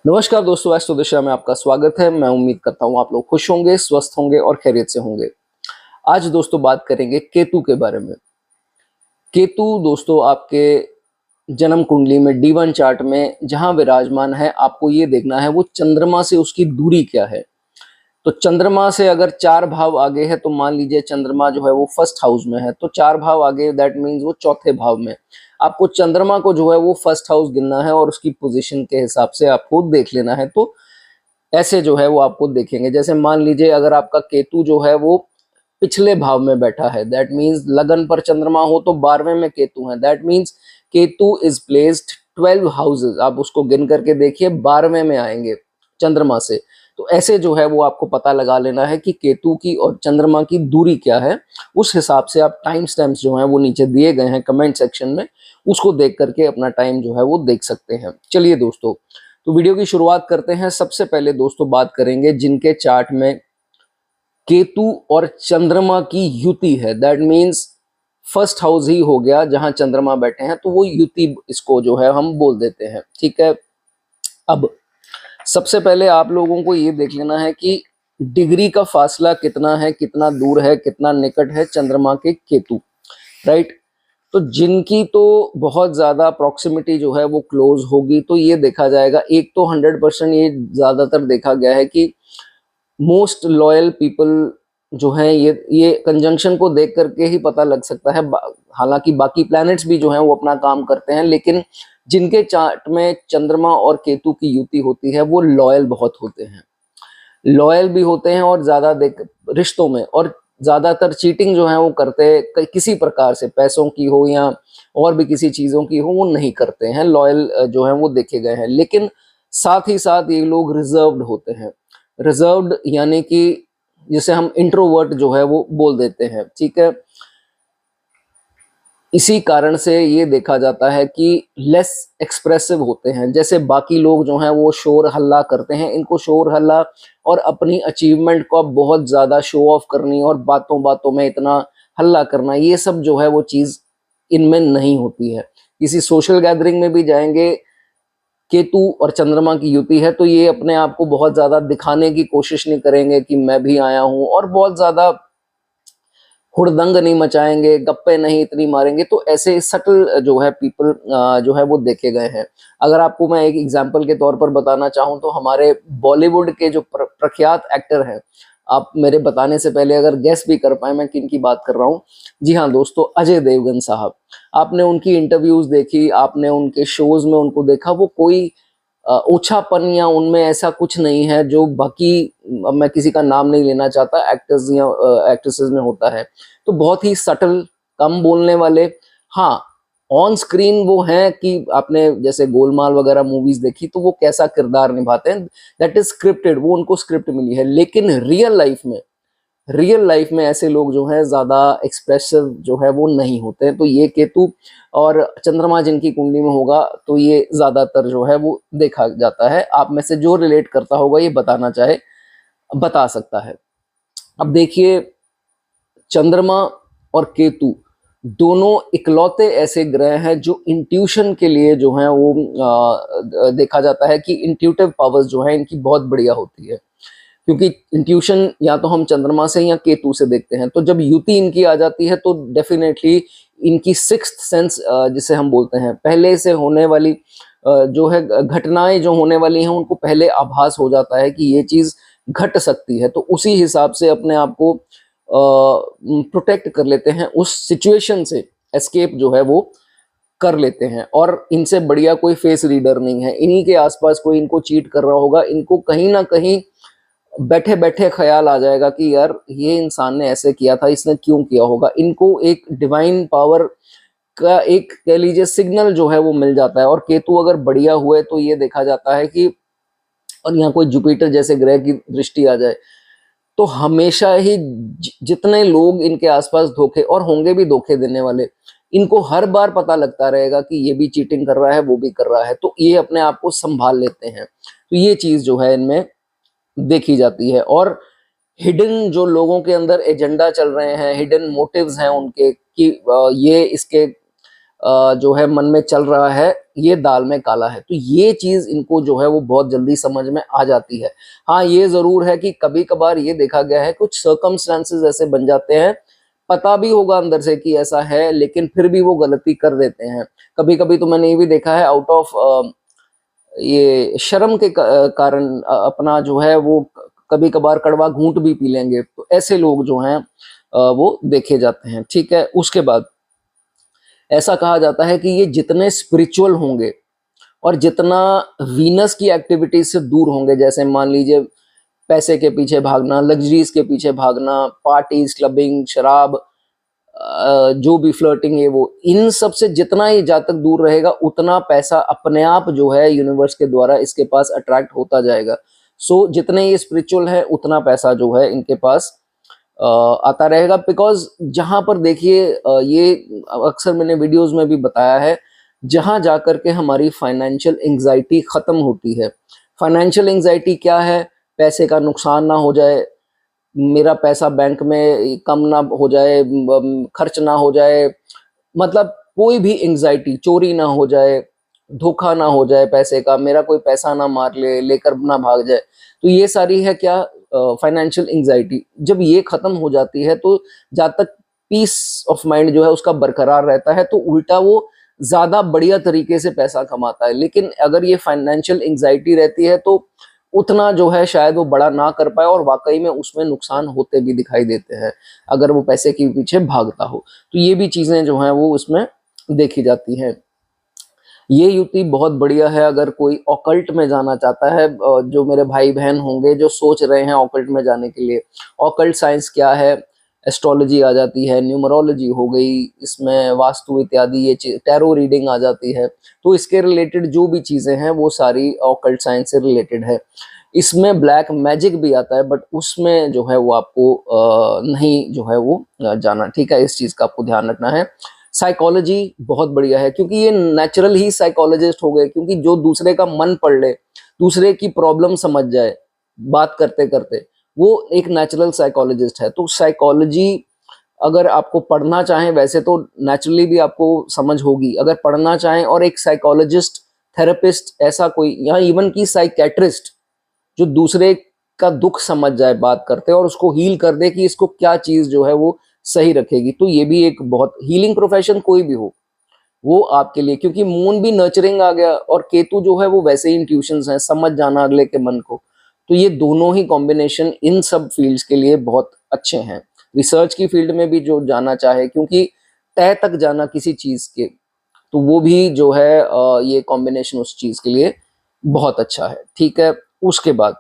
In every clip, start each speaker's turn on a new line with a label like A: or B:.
A: नमस्कार दोस्तों, एस्ट्रो दिशा में आपका स्वागत है। मैं उम्मीद करता हूँ आप लोग खुश होंगे, स्वस्थ होंगे और खैरियत से होंगे। आज दोस्तों बात करेंगे केतु के बारे में। केतु दोस्तों आपके जन्म कुंडली में D1 चार्ट में जहां विराजमान है, आपको ये देखना है वो चंद्रमा से उसकी दूरी क्या है। तो चंद्रमा से अगर 4 भाव आगे है तो मान लीजिए चंद्रमा जो है वो फर्स्ट हाउस में है, तो 4 भाव आगे दैट मीन्स वो चौथे भाव में। आपको चंद्रमा को जो है वो फर्स्ट हाउस गिनना है और उसकी पोजीशन के हिसाब से आपको देख लेना है। तो ऐसे जो है वो आपको देखेंगे। जैसे मान लीजिए अगर आपका केतु जो है वो पिछले भाव में बैठा है, दैट मीन्स लगन पर चंद्रमा हो तो 12वें में केतु है, that means Ketu is placed 12 houses. आप उसको गिन करके देखिए, 12वें में आएंगे चंद्रमा से। तो ऐसे जो है वो आपको पता लगा लेना है कि केतु की और चंद्रमा की दूरी क्या है। उस हिसाब से आप टाइम स्टैम्प्स जो है वो नीचे दिए गए हैं कमेंट सेक्शन में, उसको देख करके अपना टाइम जो है वो देख सकते हैं। चलिए दोस्तों, तो वीडियो की शुरुआत करते हैं। सबसे पहले दोस्तों बात करेंगे जिनके चार्ट में केतु और चंद्रमा की युति है, दैट मीन्स फर्स्ट हाउस ही हो गया जहां चंद्रमा बैठे हैं, तो वो युति इसको जो है हम बोल देते हैं। ठीक है, अब सबसे पहले आप लोगों को ये देख लेना है कि डिग्री का फासला कितना है, कितना दूर है, कितना निकट है चंद्रमा के केतु, राइट। तो जिनकी तो बहुत ज्यादा प्रॉक्सिमिटी जो है वो क्लोज होगी, तो ये देखा जाएगा। एक तो 100% ये ज्यादातर देखा गया है कि मोस्ट लॉयल पीपल जो है, ये कंजंक्शन को देख करके ही पता लग सकता है। हालांकि बाकी प्लैनेट्स भी जो हैं वो अपना काम करते हैं, लेकिन जिनके चार्ट में चंद्रमा और केतु की युति होती है वो लॉयल बहुत होते हैं, लॉयल भी होते हैं और ज्यादा देख रिश्तों में, और ज्यादातर चीटिंग जो है वो करते किसी प्रकार से, पैसों की हो या और भी किसी चीजों की हो, वो नहीं करते हैं। लॉयल जो है वो देखे गए हैं। लेकिन साथ ही साथ ये लोग रिजर्व्ड होते हैं। रिजर्व्ड यानी कि जिसे हम इंट्रोवर्ट जो है वो बोल देते हैं। ठीक है, इसी कारण से ये देखा जाता है कि लेस एक्सप्रेसिव होते हैं। जैसे बाकी लोग जो हैं वो शोर हल्ला करते हैं, इनको शोर हल्ला और अपनी अचीवमेंट को बहुत ज्यादा शो ऑफ करनी और बातों बातों में इतना हल्ला करना, ये सब जो है वो चीज इनमें नहीं होती है। किसी सोशल गैदरिंग में भी जाएंगे, केतु और चंद्रमा की युति है, तो ये अपने आप को बहुत ज्यादा दिखाने की कोशिश नहीं करेंगे कि मैं भी आया हूं, और बहुत ज्यादा हुड़दंग नहीं मचाएंगे, गप्पे नहीं इतनी मारेंगे। तो ऐसे सटल जो है पीपल जो है वो देखे गए हैं। अगर आपको मैं एक एग्जांपल के तौर पर बताना चाहूं तो हमारे बॉलीवुड के जो प्रख्यात एक्टर हैं, आप मेरे बताने से पहले अगर गेस भी कर पाए मैं किन की बात कर रहा हूं। जी हाँ दोस्तों, अजय देवगन साहब। आपने उनकी इंटरव्यूज देखी, आपने उनके शोज में उनको देखा, वो कोई ओछापन या उनमें ऐसा कुछ नहीं है जो बाकी, मैं किसी का नाम नहीं लेना चाहता, एक्टर्स या एक्ट्रेसेस में होता है। तो बहुत ही सटल, कम बोलने वाले। हाँ, ऑन स्क्रीन वो हैं कि आपने जैसे गोलमाल वगैरह मूवीज देखी तो वो कैसा किरदार निभाते हैं, दैट इज स्क्रिप्टेड, वो उनको स्क्रिप्ट मिली है। लेकिन रियल लाइफ में ऐसे लोग जो हैं ज्यादा एक्सप्रेसिव जो है वो नहीं होते हैं। तो ये केतु और चंद्रमा जिनकी कुंडली में होगा तो ये ज्यादातर जो है वो देखा जाता है। आप में से जो रिलेट करता होगा ये बताना चाहे बता सकता है। अब देखिए, चंद्रमा और केतु दोनों इकलौते ऐसे ग्रह हैं जो इंट्यूशन के लिए जो है वो देखा जाता है कि इंट्यूटिव पावर्स जो है इनकी बहुत बढ़िया होती है। क्योंकि इंट्यूशन या तो हम चंद्रमा से या केतु से देखते हैं, तो जब युति इनकी आ जाती है तो डेफिनेटली इनकी सिक्स्थ सेंस जिसे हम बोलते हैं, पहले से होने वाली जो है घटनाएं जो होने वाली हैं उनको पहले आभास हो जाता है कि ये चीज घट सकती है। तो उसी हिसाब से अपने आप को प्रोटेक्ट कर लेते हैं, उस सिचुएशन से एस्केप जो है वो कर लेते हैं। और इनसे बढ़िया कोई फेस रीडर नहीं है। इन्हीं के आसपास कोई इनको चीट कर रहा होगा, इनको कहीं ना कहीं बैठे बैठे ख्याल आ जाएगा कि यार ये इंसान ने ऐसे किया था, इसने क्यों किया होगा। इनको एक डिवाइन पावर का एक कह लीजिए सिग्नल जो है वो मिल जाता है। और केतु अगर बढ़िया हुए तो ये देखा जाता है कि, और यहाँ कोई जुपिटर जैसे ग्रह की दृष्टि आ जाए तो हमेशा ही जितने लोग इनके आसपास धोखे, और होंगे भी धोखे देने वाले, इनको हर बार पता लगता रहेगा कि ये भी चीटिंग कर रहा है, वो भी कर रहा है। तो ये अपने आप को संभाल लेते हैं। तो ये चीज जो है इनमें देखी जाती है। और हिडन जो लोगों के अंदर एजेंडा चल रहे हैं, हिडन मोटिव्स हैं उनके कि ये इसके जो है मन में चल रहा है, ये दाल में काला है। तो ये चीज इनको जो है वो बहुत जल्दी समझ में आ जाती है। हाँ, ये जरूर है कि कभी कभार ये देखा गया है कुछ सर्कमस्टांसेस ऐसे बन जाते हैं, पता भी होगा अंदर से कि ऐसा है, लेकिन फिर भी वो गलती कर देते हैं। कभी कभी तो मैंने ये भी देखा है, आउट ऑफ ये शर्म के कारण अपना जो है वो कभी कभार कड़वा घूंट भी पी लेंगे। तो ऐसे लोग जो हैं वो देखे जाते हैं। ठीक है, उसके बाद ऐसा कहा जाता है कि ये जितने स्पिरिचुअल होंगे और जितना वीनस की एक्टिविटीज से दूर होंगे, जैसे मान लीजिए पैसे के पीछे भागना, लग्जरीज के पीछे भागना, पार्टीज, क्लबिंग, शराब, जो भी फ्लर्टिंग है, वो इन सब से जितना ये जातक दूर रहेगा उतना पैसा अपने आप जो है यूनिवर्स के द्वारा इसके पास अट्रैक्ट होता जाएगा। सो जितने ये स्पिरिचुअल है उतना पैसा जो है इनके पास आता रहेगा। बिकॉज जहां पर देखिए ये अक्सर मैंने वीडियोस में भी बताया है, जहां जाकर के हमारी फाइनेंशियल एंजाइटी खत्म होती है। फाइनेंशियल एंजाइटी क्या है? पैसे का नुकसान ना हो जाए, मेरा पैसा बैंक में कम ना हो जाए, खर्च ना हो जाए, मतलब कोई भी एंजाइटी, चोरी ना हो जाए, धोखा ना हो जाए पैसे का, मेरा कोई पैसा ना मार ले, लेकर ना भाग जाए। तो ये सारी है क्या, फाइनेंशियल एंजाइटी। जब ये खत्म हो जाती है तो जब तक पीस ऑफ माइंड जो है उसका बरकरार रहता है, तो उल्टा वो ज्यादा बढ़िया तरीके से पैसा कमाता है। लेकिन अगर ये फाइनेंशियल एंजाइटी रहती है तो उतना जो है शायद वो बड़ा ना कर पाए, और वाकई में उसमें नुकसान होते भी दिखाई देते हैं अगर वो पैसे के पीछे भागता हो। तो ये भी चीजें जो हैं वो उसमें देखी जाती हैं। ये युक्ति बहुत बढ़िया है अगर कोई ऑकल्ट में जाना चाहता है। जो मेरे भाई बहन होंगे जो सोच रहे हैं ऑकल्ट में जाने के लिए, ऑकल्ट साइंस क्या है, एस्ट्रोलॉजी आ जाती है, न्यूमरोलॉजी हो गई, इसमें वास्तु इत्यादि, ये टैरो रीडिंग आ जाती है। तो इसके रिलेटेड जो भी चीजें हैं वो सारी ऑकल्ट साइंस से रिलेटेड है। इसमें ब्लैक मैजिक भी आता है, बट उसमें जो है वो आपको नहीं जो है वो जाना। ठीक है, इस चीज का आपको ध्यान रखना है। साइकोलॉजी बहुत बढ़िया है क्योंकि ये नेचुरल ही साइकोलॉजिस्ट हो गए, क्योंकि जो दूसरे का मन पढ़ ले, दूसरे की प्रॉब्लम समझ जाए बात करते करते, वो एक नेचुरल साइकोलॉजिस्ट है। तो साइकोलॉजी अगर आपको पढ़ना चाहें, वैसे तो नेचुरली भी आपको समझ होगी, अगर पढ़ना चाहें और एक साइकोलॉजिस्ट, थेरेपिस्ट, ऐसा कोई, या इवन की साइकेट्रिस्ट जो दूसरे का दुख समझ जाए बात करते और उसको हील कर दे कि इसको क्या चीज जो है वो सही रखेगी, तो ये भी एक बहुत हीलिंग प्रोफेशन कोई भी हो वो आपके लिए। क्योंकि मून भी नर्चरिंग आ गया और केतु जो है वो वैसे ही इंट्यूशंस हैं, समझ जाना अगले के मन को। तो ये दोनों ही कॉम्बिनेशन इन सब फील्ड्स के लिए बहुत अच्छे हैं। रिसर्च की फील्ड में भी जो जाना चाहे, क्योंकि तह तक जाना किसी चीज के, तो वो भी जो है ये कॉम्बिनेशन उस चीज के लिए बहुत अच्छा है। ठीक है, उसके बाद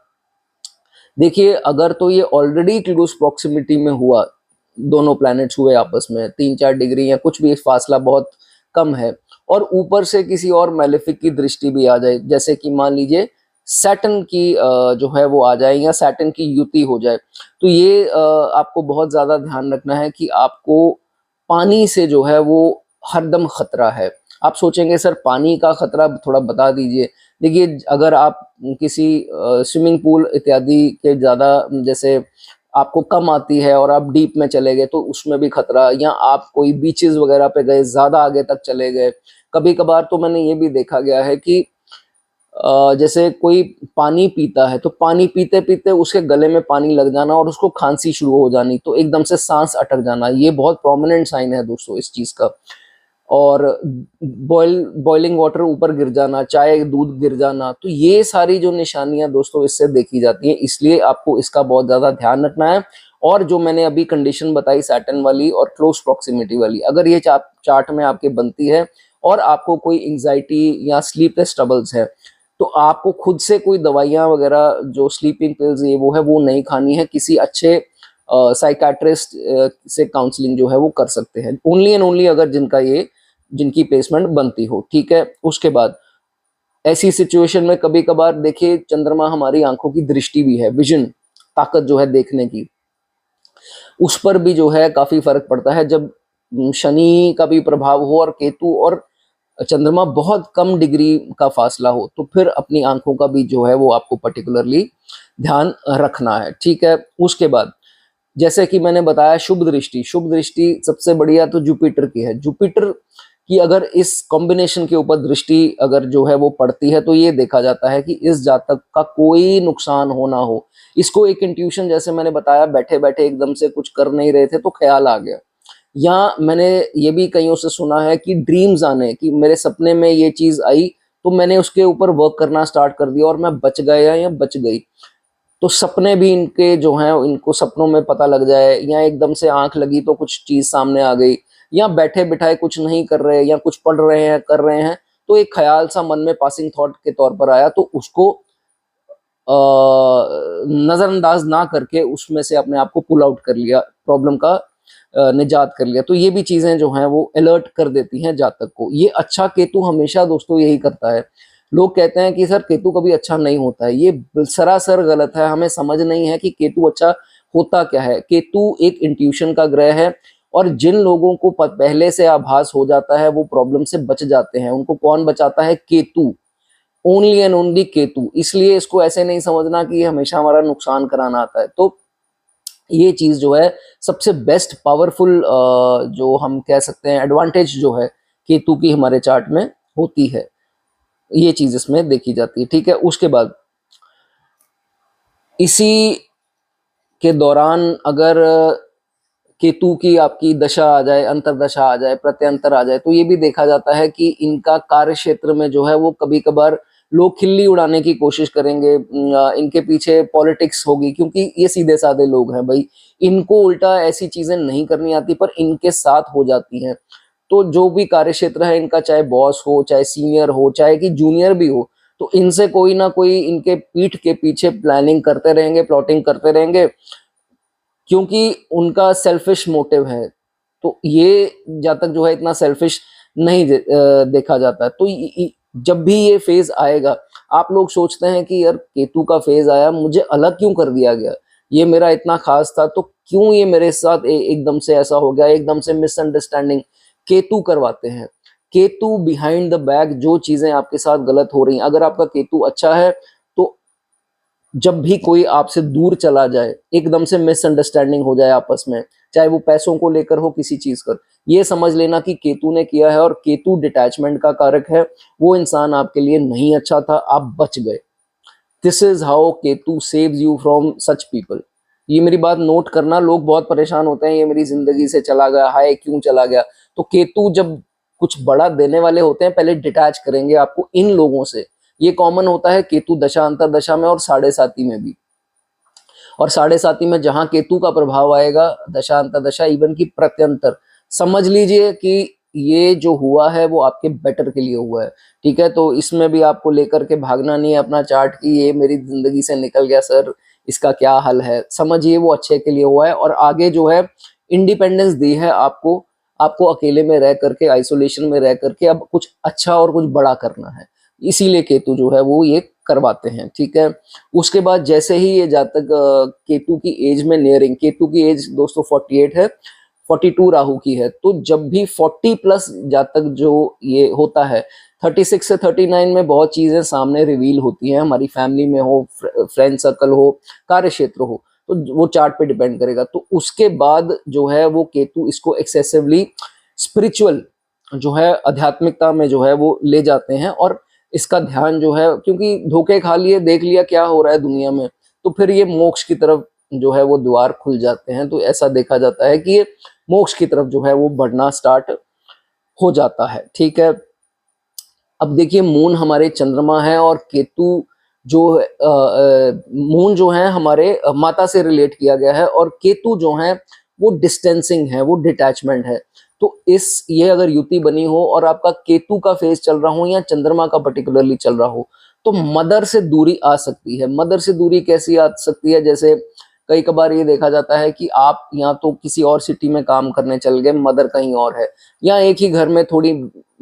A: देखिए, अगर तो ये ऑलरेडी क्लोज प्रॉक्सिमिटी में हुआ, दोनों प्लैनेट्स हुए आपस में 3-4 डिग्री या कुछ भी फासला बहुत कम है, और ऊपर से किसी और मैलेफिक की दृष्टि भी आ जाए, जैसे कि मान लीजिए सैटर्न की जो है वो आ जाए, या सैटर्न की युति हो जाए, तो ये आपको बहुत ज्यादा ध्यान रखना है कि आपको पानी से जो है वो हरदम खतरा है। आप सोचेंगे सर पानी का खतरा थोड़ा बता दीजिए। देखिए, अगर आप किसी स्विमिंग पूल इत्यादि के ज़्यादा, जैसे आपको कम आती है और आप डीप में चले गए तो उसमें भी खतरा, या आप कोई बीचेस वगैरह पे गए, ज़्यादा आगे तक चले गए। कभी कभार तो मैंने ये भी देखा गया है कि जैसे कोई पानी पीता है तो पानी पीते पीते उसके गले में पानी लग जाना और उसको खांसी शुरू हो जानी, तो एकदम से सांस अटक जाना, ये बहुत प्रोमिनेंट साइन है दोस्तों इस चीज़ का। और बॉइलिंग वाटर ऊपर गिर जाना, चाय दूध गिर जाना, तो ये सारी जो निशानियां दोस्तों इससे देखी जाती हैं, इसलिए आपको इसका बहुत ज्यादा ध्यान रखना है। और जो मैंने अभी कंडीशन बताई सैटर्न वाली और क्लोज प्रॉक्सिमिटी वाली, अगर ये चार्ट में आपके बनती है और आपको कोई एंजाइटी या स्लीपलेस ट्रबल्स है, तो आपको खुद से कोई दवाइयां वगैरह जो स्लीपिंग पिल्स ये वो है वो नहीं खानी है। किसी अच्छे साइकाट्रिस्ट से काउंसलिंग जो है वो कर सकते हैं, ओनली एंड ओनली अगर जिनकी प्लेसमेंट बनती हो। ठीक है, उसके बाद ऐसी सिचुएशन में कभी कभार देखिए, चंद्रमा हमारी आंखों की दृष्टि भी है, विजन, ताकत जो है देखने की, उस पर भी जो है काफी फर्क पड़ता है। जब शनि का भी प्रभाव हो और केतु और चंद्रमा बहुत कम डिग्री का फासला हो, तो फिर अपनी आंखों का भी जो है वो आपको पर्टिकुलरली ध्यान रखना है। ठीक है, उसके बाद जैसे कि मैंने बताया शुभ दृष्टि, शुभ दृष्टि सबसे बढ़िया तो जुपिटर की है। जुपिटर कि अगर इस कॉम्बिनेशन के ऊपर दृष्टि अगर जो है वो पड़ती है तो ये देखा जाता है कि इस जातक का कोई नुकसान हो ना हो। इसको एक इंट्यूशन, जैसे मैंने बताया, बैठे बैठे एकदम से कुछ कर नहीं रहे थे तो ख्याल आ गया, या मैंने ये भी कईयों से सुना है कि ड्रीम्स आने, कि मेरे सपने में ये चीज आई तो मैंने उसके ऊपर वर्क करना स्टार्ट कर दिया और मैं बच गया या बच गई। तो सपने भी इनके जो हैं, इनको सपनों में पता लग जाए, या एकदम से आंख लगी तो कुछ चीज सामने आ गई, या बैठे बिठाए कुछ नहीं कर रहे या कुछ पढ़ रहे हैं कर रहे हैं तो एक ख्याल सा मन में पासिंग थॉट के तौर पर आया, तो उसको नजरअंदाज ना करके उसमें से अपने आप को पुल आउट कर लिया, प्रॉब्लम का निजात कर लिया। तो ये भी चीजें जो हैं वो अलर्ट कर देती हैं जातक को। ये अच्छा केतु हमेशा दोस्तों यही करता है। लोग कहते हैं कि सर केतु कभी अच्छा नहीं होता है, ये सरासर गलत है। हमें समझ नहीं है कि केतु अच्छा होता क्या है। केतु एक इंट्यूशन का ग्रह है, और जिन लोगों को पहले से आभास हो जाता है वो प्रॉब्लम से बच जाते हैं। उनको कौन बचाता है? Ketu, only and only Ketu. इसलिए इसको ऐसे नहीं समझना कि ये हमेशा हमारा नुकसान कराना आता है। तो ये चीज जो है सबसे बेस्ट पावरफुल जो हम कह सकते हैं एडवांटेज जो है केतु की हमारे चार्ट में होती है, ये चीज इसमें देखी जाती है। ठीक है, उसके बाद इसी के दौरान अगर केतु की आपकी दशा आ जाए, अंतरदशा आ जाए, प्रत्यंतर आ जाए, तो ये भी देखा जाता है कि इनका कार्य क्षेत्र में जो है वो कभी कभार लोग खिल्ली उड़ाने की कोशिश करेंगे। इनके पीछे पॉलिटिक्स होगी, क्योंकि ये सीधे साधे लोग हैं भाई। इनको उल्टा ऐसी चीजें नहीं करनी आती पर इनके साथ हो जाती हैं। तो जो भी कार्य क्षेत्र है इनका, चाहे बॉस हो, चाहे सीनियर हो, चाहे कि जूनियर भी हो, तो इनसे कोई ना कोई इनके पीठ के पीछे प्लानिंग करते रहेंगे, प्लॉटिंग करते रहेंगे, क्योंकि उनका सेल्फिश मोटिव है। तो ये जातक जो है इतना सेल्फिश नहीं देखा जाता है। तो जब भी ये फेज आएगा, आप लोग सोचते हैं कि यार केतु का फेज आया, मुझे अलग क्यों कर दिया गया, ये मेरा इतना खास था तो क्यों ये मेरे साथ एकदम से ऐसा हो गया, एकदम से मिसअंडरस्टैंडिंग केतु करवाते हैं। केतु बिहाइंड द बैक जो चीजें आपके साथ गलत हो रही हैं, अगर आपका केतु अच्छा है तो जब भी कोई आपसे दूर चला जाए, एकदम से मिसअंडरस्टैंडिंग हो जाए आपस में, चाहे वो पैसों को लेकर हो, किसी चीज कर, ये समझ लेना कि केतु ने किया है। और केतु डिटैचमेंट का कारक है, वो इंसान आपके लिए नहीं अच्छा था, आप बच गए। This is how Ketu saves you from such people. ये मेरी बात नोट करना। लोग बहुत परेशान होते हैं, ये मेरी जिंदगी से चला गया, हाय क्यों चला गया। तो केतु जब कुछ बड़ा देने वाले होते हैं, पहले डिटैच करेंगे आपको इन लोगों से। ये कॉमन होता है केतु दशा अंतर दशा में और साढ़े साती में भी। और साढ़े साती में जहां केतु का प्रभाव आएगा, दशा अंतर दशा, इवन की प्रत्यंतर, समझ लीजिए कि ये जो हुआ है वो आपके बेटर के लिए हुआ है। ठीक है, तो इसमें भी आपको लेकर के भागना नहीं है अपना चार्ट की ये मेरी जिंदगी से निकल गया सर, इसका क्या हल है। समझिए वो अच्छे के लिए हुआ है, और आगे जो है इंडिपेंडेंस दी है आपको। आपको अकेले में रह करके, आइसोलेशन में रह करके अब कुछ अच्छा और कुछ बड़ा करना है, इसीलिए केतु जो है वो ये करवाते हैं। ठीक है, उसके बाद जैसे ही ये जातक केतु की एज में नियरिंग, केतु की एज दोस्तों 48 है, 42 राहु की है, तो जब भी 40 प्लस जातक जो ये होता है, 36 से 39 में बहुत चीजें सामने रिवील होती हैं, हमारी फैमिली में हो, फ्रेंड सर्कल हो, कार्य क्षेत्र हो, तो वो चार्ट पे डिपेंड करेगा। तो उसके बाद जो है वो केतु इसको एक्सेसिवली स्पिरिचुअल जो है, आध्यात्मिकता में जो है वो ले जाते हैं, और इसका ध्यान जो है, क्योंकि धोखे खा लिए, देख लिया क्या हो रहा है दुनिया में, तो फिर ये मोक्ष की तरफ जो है वो द्वार खुल जाते हैं। तो ऐसा देखा जाता है कि ये मोक्ष की तरफ जो है वो बढ़ना स्टार्ट हो जाता है। ठीक है, अब देखिए मून हमारे चंद्रमा है, और केतु जो मून जो है हमारे माता से रिलेट किया गया है, और केतु जो है वो डिस्टेंसिंग है, वो डिटैचमेंट है। तो ये अगर युति बनी हो और आपका केतु का फेज चल रहा हो या चंद्रमा का पर्टिकुलरली चल रहा हो, तो मदर से दूरी आ सकती है। मदर से दूरी कैसी आ सकती है? जैसे कई कबार ये देखा जाता है कि आप या तो किसी और सिटी में काम करने चल गए, मदर कहीं और है, या एक ही घर में थोड़ी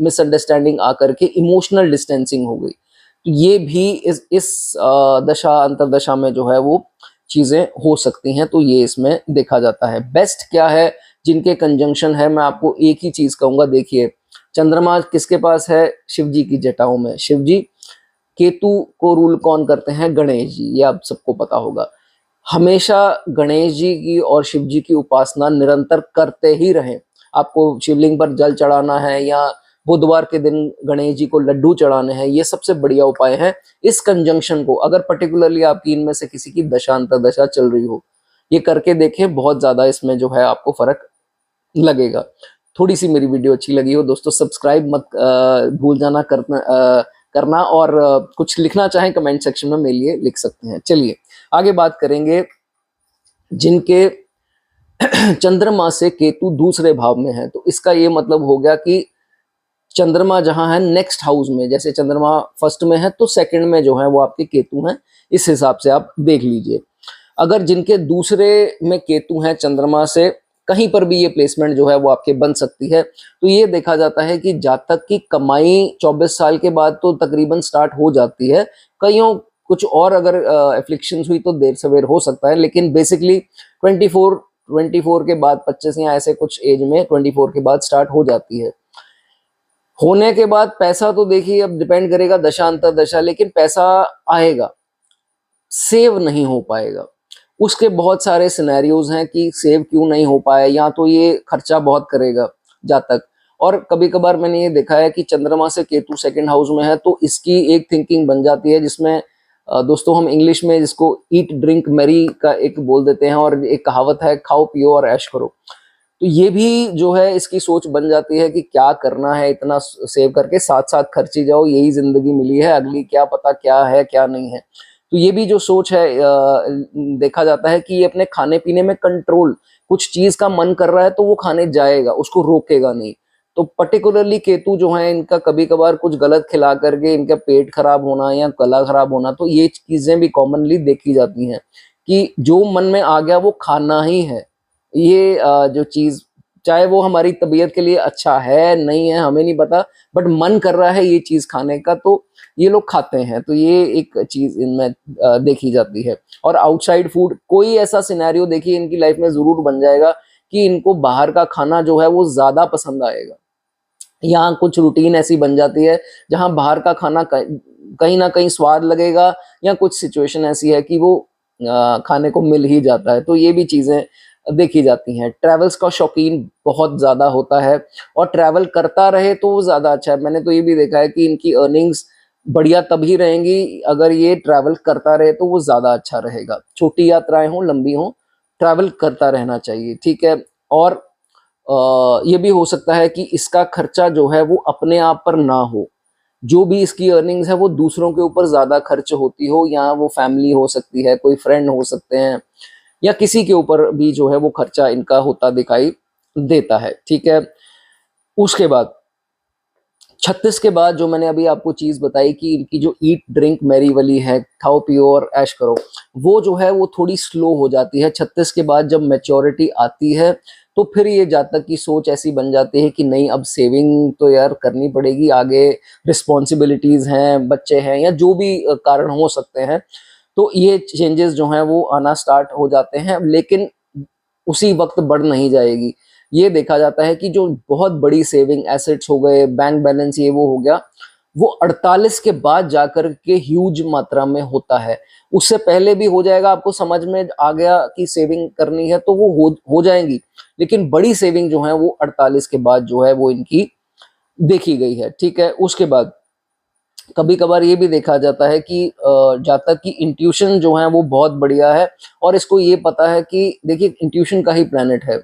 A: मिसअंडरस्टैंडिंग आकर के इमोशनल डिस्टेंसिंग हो गई। तो ये भी इस दशा अंतरदशा में जो है वो चीजें हो सकती हैं। तो ये इसमें देखा जाता है। बेस्ट क्या है जिनके कंजंक्शन है, मैं आपको एक ही चीज कहूंगा। देखिए चंद्रमा किसके पास है? शिव जी की जटाओं में। शिव जी, केतु को रूल कौन करते हैं? गणेश जी, ये आप सबको पता होगा। हमेशा गणेश जी की और शिव जी की उपासना निरंतर करते ही रहें। आपको शिवलिंग पर जल चढ़ाना है या बुधवार के दिन गणेश जी को लड्डू चढ़ाने हैं, ये सबसे बढ़िया उपाय है। इस कंजंक्शन को अगर पर्टिकुलरली आपकी इनमें से किसी की दशा अंतर्दशा चल रही हो, ये करके देखें, बहुत ज्यादा इसमें जो है आपको फर्क लगेगा। थोड़ी सी मेरी वीडियो अच्छी लगी हो दोस्तों, सब्सक्राइब मत भूल जाना करना, और कुछ लिखना चाहें कमेंट सेक्शन में मेरे लिए लिख सकते हैं। चलिए आगे बात करेंगे जिनके चंद्रमा से केतु दूसरे भाव में है। तो इसका ये मतलब हो गया कि चंद्रमा जहां है नेक्स्ट हाउस में, जैसे चंद्रमा फर्स्ट में है तो सेकंड में जो है वो आपके केतु हैं, इस हिसाब से आप देख लीजिए। अगर जिनके दूसरे में केतु हैं चंद्रमा से, कहीं पर भी ये प्लेसमेंट जो है वो आपके बन सकती है। तो ये देखा जाता है कि जातक की कमाई 24 साल के बाद तो तकरीबन स्टार्ट हो जाती है। कईयों कुछ और अगर एफ्लिक्शंस हुई तो देर सवेर हो सकता है, लेकिन बेसिकली 24 के बाद, 25 या ऐसे कुछ एज में 24 के बाद स्टार्ट हो जाती है। होने के बाद पैसा तो देखिए अब डिपेंड करेगा दशा अंतर दशा, लेकिन पैसा आएगा, सेव नहीं हो पाएगा। उसके बहुत सारे सिनेरियोज हैं कि सेव क्यों नहीं हो पाया, या तो ये खर्चा बहुत करेगा जातक, और कभी कभार मैंने ये देखा है कि चंद्रमा से केतु सेकंड हाउस में है तो इसकी एक थिंकिंग बन जाती है जिसमें दोस्तों हम इंग्लिश में जिसको ईट ड्रिंक मैरी का एक बोल देते हैं, और एक कहावत है खाओ पियो और ऐश करो। तो ये भी जो है इसकी सोच बन जाती है कि क्या करना है, इतना सेव करके साथ साथ खर्ची जाओ, यही जिंदगी मिली है, अगली क्या पता क्या है क्या नहीं है। तो ये भी जो सोच है देखा जाता है कि ये अपने खाने पीने में कंट्रोल, कुछ चीज का मन कर रहा है तो वो खाने जाएगा, उसको रोकेगा नहीं। तो पर्टिकुलरली केतु जो है इनका कभी कभार कुछ गलत खिला करके इनका पेट खराब होना या गला खराब होना, तो ये चीजें भी कॉमनली देखी जाती हैं कि जो मन में आ गया वो खाना ही है। ये जो चीज, चाहे वो हमारी तबीयत के लिए अच्छा है नहीं है हमें नहीं पता, बट मन कर रहा है ये चीज खाने का तो ये लोग खाते हैं। तो ये एक चीज इनमें देखी जाती है। और आउटसाइड फूड, कोई ऐसा सिनेरियो देखिए इनकी लाइफ में जरूर बन जाएगा कि इनको बाहर का खाना जो है वो ज्यादा पसंद आएगा। यहाँ कुछ रूटीन ऐसी बन जाती है जहां बाहर का खाना कहीं ना कहीं स्वाद लगेगा, या कुछ सिचुएशन ऐसी है कि वो खाने को मिल ही जाता है। तो ये भी चीजें देखी जाती हैं। ट्रैवल्स का शौकीन बहुत ज्यादा होता है और ट्रैवल करता रहे तो वो ज्यादा अच्छा है। मैंने तो ये भी देखा है कि इनकी अर्निंग्स बढ़िया तभी रहेंगी अगर ये ट्रैवल करता रहे, तो वो ज्यादा अच्छा रहेगा। छोटी यात्राएं हो लंबी हो, ट्रैवल करता रहना चाहिए, ठीक है। और ये भी हो सकता है कि इसका खर्चा जो है वो अपने आप पर ना हो, जो भी इसकी अर्निंग्स है वो दूसरों के ऊपर ज्यादा खर्च होती हो, या वो फैमिली हो सकती है, कोई फ्रेंड हो सकते हैं, या किसी के ऊपर भी जो है वो खर्चा इनका होता दिखाई देता है, ठीक है। उसके बाद 36 के बाद जो मैंने अभी आपको चीज बताई कि इनकी जो ईट ड्रिंक मैरी वाली है, खाओ पियो और ऐश करो, वो जो है वो थोड़ी स्लो हो जाती है। 36 के बाद जब मैच्योरिटी आती है तो फिर ये जातक की सोच ऐसी बन जाती है कि नहीं अब सेविंग तो यार करनी पड़ेगी, आगे रिस्पॉन्सिबिलिटीज हैं, बच्चे हैं, या जो भी कारण हो सकते हैं। तो ये चेंजेस जो हैं वो आना स्टार्ट हो जाते हैं, लेकिन उसी वक्त बढ़ नहीं जाएगी। ये देखा जाता है कि जो बहुत बड़ी सेविंग एसेट्स हो गए, बैंक बैलेंस ये वो हो गया, वो 48 के बाद जाकर के ह्यूज मात्रा में होता है। उससे पहले भी हो जाएगा, आपको समझ में आ गया कि सेविंग करनी है तो वो हो जाएंगी, लेकिन बड़ी सेविंग जो है वो 48 के बाद जो है वो इनकी देखी गई है, ठीक है। उसके बाद कभी कभार ये भी देखा जाता है कि जातक की इंट्यूशन जो है वो बहुत बढ़िया है, और इसको ये पता है कि देखिए इंट्यूशन का ही प्लेनेट है,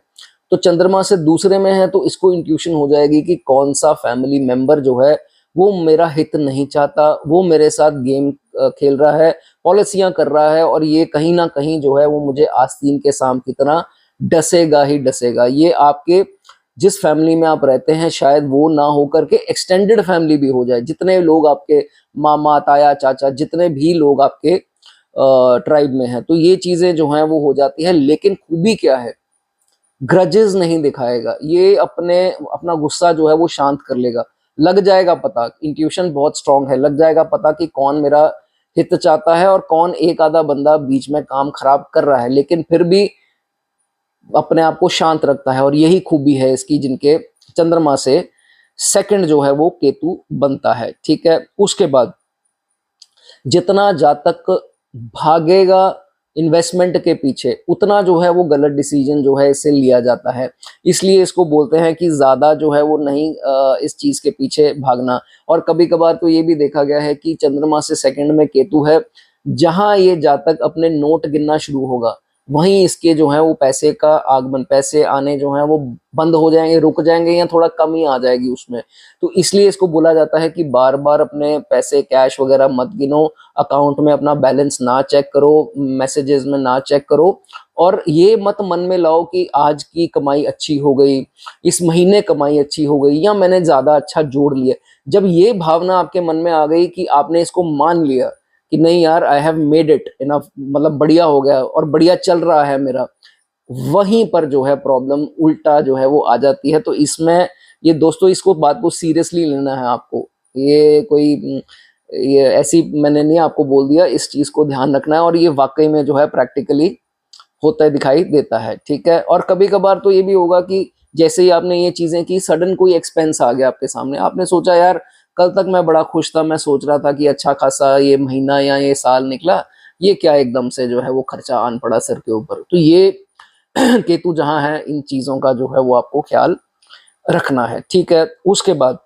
A: तो चंद्रमा से दूसरे में है तो इसको इंट्यूशन हो जाएगी कि कौन सा फैमिली मेंबर जो है वो मेरा हित नहीं चाहता, वो मेरे साथ गेम खेल रहा है, पॉलिसियां कर रहा है, और ये कहीं ना कहीं जो है वो मुझे आस्तीन के सांप की तरह डसेगा ही डसेगा। ये आपके जिस फैमिली में आप रहते हैं शायद वो ना होकर के एक्सटेंडेड फैमिली भी हो जाए, जितने लोग आपके मामा ताया चाचा जितने भी लोग आपके ट्राइब में हैं, तो ये चीजें जो हैं वो हो जाती है। लेकिन खूबी क्या है, ग्रजेस नहीं दिखाएगा, ये अपना गुस्सा जो है वो शांत कर लेगा। लग जाएगा पता, इंट्यूशन बहुत स्ट्रांग है, लग जाएगा पता कि कौन मेरा हित चाहता है और कौन एक आधा बंदा बीच में काम खराब कर रहा है, लेकिन फिर भी अपने आप को शांत रखता है। और यही खूबी है इसकी, जिनके चंद्रमा से सेकंड जो है वो केतु बनता है, ठीक है। उसके बाद जितना जातक भागेगा इन्वेस्टमेंट के पीछे, उतना जो है वो गलत डिसीजन जो है इससे लिया जाता है। इसलिए इसको बोलते हैं कि ज़्यादा जो है वो नहीं इस चीज़ के पीछे भागना। और कभी कभार तो ये भी देखा गया है कि चंद्रमा से सेकंड में केतु है, जहां ये जातक अपने नोट गिनना शुरू होगा वहीं इसके जो है वो पैसे का आगमन, पैसे आने जो है वो बंद हो जाएंगे, रुक जाएंगे या थोड़ा कम ही आ जाएगी उसमें। तो इसलिए इसको बोला जाता है कि बार बार अपने पैसे कैश वगैरह मत गिनो, अकाउंट में अपना बैलेंस ना चेक करो, मैसेजेस में ना चेक करो, और ये मत मन में लाओ कि आज की कमाई अच्छी हो गई, इस महीने कमाई अच्छी हो गई, या मैंने ज्यादा अच्छा जोड़ लिया। जब ये भावना आपके मन में आ गई कि आपने इसको मान लिया कि नहीं यार I have made it enough, मतलब बढ़िया हो गया और बढ़िया चल रहा है मेरा, वहीं पर जो है प्रॉब्लम उल्टा जो है वो आ जाती है। तो इसमें ये दोस्तों इसको बात को सीरियसली लेना है आपको, ये कोई ये ऐसी मैंने नहीं आपको बोल दिया, इस चीज को ध्यान रखना है और ये वाकई में जो है प्रैक्टिकली होता है, दिखाई देता है। ठीक है, और कभी कभार तो ये भी होगा कि जैसे ही आपने ये चीजें की, सडन कोई एक्सपेंस आ गया आपके सामने, आपने सोचा यार कल तक मैं बड़ा खुश था, मैं सोच रहा था कि अच्छा खासा ये महीना या ये साल निकला, ये क्या एकदम से जो है वो खर्चा आन पड़ा सर के ऊपर। तो ये केतु जहां है, इन चीजों का जो है वो आपको ख्याल रखना है। ठीक है, उसके बाद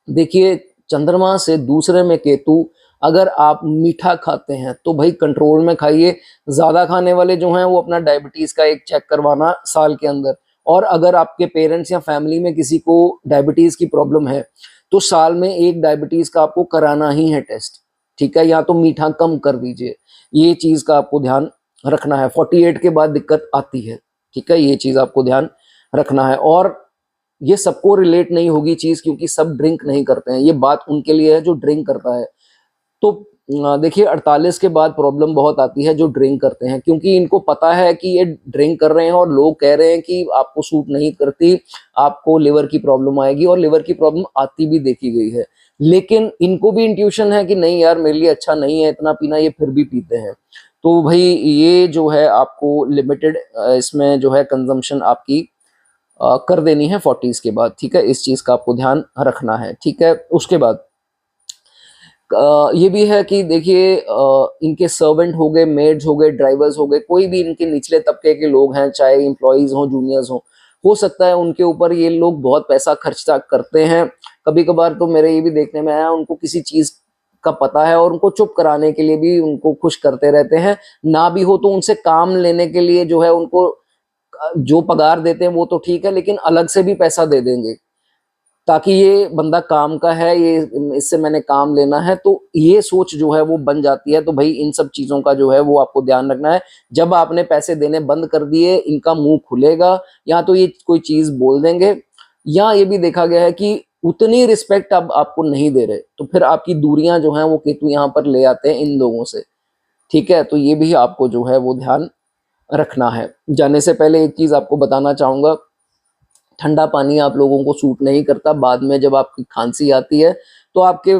A: देखिए चंद्रमा से दूसरे में केतु, अगर आप मीठा खाते हैं तो भाई कंट्रोल में खाइए। ज्यादा खाने वाले जो हैं वो अपना डायबिटीज का एक चेक करवाना साल के अंदर, और अगर आपके पेरेंट्स या फैमिली में किसी को डायबिटीज की प्रॉब्लम है तो साल में एक डायबिटीज का आपको कराना ही है टेस्ट। ठीक है, या तो मीठा कम कर दीजिए, ये चीज का आपको ध्यान रखना है। 48 के बाद दिक्कत आती है। ठीक है, ये चीज आपको ध्यान रखना है। और ये सबको रिलेट नहीं होगी चीज, क्योंकि सब ड्रिंक नहीं करते हैं, ये बात उनके लिए है जो ड्रिंक करता है। तो देखिए 48 के बाद प्रॉब्लम बहुत आती है जो ड्रिंक करते हैं, क्योंकि इनको पता है कि ये ड्रिंक कर रहे हैं और लोग कह रहे हैं कि आपको सूट नहीं करती, आपको लिवर की प्रॉब्लम आएगी, और लिवर की प्रॉब्लम आती भी देखी गई है। लेकिन इनको भी इंट्यूशन है कि नहीं यार मेरे लिए अच्छा नहीं है इतना पीना, ये फिर भी पीते हैं। तो भाई ये जो है आपको लिमिटेड इसमें जो है कंजम्पशन आपकी कर देनी है 40s के बाद। ठीक है, इस चीज का आपको ध्यान रखना है। ठीक है, उसके बाद ये भी है कि देखिए इनके सर्वेंट हो गए, मेड्स हो गए, ड्राइवर्स हो गए, कोई भी इनके निचले तबके के लोग हैं, चाहे एम्प्लॉयज हो, जूनियर्स हो सकता है उनके ऊपर ये लोग बहुत पैसा खर्चा करते हैं। कभी कभार तो मेरे ये भी देखने में आया, उनको किसी चीज का पता है और उनको चुप कराने के लिए भी उनको खुश करते रहते हैं, ना भी हो तो उनसे काम लेने के लिए जो है उनको जो पगार देते हैं वो तो ठीक है, लेकिन अलग से भी पैसा दे देंगे ताकि ये बंदा काम का है, ये इससे मैंने काम लेना है। तो ये सोच जो है वो बन जाती है। तो भाई इन सब चीजों का जो है वो आपको ध्यान रखना है। जब आपने पैसे देने बंद कर दिए, इनका मुंह खुलेगा, या तो ये कोई चीज बोल देंगे, या ये भी देखा गया है कि उतनी रिस्पेक्ट अब आपको नहीं दे रहे, तो फिर आपकी दूरियां जो हैं वो केतु यहाँ पर ले आते हैं इन लोगों से। ठीक है, तो ये भी आपको जो है वो ध्यान रखना है। जाने से पहले एक चीज आपको बताना चाहूंगा, ठंडा पानी आप लोगों को सूट नहीं करता। बाद में जब आपकी खांसी आती है तो आपके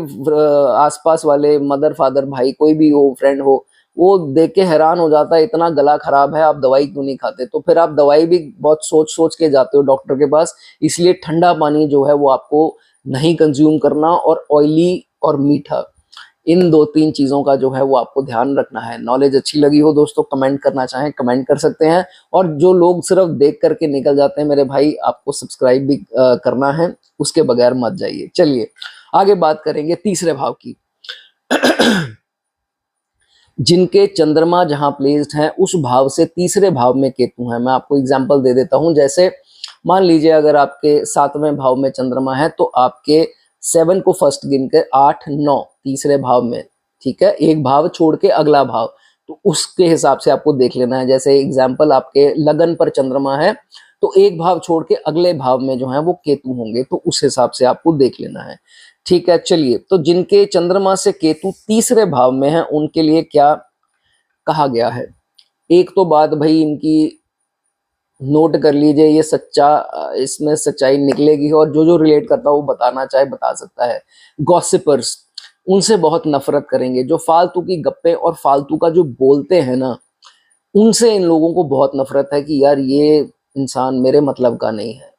A: आसपास वाले मदर फादर भाई कोई भी हो, फ्रेंड हो, वो देख के हैरान हो जाता है इतना गला खराब है, आप दवाई क्यों नहीं खाते। तो फिर आप दवाई भी बहुत सोच सोच के जाते हो डॉक्टर के पास। इसलिए ठंडा पानी जो है वो आपको नहीं कंज्यूम करना, और ऑयली और मीठा, इन 2-3 चीजों का जो है वो आपको ध्यान रखना है। नॉलेज अच्छी लगी हो दोस्तों, कमेंट करना चाहें कमेंट कर सकते हैं, और जो लोग सिर्फ देख करके निकल जाते हैं मेरे भाई, आपको सब्सक्राइब भी करना है, उसके बगैर मत जाइए। चलिए आगे बात करेंगे तीसरे भाव की। जिनके चंद्रमा जहां प्लेस्ड हैं उस भाव से तीसरे भाव में केतु है। मैं आपको एग्जांपल दे देता हूं, जैसे मान लीजिए अगर आपके 7वें भाव में चंद्रमा है तो आपके 7 को फर्स्ट गिन के 8, 9 तीसरे भाव में। ठीक है, एक भाव छोड़ के अगला भाव, तो उसके हिसाब से आपको देख लेना है। जैसे एग्जाम्पल आपके लगन पर चंद्रमा है तो एक भाव छोड़ के अगले भाव में जो है वो केतु होंगे, तो उस हिसाब से आपको देख लेना है। ठीक है, चलिए तो जिनके चंद्रमा से केतु तीसरे भाव में है उनके लिए क्या कहा गया है। एक तो बात भाई इनकी नोट कर लीजिए, ये सच्चा, इसमें सच्चाई निकलेगी, और जो जो रिलेट करता है वो बताना चाहे बता सकता है। गॉसिपर्स, उनसे बहुत नफरत करेंगे। जो फालतू की गप्पे और फालतू का जो बोलते हैं ना, उनसे इन लोगों को बहुत नफरत है कि यार ये इंसान मेरे मतलब का नहीं है,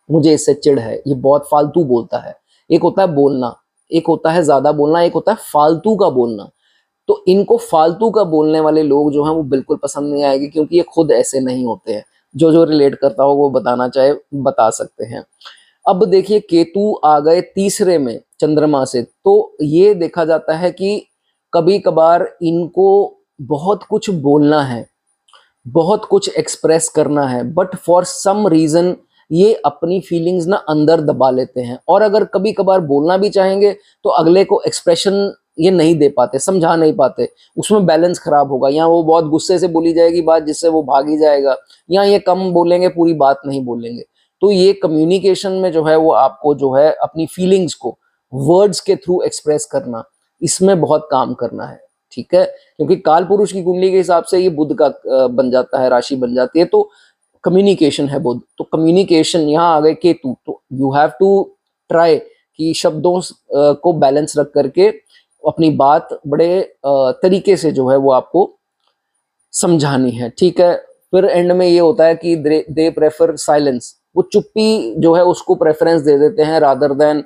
A: मुझे इससे चिढ़ है, ये बहुत फालतू बोलता है। एक होता है बोलना, एक होता है ज्यादा बोलना, एक होता है फालतू का बोलना। तो इनको फालतू का बोलने वाले लोग जो हैं वो बिल्कुल पसंद नहीं आएंगे, क्योंकि ये खुद ऐसे नहीं होते हैं। जो जो रिलेट करता हो वो बताना चाहे बता सकते हैं। अब देखिए केतु आ गए तीसरे में चंद्रमा से, तो ये देखा जाता है कि कभी कभार इनको बहुत कुछ बोलना है, बहुत कुछ एक्सप्रेस करना है, बट फॉर सम रीजन ये अपनी फीलिंग्स ना अंदर दबा लेते हैं, और अगर कभी कभार बोलना भी चाहेंगे तो अगले को एक्सप्रेशन ये नहीं दे पाते, समझा नहीं पाते, उसमें बैलेंस खराब होगा, या वो बहुत गुस्से से बोली जाएगी बात जिससे वो भाग ही जाएगा, या ये कम बोलेंगे, पूरी बात नहीं बोलेंगे। तो ये कम्युनिकेशन में जो है वो आपको जो है अपनी फीलिंग्स को वर्ड्स के थ्रू एक्सप्रेस करना, इसमें बहुत काम करना है, ठीक है। क्योंकि काल पुरुष की कुंडली के हिसाब से ये बुध का बन जाता है, राशि बन जाती है, तो कम्युनिकेशन है बुध, तो कम्युनिकेशन यहाँ आ गए केतु, तो यू हैव टू ट्राई कि शब्दों को बैलेंस रख करके अपनी बात बड़े तरीके से जो है वो आपको समझानी है, ठीक है। फिर एंड में ये होता है कि दे प्रेफर साइलेंस, वो चुप्पी जो है उसको प्रेफरेंस दे देते हैं, रादर देन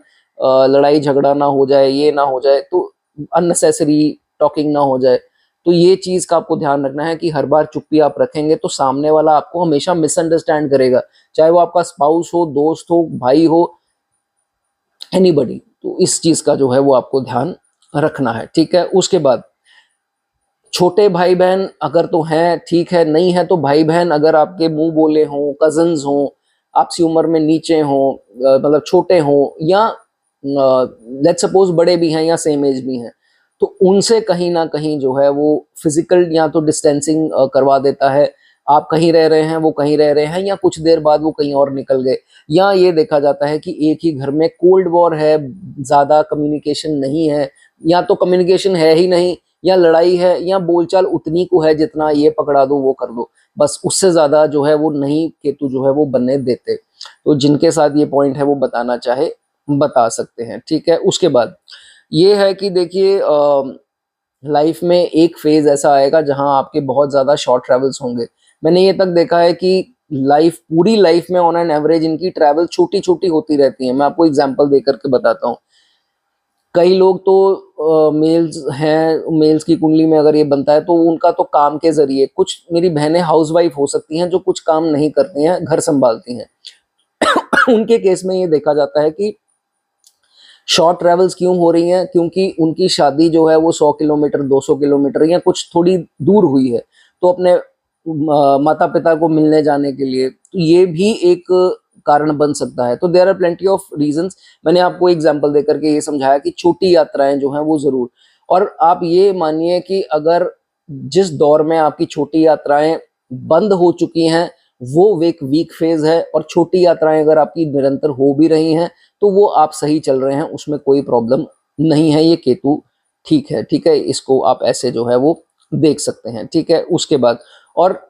A: लड़ाई झगड़ा ना हो जाए, ये ना हो जाए, तो अननेसेसरी टॉकिंग ना हो जाए। तो ये चीज का आपको ध्यान रखना है कि हर बार चुप्पी आप रखेंगे तो सामने वाला आपको हमेशा मिसअंडरस्टैंड करेगा, चाहे वो आपका स्पाउस हो, दोस्त हो, भाई हो, एनीबडी। तो इस चीज का जो है वो आपको ध्यान रखना है, ठीक है। उसके बाद छोटे भाई बहन अगर तो हैं ठीक है, नहीं है तो भाई बहन अगर आपके मुंह बोले हों, कजन्स हों, आपसी उम्र में नीचे हों, मतलब छोटे हों, या लेट्स सपोज बड़े भी हैं या सेम एज भी हैं, तो उनसे कहीं ना कहीं जो है वो फिजिकल या तो डिस्टेंसिंग करवा देता है। आप कहीं रह रहे हैं, वो कहीं रह रहे हैं, या कुछ देर बाद वो कहीं और निकल गए, या ये देखा जाता है कि एक ही घर में कोल्ड वॉर है, ज्यादा कम्युनिकेशन नहीं है, या तो कम्युनिकेशन है ही नहीं, या लड़ाई है, या बोलचाल उतनी को है जितना ये पकड़ा दो वो कर दो, बस उससे ज्यादा जो है वो नहीं केतु जो है वो बनने देते। तो जिनके साथ ये पॉइंट है वो बताना चाहे बता सकते हैं, ठीक है। उसके बाद ये है कि देखिए लाइफ में एक फेज ऐसा आएगा जहां आपके बहुत ज्यादा शॉर्ट ट्रेवल्स होंगे। मैंने ये तक देखा है कि लाइफ, पूरी लाइफ में ऑन एन एवरेज इनकी ट्रैवल छोटी छोटी होती रहती है। मैं आपको एग्जांपल देकर के बताता हूँ। कई लोग तो मेल्स हैं, मेल्स की कुंडली में अगर ये बनता है तो उनका तो काम के जरिए, कुछ मेरी बहनें हाउसवाइफ हो सकती हैं जो कुछ काम नहीं करती हैं, घर संभालती हैं उनके केस में ये देखा जाता है कि शॉर्ट ट्रेवल्स क्यों हो रही हैं, क्योंकि उनकी शादी जो है वो 100 किलोमीटर, 200 किलोमीटर या कुछ थोड़ी दूर हुई है, तो अपने माता पिता को मिलने जाने के लिए, तो ये भी एक कारण बन सकता है। तो there are plenty of reasons. मैंने आपको एग्जांपल देकर के ये समझाया कि छोटी यात्राएं जो हैं वो जरूर, और आप ये मानिए कि अगर जिस दौर में आपकी छोटी यात्राएं बंद हो चुकी हैं वो एक वीक फेज है, और छोटी यात्राएं अगर आपकी निरंतर हो भी रही हैं तो वो आप सही चल रहे हैं, उसमें कोई प्रॉब्लम नहीं है, ये केतु ठीक है, ठीक है। इसको आप ऐसे जो है वो देख सकते हैं, ठीक है। उसके बाद और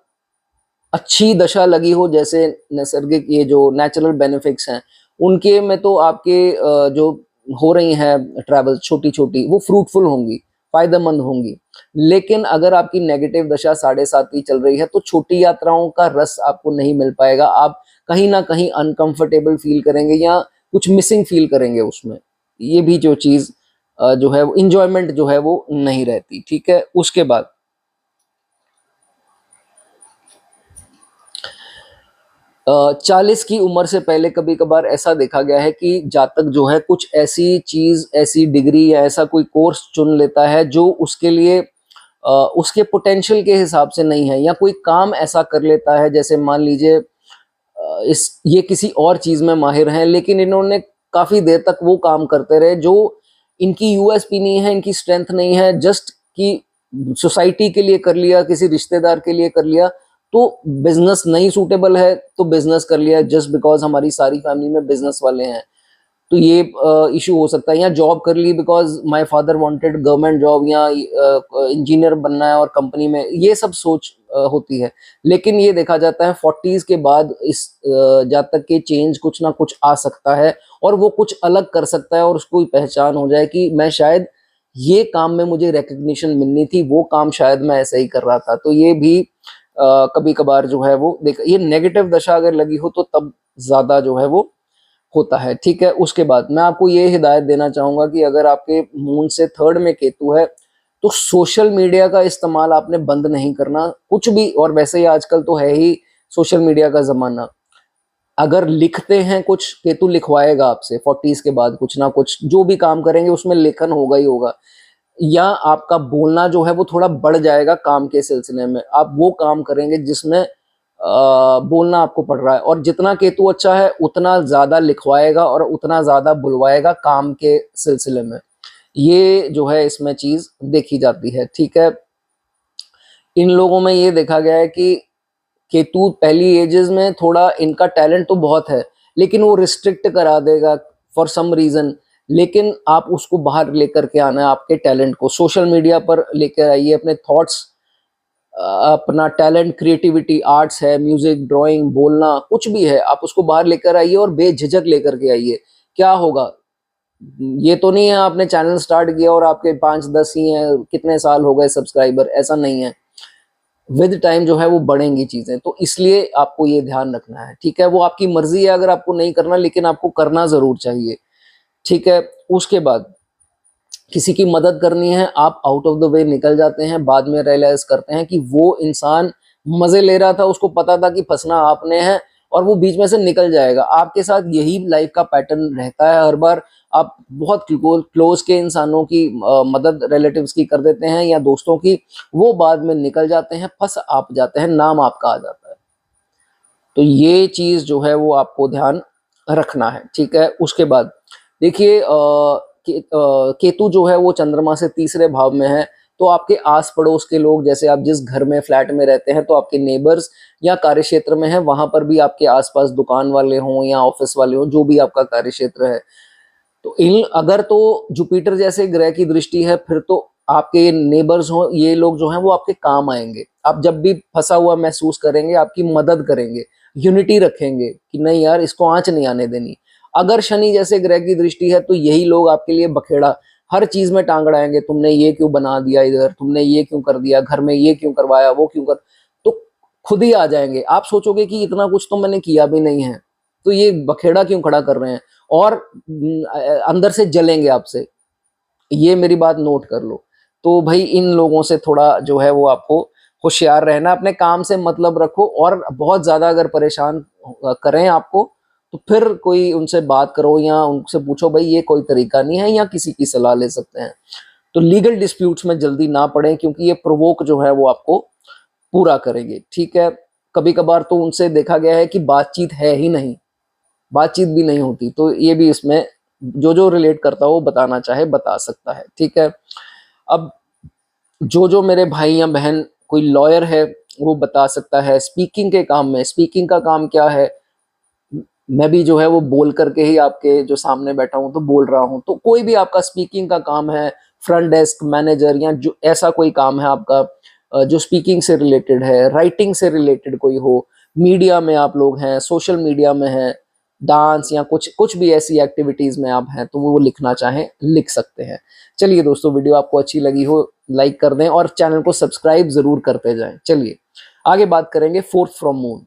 A: अच्छी दशा लगी हो, जैसे नैसर्गिक ये जो नेचुरल बेनिफिट्स हैं उनके में, तो आपके जो हो रही हैं ट्रैवल छोटी छोटी, वो फ्रूटफुल होंगी, फायदेमंद होंगी। लेकिन अगर आपकी नेगेटिव दशा 7.5 की चल रही है तो छोटी यात्राओं का रस आपको नहीं मिल पाएगा, आप कहीं ना कहीं अनकंफर्टेबल फील करेंगे या कुछ मिसिंग फील करेंगे उसमें। ये भी जो चीज जो है वो इंजॉयमेंट जो है वो नहीं रहती, ठीक है। उसके बाद 40 की उम्र से पहले कभी कभार ऐसा देखा गया है कि जातक जो है कुछ ऐसी चीज, ऐसी डिग्री या ऐसा कोई कोर्स चुन लेता है जो उसके लिए उसके पोटेंशियल के हिसाब से नहीं है, या कोई काम ऐसा कर लेता है, जैसे मान लीजिए इस ये किसी और चीज में माहिर हैं लेकिन इन्होंने काफी देर तक वो काम करते रहे जो इनकी यूएसपी नहीं है, इनकी स्ट्रेंथ नहीं है, जस्ट कि सोसाइटी के लिए कर लिया, किसी रिश्तेदार के लिए कर लिया, तो बिजनेस नहीं सूटेबल है तो बिजनेस कर लिया जस्ट बिकॉज हमारी सारी फैमिली में बिजनेस वाले हैं, तो ये इशू हो सकता है। या जॉब कर ली because my father wanted government job, या इंजीनियर बनना है और कंपनी में, ये सब सोच होती है। लेकिन ये देखा जाता है 40s के बाद इस जातक के चेंज कुछ ना कुछ आ सकता है और वो कुछ अलग कर सकता है, और उसको पहचान हो जाए कि मैं शायद ये काम में मुझे रिकग्निशन मिलनी थी, वो काम शायद मैं ऐसे ही कर रहा था। तो ये भी कभी कभार जो है वो देख, ये नेगेटिव दशा अगर लगी हो तो तब ज्यादा जो है वो होता है, ठीक है। उसके बाद मैं आपको ये हिदायत देना चाहूंगा कि अगर आपके मून से 3rd में केतु है तो सोशल मीडिया का इस्तेमाल आपने बंद नहीं करना कुछ भी। और वैसे ही आजकल तो है ही सोशल मीडिया का जमाना। अगर लिखते हैं कुछ, केतु लिखवाएगा आपसे 40s के बाद कुछ ना कुछ, जो भी काम करेंगे उसमें लेखन होगा ही होगा। या आपका बोलना जो है वो थोड़ा बढ़ जाएगा काम के सिलसिले में। आप वो काम करेंगे जिसमें बोलना आपको पड़ रहा है। और जितना केतु अच्छा है उतना ज्यादा लिखवाएगा और उतना ज्यादा बुलवाएगा काम के सिलसिले में। ये जो है इसमें चीज देखी जाती है, ठीक है। इन लोगों में ये देखा गया है कि केतु पहली एजेस में थोड़ा इनका टैलेंट तो बहुत है, लेकिन वो रिस्ट्रिक्ट करा देगा फॉर सम रीजन। लेकिन आप उसको बाहर लेकर के आना है, आपके टैलेंट को सोशल मीडिया पर लेकर आइए, अपने थॉट्स, अपना टैलेंट, क्रिएटिविटी, आर्ट्स है, म्यूजिक, ड्राइंग, बोलना, कुछ भी है, आप उसको बाहर लेकर आइए और बेझिझक लेकर के आइए। क्या होगा, ये तो नहीं है आपने चैनल स्टार्ट किया और आपके 5-10 ही हैं, कितने साल हो गए सब्सक्राइबर, ऐसा नहीं है। विद टाइम जो है वो बढ़ेंगी चीजें। तो इसलिए आपको ये ध्यान रखना है, ठीक है। वो आपकी मर्जी है अगर आपको नहीं करना, लेकिन आपको करना जरूर चाहिए, ठीक है। उसके बाद किसी की मदद करनी है, आप आउट ऑफ द वे निकल जाते हैं, बाद में रियलाइज करते हैं कि वो इंसान मजे ले रहा था, उसको पता था कि फंसना आपने है, और वो बीच में से निकल जाएगा। आपके साथ यही लाइफ का पैटर्न रहता है हर बार। आप बहुत क्लोज के इंसानों की मदद रिलेटिव्स की कर देते हैं या दोस्तों की, वो बाद में निकल जाते हैं, फंस आप जाते हैं, नाम आपका आ जाता है। तो ये चीज जो है वो आपको ध्यान रखना है, ठीक है। उसके बाद देखिए केतु जो है वो चंद्रमा से तीसरे भाव में है। तो आपके आस पड़ोस के लोग, जैसे आप जिस घर में फ्लैट में रहते हैं, तो आपके नेबर्स या कार्य क्षेत्र में है, वहां पर भी आपके आसपास दुकान वाले हों या ऑफिस वाले हों, जो भी आपका कार्य क्षेत्र है, तो इन अगर तो जुपिटर जैसे ग्रह की दृष्टि है, फिर तो आपके नेबर्स हो, ये लोग जो हैं वो आपके काम आएंगे। आप जब भी फंसा हुआ महसूस करेंगे, आपकी मदद करेंगे, यूनिटी रखेंगे कि नहीं यार इसको आंच नहीं आने देनी। अगर शनि जैसे ग्रह की दृष्टि है, तो यही लोग आपके लिए बखेड़ा, हर चीज में टांग अड़ाएंगे, तुमने ये क्यों बना दिया, इधर तुमने ये क्यों कर दिया, घर में ये क्यों करवाया, वो क्यों कर, तो खुद ही आ जाएंगे। आप सोचोगे कि इतना कुछ तो मैंने किया भी नहीं है, तो ये बखेड़ा क्यों खड़ा कर रहे हैं, और अंदर से जलेंगे आपसे। ये मेरी बात नोट कर लो। तो भाई इन लोगों से थोड़ा जो है वो आपको होशियार रहना, अपने काम से मतलब रखो। और बहुत ज्यादा अगर परेशान करें आपको, तो फिर कोई उनसे बात करो या उनसे पूछो, भाई ये कोई तरीका नहीं है, या किसी की सलाह ले सकते हैं। तो लीगल डिस्प्यूट्स में जल्दी ना पड़े, क्योंकि ये प्रोवोक जो है वो आपको पूरा करेंगे, ठीक है। कभी कभार तो उनसे देखा गया है कि बातचीत है ही नहीं, बातचीत भी नहीं होती। तो ये भी इसमें जो जो रिलेट करता हो बताना चाहे बता सकता है, ठीक है। अब जो मेरे भाई या बहन कोई लॉयर है, वो बता सकता है स्पीकिंग के काम में। स्पीकिंग का काम क्या है, मैं भी जो है वो बोल करके ही आपके जो सामने बैठा हूं तो बोल रहा हूं। तो कोई भी आपका स्पीकिंग का काम है, फ्रंट डेस्क मैनेजर, या जो ऐसा कोई काम है आपका जो स्पीकिंग से रिलेटेड है, राइटिंग से रिलेटेड कोई हो, मीडिया में आप लोग हैं, सोशल मीडिया में हैं, डांस या कुछ कुछ भी ऐसी एक्टिविटीज में आप हैं, तो वो लिखना चाहें लिख सकते हैं। चलिए दोस्तों, वीडियो आपको अच्छी लगी हो लाइक कर दें और चैनल को सब्सक्राइब जरूर करते जाएं। चलिए आगे बात करेंगे fourth from moon.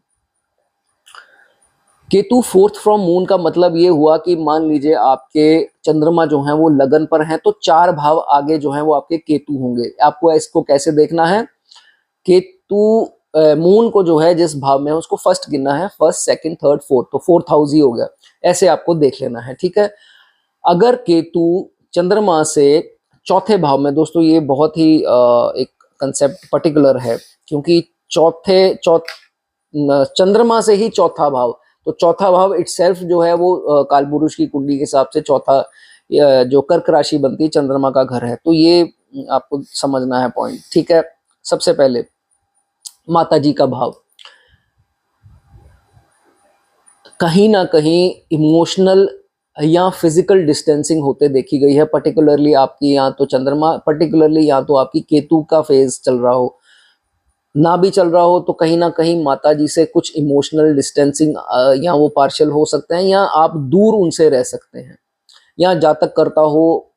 A: Ketu fourth from moon का मतलब ये हुआ कि मान लीजिए आपके चंद्रमा जो है वो लगन पर हैं, तो 4 भाव आगे जो है वो आपके केतु होंगे। आपको इसको कैसे देखना है, केतु मून को जो है जिस भाव में है उसको फर्स्ट गिनना है, फर्स्ट, सेकंड, थर्ड, फोर्थ, तो फोर्थ हाउस ही हो गया। ऐसे आपको देख लेना है, ठीक है। अगर केतु चंद्रमा से चौथे भाव में, दोस्तों ये बहुत ही एक कंसेप्ट पर्टिकुलर है, क्योंकि चंद्रमा से ही चौथा भाव, तो चौथा भाव इटसेल्फ जो है वो कालपुरुष की कुंडली के हिसाब से चौथा जो कर्क राशि बनती है चंद्रमा का घर है। तो ये आपको समझना है पॉइंट, ठीक है। सबसे पहले माता जी का भाव, कहीं ना कहीं इमोशनल या फिजिकल डिस्टेंसिंग होते देखी गई है, पर्टिकुलरली आपकी, या तो चंद्रमा, पर्टिकुलरली या तो आपकी केतु का फेज चल रहा हो, ना भी चल रहा हो, तो कहीं ना कहीं माता जी से कुछ इमोशनल डिस्टेंसिंग या वो पार्शियल हो सकते हैं, या आप दूर उनसे रह सकते हैं, या जातक करता हो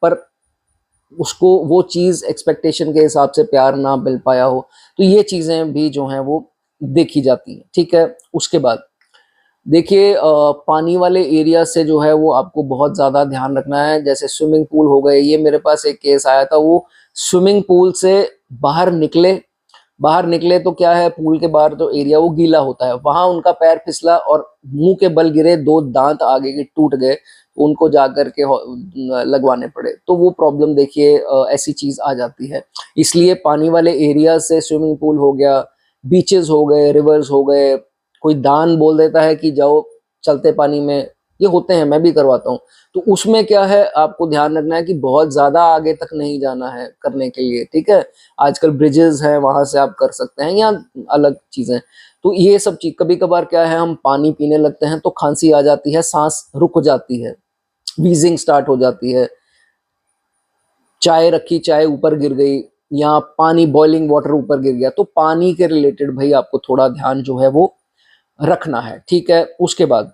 A: पर उसको वो चीज एक्सपेक्टेशन के हिसाब से प्यार ना मिल पाया हो। तो ये चीजें भी जो हैं वो देखी जाती हैं, ठीक है। उसके बाद देखिए पानी वाले एरिया से जो है वो आपको बहुत ज़्यादा ध्यान रखना है। जैसे स्विमिंग पूल हो गए, ये मेरे पास एक केस आया था, वो स्विमिंग पूल से बाहर निकले, बाहर निकले तो क्या है, पूल के बाहर जो एरिया वो गीला होता है, वहां उनका पैर फिसला और मुंह के बल गिरे, 2 दांत आगे के टूट गए, उनको जाकर के लगवाने पड़े। तो वो प्रॉब्लम देखिए ऐसी चीज आ जाती है। इसलिए पानी वाले एरिया से, स्विमिंग पूल हो गया, बीचेस हो गए, रिवर्स हो गए, कोई दान बोल देता है कि जाओ चलते पानी में, ये होते हैं, मैं भी करवाता हूँ। तो उसमें क्या है, आपको ध्यान रखना है कि बहुत ज्यादा आगे तक नहीं जाना है करने के लिए, ठीक है। आजकल ब्रिजेस हैं, वहां से आप कर सकते हैं, या अलग चीजें। तो ये सब चीज, कभी कभार क्या है, हम पानी पीने लगते हैं तो खांसी आ जाती है, सांस रुक जाती है, वीजिंग स्टार्ट हो जाती है, चाय रखी, चाय ऊपर गिर गई, या पानी बॉइलिंग वाटर ऊपर गिर गया, तो पानी के रिलेटेड भाई आपको थोड़ा ध्यान जो है वो रखना है, ठीक है। उसके बाद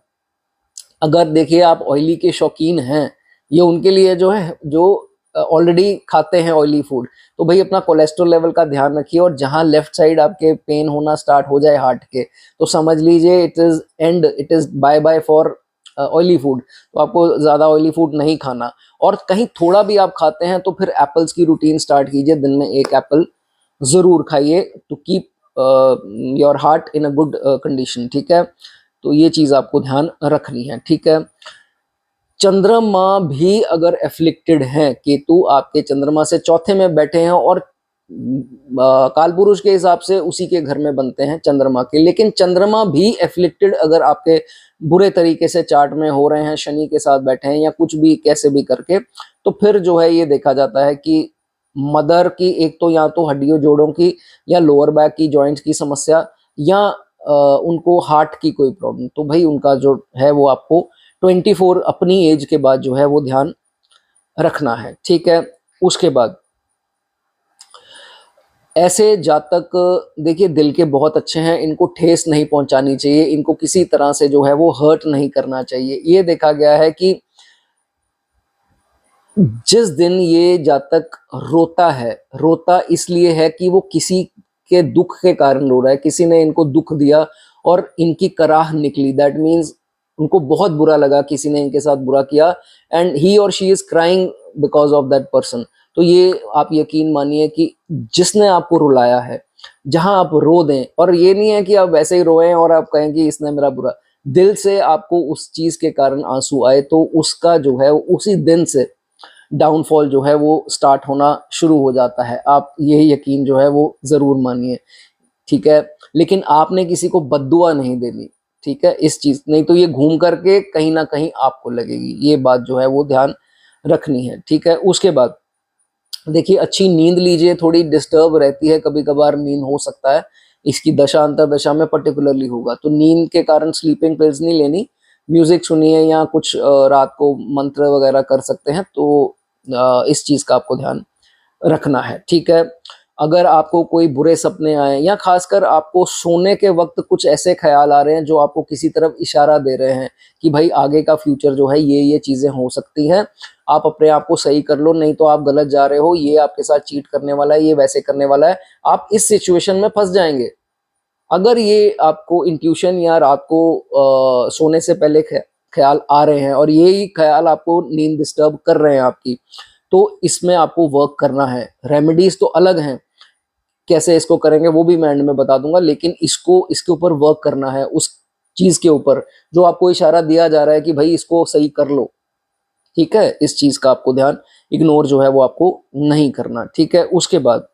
A: अगर देखिए आप ऑयली के शौकीन हैं, ये उनके लिए जो है, जो ऑलरेडी खाते हैं ऑयली फूड, तो भाई अपना कोलेस्ट्रॉल लेवल का ध्यान रखिए। और जहां लेफ्ट साइड आपके पेन होना स्टार्ट हो जाए हार्ट के, तो समझ लीजिए it is end, it is bye bye for oily food. तो आपको ज्यादा ऑयली फूड नहीं खाना। और कहीं थोड़ा भी आप खाते हैं तो फिर एप्पल्स की रूटीन स्टार्ट कीजिए, दिन में 1 एप्पल जरूर खाइए, to keep your heart in a good condition, ठीक है। तो ये चीज आपको ध्यान रखनी है, ठीक है। चंद्रमा भी अगर एफ्लिक्टेड है, केतु आपके चंद्रमा से चौथे में बैठे हैं, और कालपुरुष के हिसाब से उसी के घर में बनते हैं चंद्रमा के, लेकिन चंद्रमा भी एफ्लिक्टेड अगर आपके बुरे तरीके से चार्ट में हो रहे हैं, शनि के साथ बैठे हैं, या कुछ भी कैसे भी करके, तो फिर जो है ये देखा जाता है कि मदर की, एक तो या तो हड्डियों जोड़ों की, या लोअर बैक की, जॉइंट्स की समस्या, या उनको हार्ट की कोई प्रॉब्लम, तो भाई उनका जो है वो आपको 24 अपनी एज के बाद जो है वो ध्यान रखना है, ठीक है। उसके बाद ऐसे जातक देखिए दिल के बहुत अच्छे हैं, इनको ठेस नहीं पहुंचानी चाहिए, इनको किसी तरह से जो है वो हर्ट नहीं करना चाहिए। ये देखा गया है कि जिस दिन ये जातक रोता है, रोता इसलिए है कि वो किसी के दुख के कारण रो रहा है, किसी ने इनको दुख दिया और इनकी कराह निकली, दैट मीन्स उनको बहुत बुरा लगा, किसी ने इनके साथ बुरा किया, एंड ही और she is crying because of that person. तो ये आप यकीन मानिए कि जिसने आपको रुलाया है, जहां आप रो दें, और ये नहीं है कि आप वैसे ही रोएं और आप कहें कि इसने मेरा बुरा, दिल से आपको उस चीज के कारण आंसू आए, तो उसका जो है उसी दिन से डाउनफॉल जो है वो स्टार्ट होना शुरू हो जाता है। आप ये यकीन जो है वो जरूर मानिए, ठीक है। लेकिन आपने किसी को बद्दुआ नहीं देनी, ठीक है, इस चीज, नहीं तो ये घूम करके कहीं ना कहीं आपको लगेगी, ये बात जो है वो ध्यान रखनी है, ठीक है। उसके बाद देखिए अच्छी नींद लीजिए, थोड़ी डिस्टर्ब रहती है कभी कभार नींद, हो सकता है इसकी दशा अंतर दशा में पर्टिकुलरली होगा, तो नींद के कारण स्लीपिंग पिल्स नहीं लेनी, म्यूजिक सुनिए, या कुछ रात को मंत्र वगैरह कर सकते हैं, तो इस चीज का आपको ध्यान रखना है, ठीक है। अगर आपको कोई बुरे सपने आए, या खासकर आपको सोने के वक्त कुछ ऐसे ख्याल आ रहे हैं जो आपको किसी तरफ इशारा दे रहे हैं कि भाई आगे का फ्यूचर जो है ये चीजें हो सकती हैं, आप अपने आप को सही कर लो, नहीं तो आप गलत जा रहे हो, ये आपके साथ चीट करने वाला है, ये वैसे करने वाला है, आप इस सिचुएशन में फंस जाएंगे। अगर ये आपको इंट्यूशन या रात को सोने से पहले ख्याल आ रहे हैं, और यही ख्याल आपको नींद डिस्टर्ब कर रहे हैं आपकी, तो इसमें आपको वर्क करना है। रेमेडीज तो अलग हैं, कैसे इसको करेंगे वो भी मैं एंड में बता दूंगा, लेकिन इसको, इसके ऊपर वर्क करना है, उस चीज के ऊपर जो आपको इशारा दिया जा रहा है कि भाई इसको सही कर लो, ठीक है। इस चीज का आपको ध्यान, इग्नोर जो है वो आपको नहीं करना, ठीक है। उसके बाद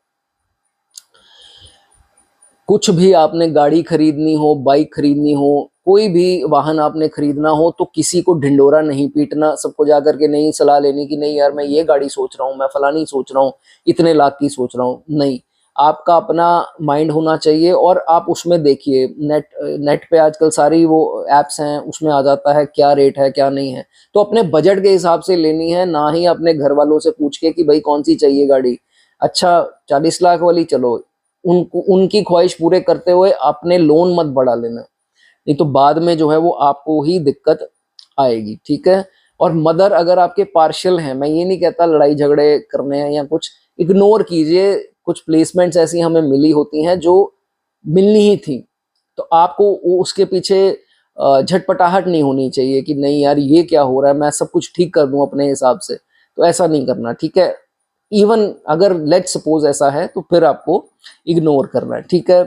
A: कुछ भी आपने गाड़ी खरीदनी हो, बाइक खरीदनी हो, कोई भी वाहन आपने खरीदना हो, तो किसी को ढिंडोरा नहीं पीटना, सबको जाकर के नहीं सलाह लेनी कि नहीं यार मैं ये गाड़ी सोच रहा हूँ, मैं फलानी सोच रहा हूँ, इतने लाख की सोच रहा हूँ, नहीं। आपका अपना माइंड होना चाहिए, और आप उसमें देखिए, नेट पे आजकल सारी वो एप्स हैं, उसमें आ जाता है क्या रेट है क्या नहीं है, तो अपने बजट के हिसाब से लेनी है, ना ही अपने घर वालों से पूछ के कि भाई कौन सी चाहिए गाड़ी, अच्छा 40 लाख वाली, चलो उनको, उनकी ख्वाहिश पूरे करते हुए अपने लोन मत बढ़ा लेना, नहीं तो बाद में जो है वो आपको ही दिक्कत आएगी, ठीक है। और मदर अगर आपके पार्शियल हैं, मैं ये नहीं कहता लड़ाई झगड़े करने हैं या कुछ, इग्नोर कीजिए, कुछ प्लेसमेंट्स ऐसी हमें मिली होती हैं जो मिलनी ही थी, तो आपको उसके पीछे झटपटाहट नहीं होनी चाहिए कि नहीं यार ये क्या हो रहा है, मैं सब कुछ ठीक कर दूं अपने हिसाब से, तो ऐसा नहीं करना, ठीक है। इवन अगर लेट सपोज ऐसा है तो फिर आपको इग्नोर करना है, ठीक है।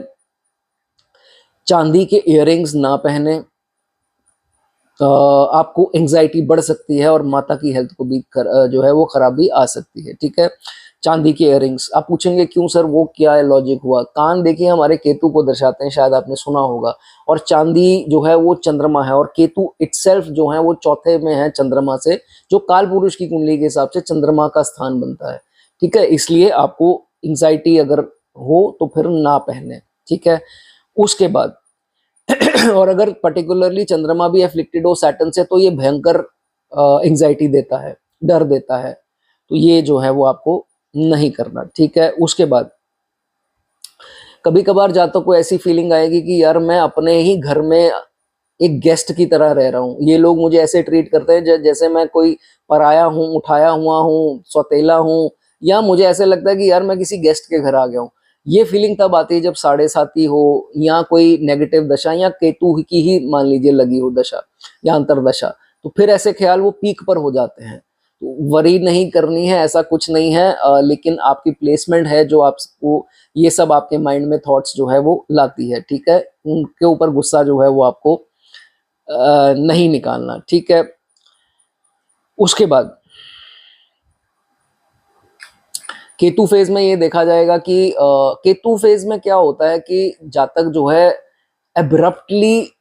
A: चांदी के इयररिंग्स ना पहने, आपको एंजाइटी बढ़ सकती है और माता की हेल्थ को भी जो है वो खराबी आ सकती है, ठीक है। चांदी के इयररिंग्स, आप पूछेंगे क्यों सर, वो क्या है लॉजिक हुआ। कान देखिए हमारे केतु को दर्शाते हैं, शायद आपने सुना होगा, और चांदी जो है वो चंद्रमा है, और केतु इटसेल्फ जो है वो चौथे में है चंद्रमा से, जो काल पुरुष की कुंडली के हिसाब से चंद्रमा का स्थान बनता है, ठीक है। इसलिए आपको एंजाइटी अगर हो तो फिर ना पहने, ठीक है। उसके बाद और अगर पर्टिकुलरली चंद्रमा भी एफ्लिक्टेड हो सैटर्न से तो ये भयंकर एंजाइटी देता है, डर देता है, तो ये जो है वो आपको नहीं करना, ठीक है। उसके बाद कभी कभार जातकों को ऐसी फीलिंग आएगी कि यार मैं अपने ही घर में एक गेस्ट की तरह रह रहा हूँ, ये लोग मुझे ऐसे ट्रीट करते हैं जैसे मैं कोई पराया हूँ, उठाया हुआ हूँ, सौतेला हूँ, या मुझे ऐसे लगता है कि यार मैं किसी गेस्ट के घर आ गया हूँ। ये फीलिंग तब आती है जब साढ़े साती हो, या कोई नेगेटिव दशा, या केतु की ही मान लीजिए लगी हो दशा या अंतरदशा, तो फिर ऐसे ख्याल वो पीक पर हो जाते हैं। तो वरी नहीं करनी है, ऐसा कुछ नहीं है, लेकिन आपकी प्लेसमेंट है जो आपको ये सब आपके माइंड में थॉट्स जो है वो लाती है, ठीक है। उनके ऊपर गुस्सा जो है वो आपको नहीं निकालना, ठीक है। उसके बाद केतु फेज में ये देखा जाएगा कि केतु फेज में क्या होता है कि जातक जो है एब्रप्टली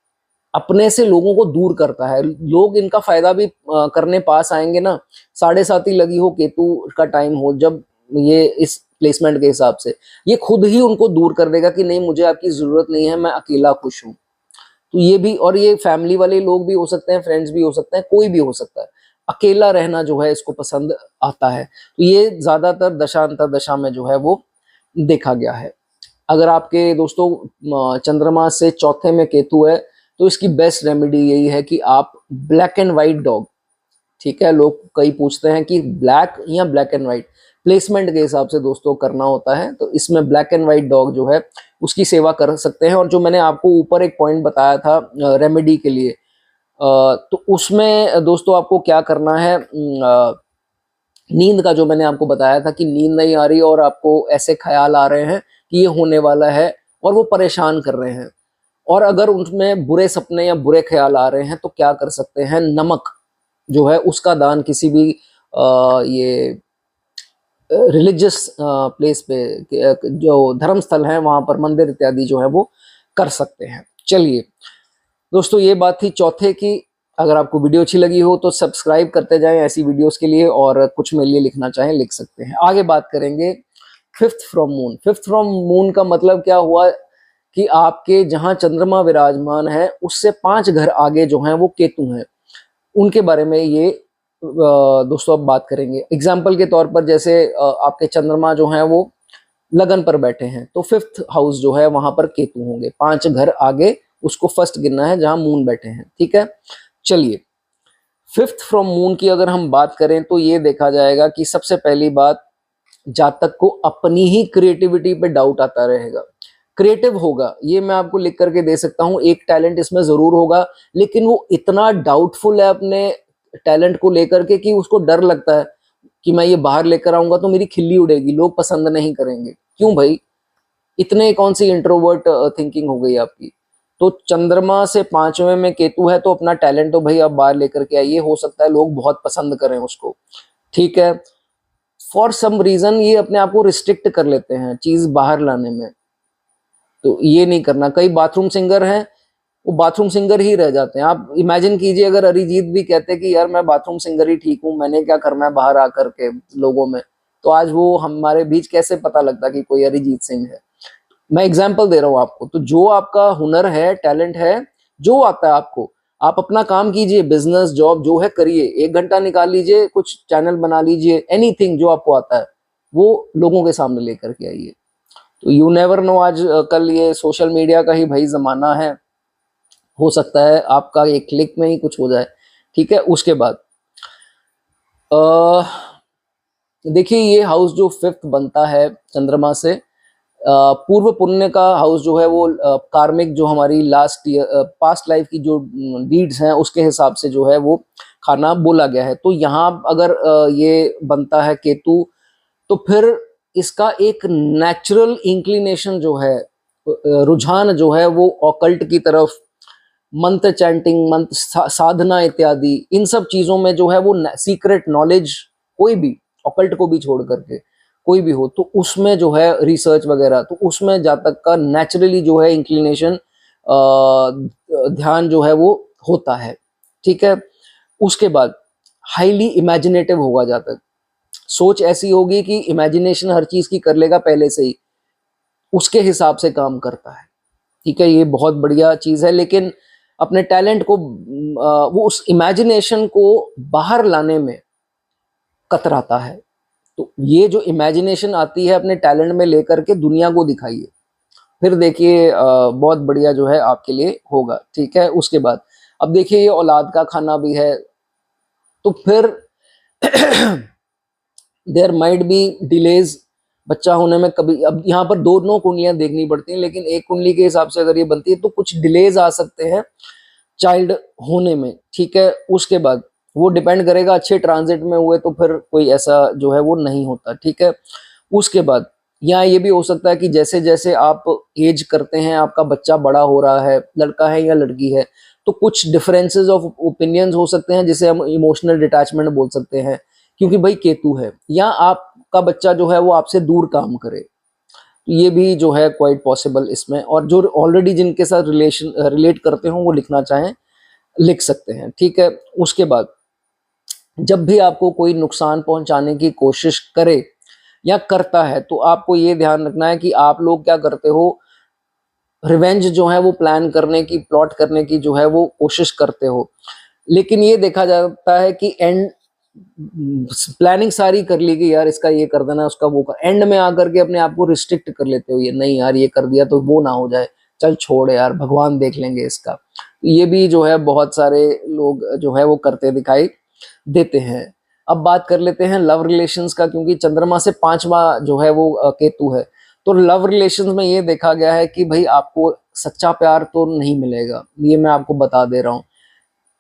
A: अपने से लोगों को दूर करता है। लोग इनका फायदा भी करने पास आएंगे ना, साढ़े सात ही लगी हो, केतु का टाइम हो जब, ये इस प्लेसमेंट के हिसाब से ये खुद ही उनको दूर कर देगा कि नहीं मुझे आपकी जरूरत नहीं है, मैं अकेला खुश हूँ। तो ये भी, और ये फैमिली वाले लोग भी हो सकते हैं, फ्रेंड्स भी हो सकते हैं, कोई भी हो सकता है, अकेला रहना जो है इसको पसंद आता है। तो ये ज्यादातर दशांतर दशा में जो है वो देखा गया है। अगर आपके दोस्तों चंद्रमा से चौथे में केतु है तो इसकी बेस्ट रेमेडी यही है कि आप ब्लैक एंड व्हाइट डॉग, ठीक है, लोग कई पूछते हैं कि ब्लैक या ब्लैक एंड व्हाइट, प्लेसमेंट के हिसाब से दोस्तों करना होता है, तो इसमें ब्लैक एंड व्हाइट डॉग जो है उसकी सेवा कर सकते हैं। और जो मैंने आपको ऊपर एक पॉइंट बताया था रेमेडी के लिए, तो उसमें दोस्तों आपको क्या करना है, नींद का जो मैंने आपको बताया था कि नींद नहीं आ रही और आपको ऐसे ख्याल आ रहे हैं कि ये होने वाला है और वो परेशान कर रहे हैं, और अगर उनमें बुरे सपने या बुरे ख्याल आ रहे हैं तो क्या कर सकते हैं, नमक जो है उसका दान किसी भी ये रिलीजियस प्लेस पे, जो धर्म स्थल है वहां पर, मंदिर इत्यादि जो है वो कर सकते हैं। चलिए दोस्तों, ये बात थी चौथे की। अगर आपको वीडियो अच्छी लगी हो तो सब्सक्राइब करते जाएं ऐसी वीडियोस के लिए, और कुछ मेरे लिए लिखना चाहें लिख सकते हैं। आगे बात करेंगे fifth from moon. Fifth from moon का मतलब क्या हुआ कि आपके जहां चंद्रमा विराजमान है उससे 5 घर आगे जो हैं वो केतु हैं, उनके बारे में ये दोस्तों अब बात करेंगे। एग्जाम्पल के तौर पर जैसे आपके चंद्रमा जो हैं वो लगन पर बैठे हैं तो फिफ्थ हाउस जो है वहां पर केतु होंगे, 5 घर आगे उसको फर्स्ट गिनना है जहां मून बैठे हैं, ठीक है। चलिए, फिफ्थ फ्रॉम मून की अगर हम बात करें तो ये देखा जाएगा कि सबसे पहली बात, जातक को अपनी ही क्रिएटिविटी पे डाउट आता रहेगा। क्रिएटिव होगा, ये मैं आपको लिख करके दे सकता हूँ, एक टैलेंट इसमें जरूर होगा, लेकिन वो इतना डाउटफुल है अपने टैलेंट को लेकर के कि उसको डर लगता है कि मैं ये बाहर लेकर आऊंगा तो मेरी खिल्ली उड़ेगी, लोग पसंद नहीं करेंगे। क्यों भाई, इतने कौन सी इंट्रोवर्ट थिंकिंग हो गई आपकी। तो चंद्रमा से 5वें में केतु है तो अपना टैलेंट तो भाई आप बाहर लेकर के आइए, हो सकता है लोग बहुत पसंद करें उसको, ठीक है। फॉर सम रीजन ये अपने आप को रिस्ट्रिक्ट कर लेते हैं चीज बाहर लाने में, तो ये नहीं करना। कई बाथरूम सिंगर हैं, वो बाथरूम सिंगर ही रह जाते हैं। आप इमेजिन कीजिए अगर अरिजीत भी कहते कि यार मैं बाथरूम सिंगर ही ठीक हूँ, मैंने क्या करना है बाहर आकर के लोगों में, तो आज वो हमारे बीच कैसे पता लगता कि कोई अरिजीत सिंह है। मैं एग्जाम्पल दे रहा हूँ आपको। तो जो आपका हुनर है, टैलेंट है, जो आता है आपको, आप अपना काम कीजिए, बिजनेस जॉब जो है करिए, 1 घंटा निकाल लीजिए, कुछ चैनल बना लीजिए, एनीथिंग जो आपको आता है वो लोगों के सामने लेकर के आइए। तो यू नेवर नो, आज कल ये सोशल मीडिया का ही भाई जमाना है, हो सकता है आपका एक क्लिक में ही कुछ हो जाए, ठीक है। उसके बाद देखिए, ये हाउस जो फिफ्थ बनता है चंद्रमा से, पूर्व पुण्य का हाउस जो है वो कार्मिक जो हमारी लास्ट पास्ट लाइफ की जो डीड्स हैं उसके हिसाब से जो है वो खाना बोला गया है। तो यहाँ अगर ये बनता है केतु, तो फिर इसका एक नेचुरल इंक्लिनेशन जो है, रुझान जो है वो ऑकल्ट की तरफ, मंत्र चैंटिंग, मंत्र साधना इत्यादि, इन सब चीजों में जो है वो सीक्रेट नॉलेज, कोई भी ऑकल्ट को भी छोड़ करके कोई भी हो, तो उसमें जो है रिसर्च वगैरह, तो उसमें जातक का नेचुरली जो है इंक्लिनेशन, ध्यान जो है वो होता है। ठीक है। उसके बाद हाईली इमेजिनेटिव होगा जातक, सोच ऐसी होगी कि इमेजिनेशन हर चीज की कर लेगा पहले से ही, उसके हिसाब से काम करता है। ठीक है, ये बहुत बढ़िया चीज है। लेकिन अपने टैलेंट को वो उस इमेजिनेशन को बाहर लाने में कतराता है। तो ये जो इमेजिनेशन आती है अपने टैलेंट में लेकर के दुनिया को दिखाइए, फिर देखिए बहुत बढ़िया जो है आपके लिए होगा। ठीक है। उसके बाद अब देखिए ये औलाद का खाना भी है, तो फिर देयर माइट बी डिलेज बच्चा होने में। कभी अब यहाँ पर दोनों कुंडलियां देखनी पड़ती हैं, लेकिन एक कुंडली के हिसाब से अगर ये बनती है तो कुछ डिलेज आ सकते हैं चाइल्ड होने में। ठीक है। उसके बाद वो डिपेंड करेगा, अच्छे ट्रांजिट में हुए तो फिर कोई ऐसा जो है वो नहीं होता। ठीक है। उसके बाद यहाँ ये भी हो सकता है कि जैसे जैसे आप एज करते हैं, आपका बच्चा बड़ा हो रहा है, लड़का है या लड़की है, तो कुछ डिफरेंसेस ऑफ ओपिनियंस हो सकते हैं, जिसे हम इमोशनल डिटैचमेंट बोल सकते हैं, क्योंकि भाई केतु है। या आपका बच्चा जो है वो आपसे दूर काम करे, तो ये भी जो है क्वाइट पॉसिबल इसमें। और जो ऑलरेडी जिनके साथ रिलेट करते हो वो लिखना चाहें लिख सकते हैं। ठीक है। उसके बाद जब भी आपको कोई नुकसान पहुंचाने की कोशिश करे या करता है, तो आपको ये ध्यान रखना है कि आप लोग क्या करते हो, रिवेंज जो है वो प्लान करने की, प्लॉट करने की जो है वो कोशिश करते हो। लेकिन ये देखा जाता है कि एंड प्लानिंग सारी कर ली कि यार इसका ये कर देना, उसका वो कर, एंड में आकर के अपने आप को रिस्ट्रिक्ट कर लेते हो, ये नहीं यार ये कर दिया तो वो ना हो जाए, चल छोड़ यार भगवान देख लेंगे इसका। ये भी जो है बहुत सारे लोग जो है वो करते दिखाई देते हैं। अब बात कर लेते हैं लव रिलेशंस का, क्योंकि चंद्रमा से 5वां जो है वो केतु है। तो लव रिलेशंस में ये देखा गया है कि भाई आपको सच्चा प्यार तो नहीं मिलेगा, ये मैं आपको बता दे रहा हूँ।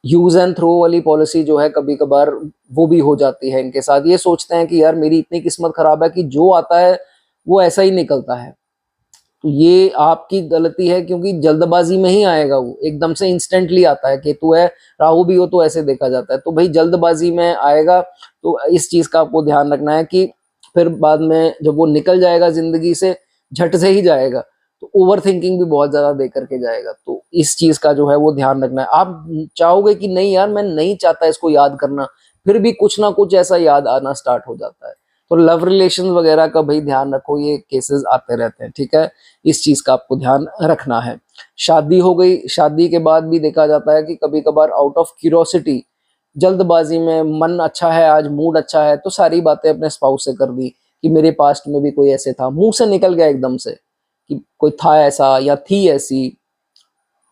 A: यूज एंड थ्रो वाली पॉलिसी जो है कभी कभार वो भी हो जाती है इनके साथ। ये सोचते हैं कि यार मेरी इतनी किस्मत खराब है कि जो आता है वो ऐसा ही निकलता है। तो ये आपकी गलती है, क्योंकि जल्दबाजी में ही आएगा, वो एकदम से इंस्टेंटली आता है। केतु है, राहु भी हो तो ऐसे देखा जाता है। तो भाई जल्दबाजी में आएगा, तो इस चीज का आपको ध्यान रखना है कि फिर बाद में जब वो निकल जाएगा जिंदगी से, झट से ही जाएगा, तो ओवर थिंकिंग भी बहुत ज्यादा दे करके जाएगा। तो इस चीज का जो है वो ध्यान रखना है। आप चाहोगे कि नहीं यार मैं नहीं चाहता इसको याद करना, फिर भी कुछ ना कुछ ऐसा याद आना स्टार्ट हो जाता है। तो लव रिलेशन वगैरह का भाई ध्यान रखो, ये केसेस आते रहते हैं। ठीक है। इस चीज का आपको ध्यान रखना है। शादी हो गई, शादी के बाद भी देखा जाता है कि कभी कभार आउट ऑफ क्यूरियोसिटी, जल्दबाजी में, मन अच्छा है आज, मूड अच्छा है, तो सारी बातें अपने स्पाउस से कर दी कि मेरे पास्ट में भी कोई ऐसे था, मुंह से निकल गया एकदम से कि कोई था ऐसा या थी ऐसी।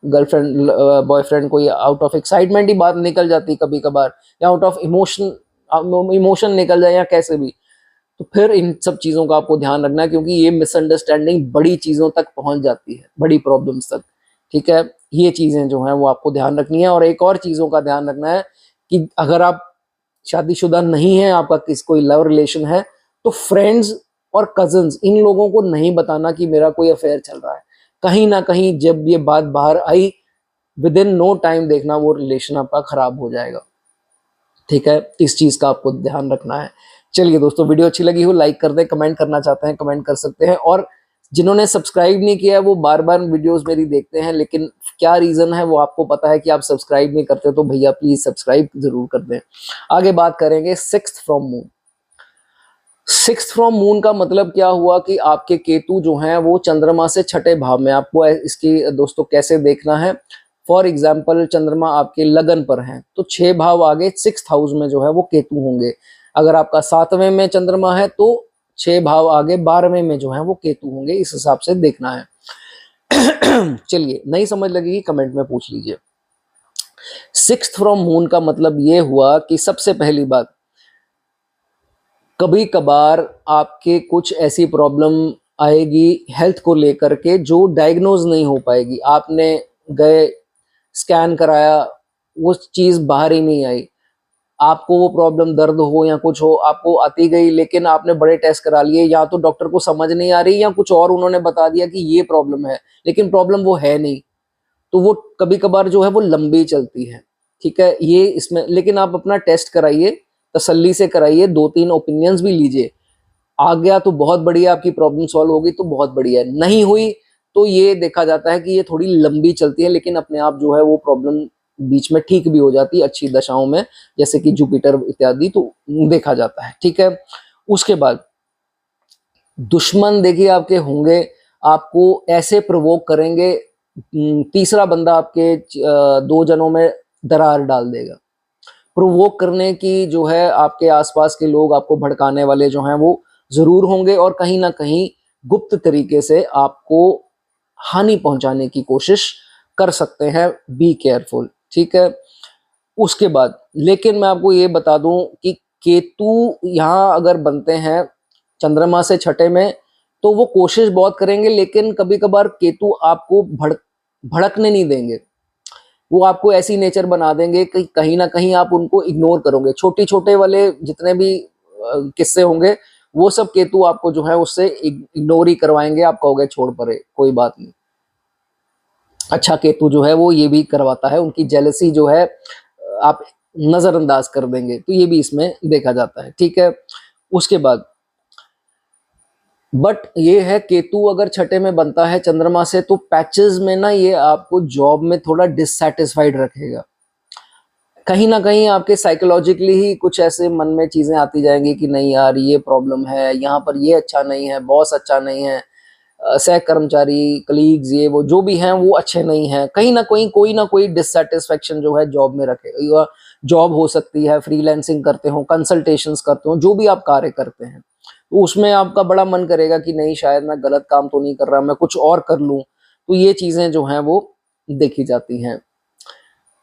A: गर्लफ्रेंड बॉयफ्रेंड कोई आउट ऑफ एक्साइटमेंट ही बात निकल जाती कभी कभार, या आउट ऑफ इमोशन निकल जाए, या कैसे भी। तो फिर इन सब चीजों का आपको ध्यान रखना है, क्योंकि ये मिसअंडरस्टैंडिंग बड़ी चीजों तक पहुंच जाती है, बड़ी प्रॉब्लम्स तक। ठीक है। ये चीजें जो हैं वो आपको ध्यान रखनी है। और एक और चीजों का ध्यान रखना है कि अगर आप शादीशुदा नहीं है, आपका कोई लव रिलेशन है, तो फ्रेंड्स और कजन्स, इन लोगों को नहीं बताना कि मेरा कोई अफेयर चल रहा है। कहीं ना कहीं जब ये बात बाहर आई, विद इन नो टाइम देखना वो रिलेशन आपका खराब हो जाएगा। ठीक है। इस चीज का आपको ध्यान रखना है। चलिए दोस्तों, वीडियो अच्छी लगी हो लाइक कर दें, कमेंट करना चाहते हैं कमेंट कर सकते हैं। और जिन्होंने सब्सक्राइब नहीं किया है वो बार बार वीडियोस मेरी देखते हैं, लेकिन क्या रीजन है वो आपको पता है कि आप सब्सक्राइब नहीं करते, तो भैया प्लीज सब्सक्राइब जरूर कर दें। आगे बात करेंगे sixth from moon. Sixth from moon का मतलब क्या हुआ कि आपके केतु जो हैं वो चंद्रमा से 6ठे भाव में। आपको इसकी दोस्तों कैसे देखना है, फॉर एग्जाम्पल चंद्रमा आपके लगन पर हैं, तो 6 भाव आगे 6th हाउस में जो है वो केतु होंगे। अगर आपका 7वें में चंद्रमा है तो 6 भाव आगे 12वें में जो है वो केतु होंगे, इस हिसाब से देखना है। चलिए, नहीं समझ लगेगी कमेंट में पूछ लीजिए। सिक्स्थ फ्रॉम मून का मतलब ये हुआ कि सबसे पहली बात, कभी कभार आपके कुछ ऐसी प्रॉब्लम आएगी हेल्थ को लेकर के जो डायग्नोज नहीं हो पाएगी। आपने गए, स्कैन कराया, वो चीज बाहर ही नहीं आई, आपको वो प्रॉब्लम दर्द हो या कुछ हो आपको आती गई, लेकिन आपने बड़े टेस्ट करा लिए, या तो डॉक्टर को समझ नहीं आ रही या कुछ और उन्होंने बता दिया कि ये प्रॉब्लम है, लेकिन प्रॉब्लम वो है नहीं, तो वो कभी कभार जो है वो लंबी चलती है। ठीक है, ये इसमें, लेकिन आप अपना टेस्ट कराइए, तसल्ली से कराइए, 2-3 ओपिनियंस भी लीजिए। आ गया तो बहुत बढ़िया, आपकी प्रॉब्लम सॉल्व होगी तो बहुत बढ़िया है, नहीं हुई तो ये देखा जाता है कि ये थोड़ी लंबी चलती है, लेकिन अपने आप जो है वो प्रॉब्लम बीच में ठीक भी हो जाती है अच्छी दशाओं में, जैसे कि जुपिटर इत्यादि, तो देखा जाता है। ठीक है, उसके बाद दुश्मन देखिए आपके होंगे, आपको ऐसे प्रवोक करेंगे, तीसरा बंदा आपके 2 जनों में दरार डाल देगा। प्रोवोक करने की जो है आपके आसपास के लोग, आपको भड़काने वाले जो हैं वो जरूर होंगे, और कहीं ना कहीं गुप्त तरीके से आपको हानि पहुंचाने की कोशिश कर सकते हैं। Be careful. ठीक है, उसके बाद लेकिन मैं आपको ये बता दूं कि केतु यहाँ अगर बनते हैं चंद्रमा से छठे में, तो वो कोशिश बहुत करेंगे, लेकिन कभी कभार केतु आपको भड़कने नहीं देंगे, वो आपको ऐसी नेचर बना देंगे कि कहीं ना कहीं आप उनको इग्नोर करोगे। छोटी छोटे वाले जितने भी किस्से होंगे, वो सब केतु आपको जो है उससे इग्नोर ही करवाएंगे, आप कहोगे छोड़ परे कोई बात नहीं। अच्छा केतु जो है वो ये भी करवाता है, उनकी जेलसी जो है आप नजरअंदाज कर देंगे, तो ये भी इसमें देखा जाता है। ठीक है, उसके बाद बट ये है केतु अगर छठे में बनता है चंद्रमा से, तो पैचेस में ना ये आपको जॉब में थोड़ा डिससेटिस्फाइड रखेगा, कहीं ना कहीं आपके साइकोलॉजिकली ही कुछ ऐसे मन में चीजें आती जाएंगी कि नहीं यार ये प्रॉब्लम है, यहाँ पर ये अच्छा नहीं है, बॉस अच्छा नहीं है, सह कर्मचारी कलीग्स ये वो जो भी हैं वो अच्छे नहीं हैं, कहीं ना कोई डिससेटिस्फेक्शन जो है जॉब में रखेगा। जॉब हो सकती है, फ्रीलांसिंग करते हो, कंसल्टेशंस करते हो, जो भी आप कार्य करते हैं, तो उसमें आपका बड़ा मन करेगा कि नहीं शायद मैं गलत काम तो नहीं कर रहा, मैं कुछ और कर लूं, तो ये चीजें जो हैं वो देखी जाती हैं।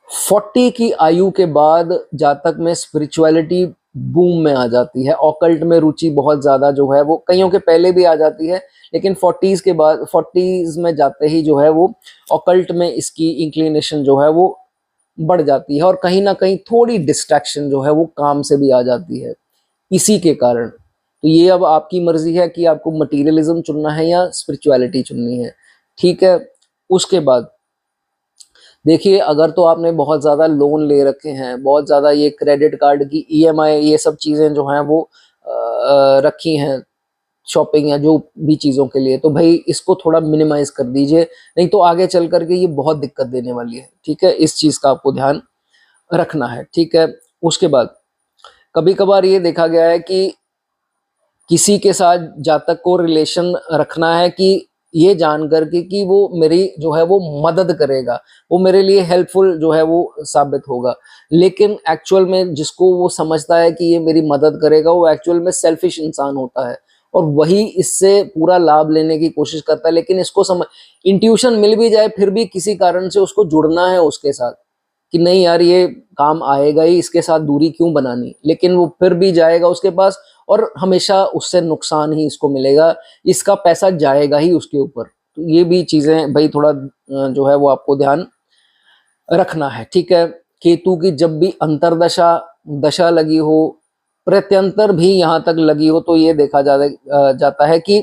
A: 40 की आयु के बाद जातक में स्पिरिचुअलिटी बूम में आ जाती है, ऑकल्ट में रुचि बहुत ज्यादा जो है वो कईयों के पहले भी आ जाती है, लेकिन 40s के बाद 40s में जाते ही जो है वो ऑकल्ट में इसकी इंक्लिनेशन जो है वो बढ़ जाती है, और कहीं ना कहीं थोड़ी डिस्ट्रैक्शन जो है वो काम से भी आ जाती है इसी के कारण। तो ये अब आपकी मर्जी है कि आपको मटीरियलिज्म चुनना है या स्पिरिचुअलिटी चुननी है। ठीक है, उसके बाद देखिए अगर तो आपने बहुत ज़्यादा लोन ले रखे हैं, बहुत ज़्यादा ये क्रेडिट कार्ड की ईएमआई ये सब चीज़ें जो हैं वो रखी हैं शॉपिंग या जो भी चीज़ों के लिए, तो भाई इसको थोड़ा मिनिमाइज कर दीजिए, नहीं तो आगे चल करके ये बहुत दिक्कत देने वाली है। ठीक है, इस चीज़ का आपको ध्यान रखना है। ठीक है, उसके बाद कभी कभार ये देखा गया है कि किसी के साथ जातक को रिलेशन रखना है कि ये जान करके कि वो मेरी जो है वो मदद करेगा, वो मेरे लिए हेल्पफुल जो है वो साबित होगा, लेकिन एक्चुअल में जिसको वो समझता है कि ये मेरी मदद करेगा, वो एक्चुअल में सेल्फिश इंसान होता है, और वही इससे पूरा लाभ लेने की कोशिश करता है। लेकिन इसको समझ, इंट्यूशन मिल भी जाए फिर भी किसी कारण से उसको जुड़ना है उसके साथ कि नहीं यार ये काम आएगा ही, इसके साथ दूरी क्यों बनानी, लेकिन वो फिर भी जाएगा उसके पास, और हमेशा उससे नुकसान ही इसको मिलेगा, इसका पैसा जाएगा ही उसके ऊपर। तो ये भी चीजें भाई थोड़ा जो है वो आपको ध्यान रखना है। ठीक है, केतु की जब भी अंतरदशा दशा लगी हो, प्रत्यंतर भी यहाँ तक लगी हो, तो ये देखा जाता है कि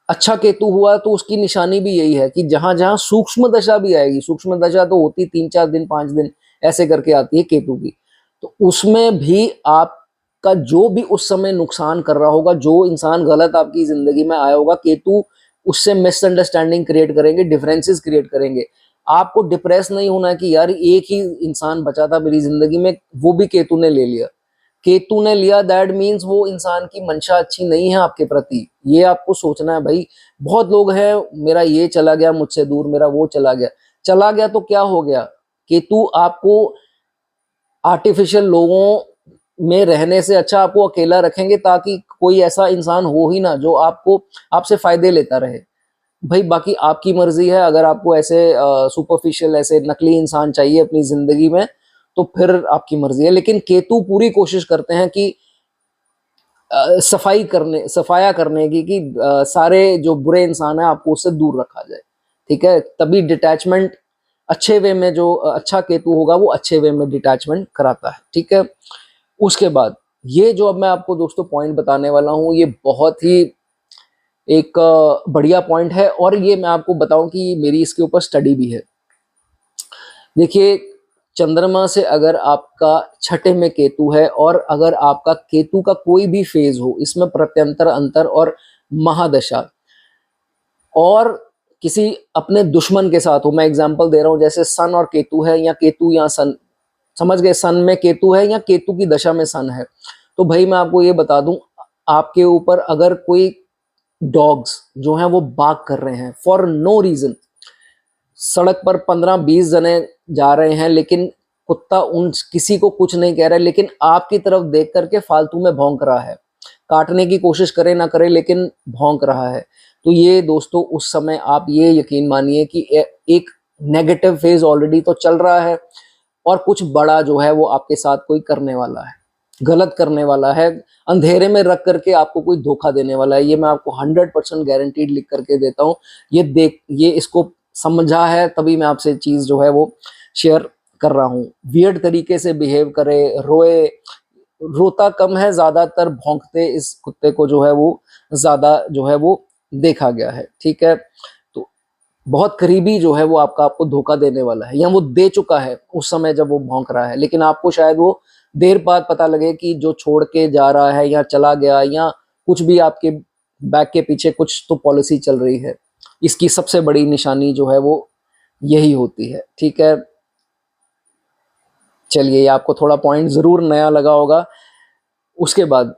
A: अच्छा केतु हुआ तो उसकी निशानी भी यही है कि जहां जहां सूक्ष्म दशा भी आएगी, सूक्ष्म दशा तो होती 3-4 दिन 5 दिन ऐसे करके आती है केतु की, तो उसमें भी आपका जो भी उस समय नुकसान कर रहा होगा, जो इंसान गलत आपकी जिंदगी में आया होगा, केतु उससे मिसअंडरस्टैंडिंग क्रिएट करेंगे, डिफरेंसेस क्रिएट करेंगे। आपको डिप्रेस नहीं होना है कि यार एक ही इंसान बचा था मेरी जिंदगी में, वो भी केतु ने ले लिया, केतु ने लिया, दैट मीन्स वो इंसान की मंशा अच्छी नहीं है आपके प्रति, ये आपको सोचना है भाई। बहुत लोग हैं, मेरा ये चला गया मुझसे दूर, मेरा वो चला गया तो क्या हो गया, केतु आपको आर्टिफिशियल लोगों में रहने से अच्छा आपको अकेला रखेंगे, ताकि कोई ऐसा इंसान हो ही ना जो आपको आपसे फायदे लेता रहे। भाई बाकी आपकी मर्जी है, अगर आपको ऐसे सुपरफिशियल ऐसे नकली इंसान चाहिए अपनी जिंदगी में तो फिर आपकी मर्जी है, लेकिन केतु पूरी कोशिश करते हैं कि सफाया करने की कि सारे जो बुरे इंसान है आपको उससे दूर रखा जाए। ठीक है, तभी डिटैचमेंट अच्छे वे में, जो अच्छा केतु होगा वो अच्छे वे में डिटैचमेंट कराता है। ठीक है, उसके बाद ये जो अब मैं आपको दोस्तों पॉइंट बताने वाला हूँ, ये बहुत ही एक बढ़िया पॉइंट है, और ये मैं आपको बताऊं कि मेरी इसके ऊपर स्टडी भी है। देखिए, चंद्रमा से अगर आपका छठे में केतु है, और अगर आपका केतु का कोई भी फेज हो, इसमें प्रत्यंतर, अंतर और महादशा, और किसी अपने दुश्मन के साथ हो, मैं एग्जांपल दे रहा हूं, जैसे सन और केतु है, या केतु या सन, समझ गए, सन में केतु है या केतु की दशा में सन है, तो भाई मैं आपको ये बता दूं, आपके ऊपर अगर कोई डॉग्स जो हैं वो बाग कर रहे हैं फॉर नो रीजन, सड़क पर 15-20 जने जा रहे हैं, लेकिन कुत्ता उन किसी को कुछ नहीं कह रहा है, लेकिन आपकी तरफ देख करके फालतू में भौंक रहा है, काटने की कोशिश करे ना करे लेकिन भौंक रहा है, तो ये दोस्तों उस समय आप ये यकीन मानिए कि एक नेगेटिव फेज ऑलरेडी तो चल रहा है, और कुछ बड़ा जो है वो आपके साथ कोई करने वाला है, गलत करने वाला है, अंधेरे में रख करके आपको कोई धोखा देने वाला है। ये मैं आपको 100% गारंटीड लिख करके देता हूँ। ये इसको समझा है तभी मैं आपसे चीज जो है वो शेयर कर रहा हूँ। वियर्ड तरीके से बिहेव करे, रोए, रोता कम है, ज्यादातर भौंकते इस कुत्ते को जो है वो ज्यादा जो है वो देखा गया है। ठीक है, तो बहुत करीबी जो है वो आपको धोखा देने वाला है, या वो दे चुका है उस समय जब वो भौंक रहा है, लेकिन आपको शायद वो देर बाद पता लगे कि जो छोड़ के जा रहा है या चला गया, या कुछ भी आपके बैक के पीछे कुछ तो पॉलिसी चल रही है। इसकी सबसे बड़ी निशानी जो है वो यही होती है। ठीक है, चलिए, ये आपको थोड़ा पॉइंट जरूर नया लगा होगा। उसके बाद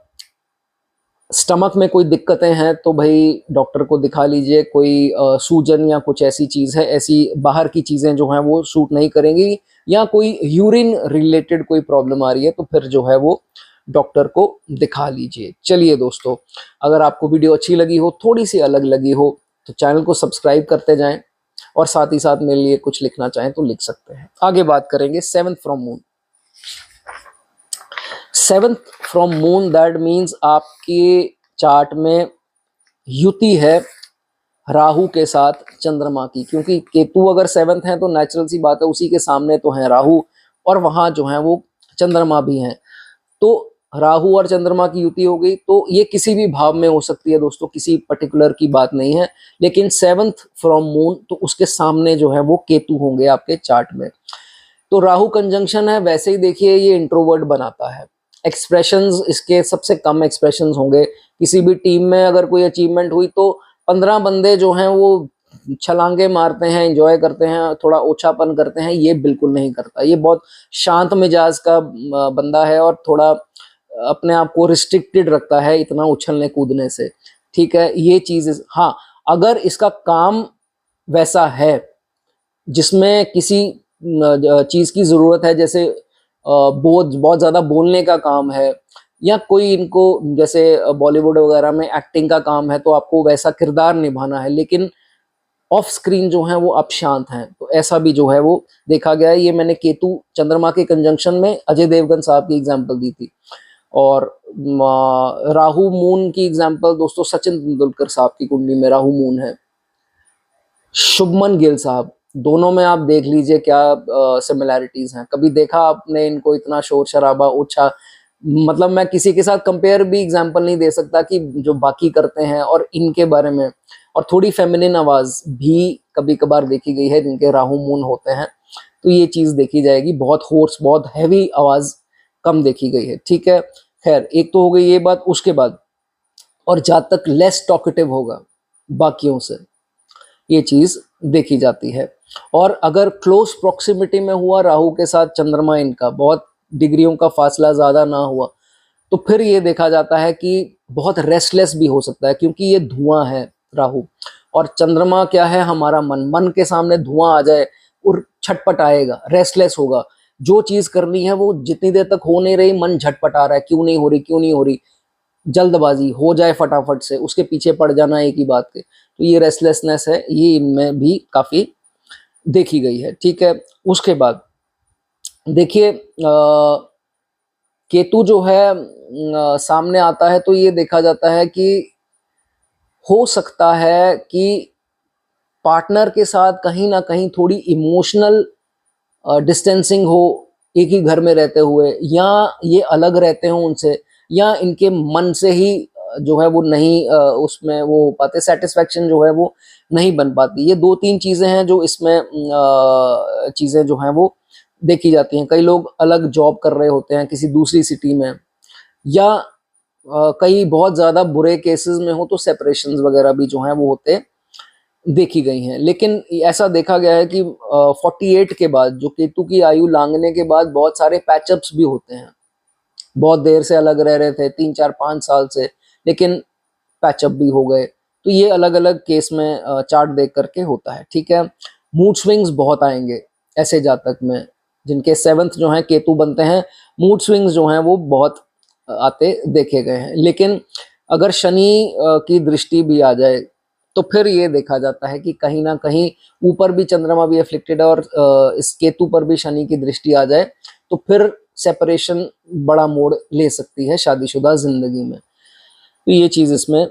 A: स्टमक में कोई दिक्कतें हैं तो भाई डॉक्टर को दिखा लीजिए, कोई सूजन या कुछ ऐसी चीज है, ऐसी बाहर की चीजें जो हैं वो सूट नहीं करेंगी, या कोई यूरिन रिलेटेड कोई प्रॉब्लम आ रही है तो फिर जो है वो डॉक्टर को दिखा लीजिए। चलिए दोस्तों, अगर आपको वीडियो अच्छी लगी हो, थोड़ी सी अलग लगी हो, तो चैनल को सब्सक्राइब करते जाएं, और साथ ही साथ मेरे लिए कुछ लिखना चाहें तो लिख सकते हैं। आगे बात करेंगे 7th from moon. 7th from moon, that means आपके चार्ट में युति है राहु के साथ चंद्रमा की, क्योंकि केतु अगर 7th है तो नेचुरल सी बात है, उसी के सामने तो है राहु, और वहां जो है वो चंद्रमा भी हैं, तो राहु और चंद्रमा की युति हो गई। तो ये किसी भी भाव में हो सकती है दोस्तों, किसी पर्टिकुलर की बात नहीं है, लेकिन 7th फ्रॉम मून तो उसके सामने जो है वो केतु होंगे आपके चार्ट में। तो राहु कंजंक्शन है, वैसे ही देखिए ये इंट्रोवर्ट बनाता है, एक्सप्रेशंस इसके सबसे कम एक्सप्रेशंस होंगे। किसी भी टीम में अगर कोई अचीवमेंट हुई तो 15 बंदे जो हैं वो छलांगे मारते हैं, एंजॉय करते हैं, थोड़ा ओछापन करते हैं, ये बिल्कुल नहीं करता। ये बहुत शांत मिजाज का बंदा है, और थोड़ा अपने आप को रिस्ट्रिक्टेड रखता है इतना उछलने कूदने से। ठीक है, ये चीज, हाँ, अगर इसका काम वैसा है जिसमें किसी चीज की जरूरत है, जैसे बहुत ज्यादा बोलने का काम है, या कोई इनको जैसे बॉलीवुड वगैरह में एक्टिंग का काम है, तो आपको वैसा किरदार निभाना है, लेकिन ऑफ स्क्रीन जो है वो आप शांत हैं, तो ऐसा भी जो है वो देखा गया है। ये मैंने केतु चंद्रमा के कंजंक्शन में अजय देवगन साहब की एग्जांपल दी थी, और राहु मून की एग्जांपल दोस्तों सचिन तेंदुलकर साहब की कुंडली में राहु मून है। शुभमन गिल साहब, दोनों में आप देख लीजिए क्या सिमिलैरिटीज हैं। कभी देखा आपने इनको इतना शोर शराबा ऊंचा, मतलब मैं किसी के साथ कंपेयर भी एग्जांपल नहीं दे सकता कि जो बाकी करते हैं और इनके बारे में, और थोड़ी फेमिनिन आवाज भी कभी कभार देखी गई है जिनके राहु मून होते हैं, तो ये चीज देखी जाएगी। बहुत होर्स, बहुत हैवी आवाज कम देखी गई है। ठीक है, खैर, एक तो हो गई ये बात। उसके बाद, और जहां तक लेस टॉकेटिव होगा बाकियों से, ये चीज देखी जाती है। और अगर क्लोज प्रॉक्सिमिटी में हुआ राहु के साथ चंद्रमा, इनका बहुत डिग्रियों का फासला ज्यादा ना हुआ, तो फिर ये देखा जाता है कि बहुत रेस्टलेस भी हो सकता है, क्योंकि ये धुआं है राहु, और चंद्रमा क्या है, हमारा मन। मन के सामने धुआं आ जाए और छटपट आएगा, रेस्टलेस होगा, जो चीज करनी है वो जितनी देर तक हो नहीं रही, मन झटपटा रहा है, क्यों नहीं हो रही, क्यों नहीं हो रही, जल्दबाजी हो जाए फटाफट से, उसके पीछे पड़ जाना एक ही बात के। तो ये रेस्टलेसनेस है, ये इनमें भी काफी देखी गई है। ठीक है, उसके बाद देखिए केतु जो है सामने आता है तो ये देखा जाता है कि हो सकता है कि पार्टनर के साथ कहीं ना कहीं थोड़ी इमोशनल डिस्टेंसिंग हो, एक ही घर में रहते हुए, या ये अलग रहते हों उनसे, या इनके मन से ही जो है वो नहीं उसमें वो हो पाते, सेटिस्फेक्शन जो है वो नहीं बन पाती। ये 2-3 चीज़ें हैं जो इसमें चीज़ें जो हैं वो देखी जाती हैं। कई लोग अलग जॉब कर रहे होते हैं किसी दूसरी सिटी में, या कई बहुत ज़्यादा बुरे केसेस में हो तो सेपरेशंस वगैरह भी जो हैं वो होते देखी गई हैं। लेकिन ऐसा देखा गया है कि 48 के बाद, जो केतु की आयु लांघने के बाद, बहुत सारे पैचअप्स भी होते हैं। बहुत देर से अलग रह रहे थे, 3-4-5 साल से, लेकिन पैचअप भी हो गए। तो ये अलग अलग केस में चार्ट देख करके होता है, ठीक है। मूड स्विंग्स बहुत आएंगे ऐसे जातक में, जिनके 7th जो है केतु बनते हैं, मूड स्विंग्स जो हैं वो बहुत आते देखे गए हैं। लेकिन अगर शनि की दृष्टि भी आ जाए तो फिर ये देखा जाता है कि कहीं ना कहीं ऊपर भी चंद्रमा भी अफ्लिक्टेड है और इस केतु पर भी शनि की दृष्टि आ जाए तो फिर सेपरेशन बड़ा मोड़ ले सकती है शादीशुदा जिंदगी में। तो ये चीज़ इसमें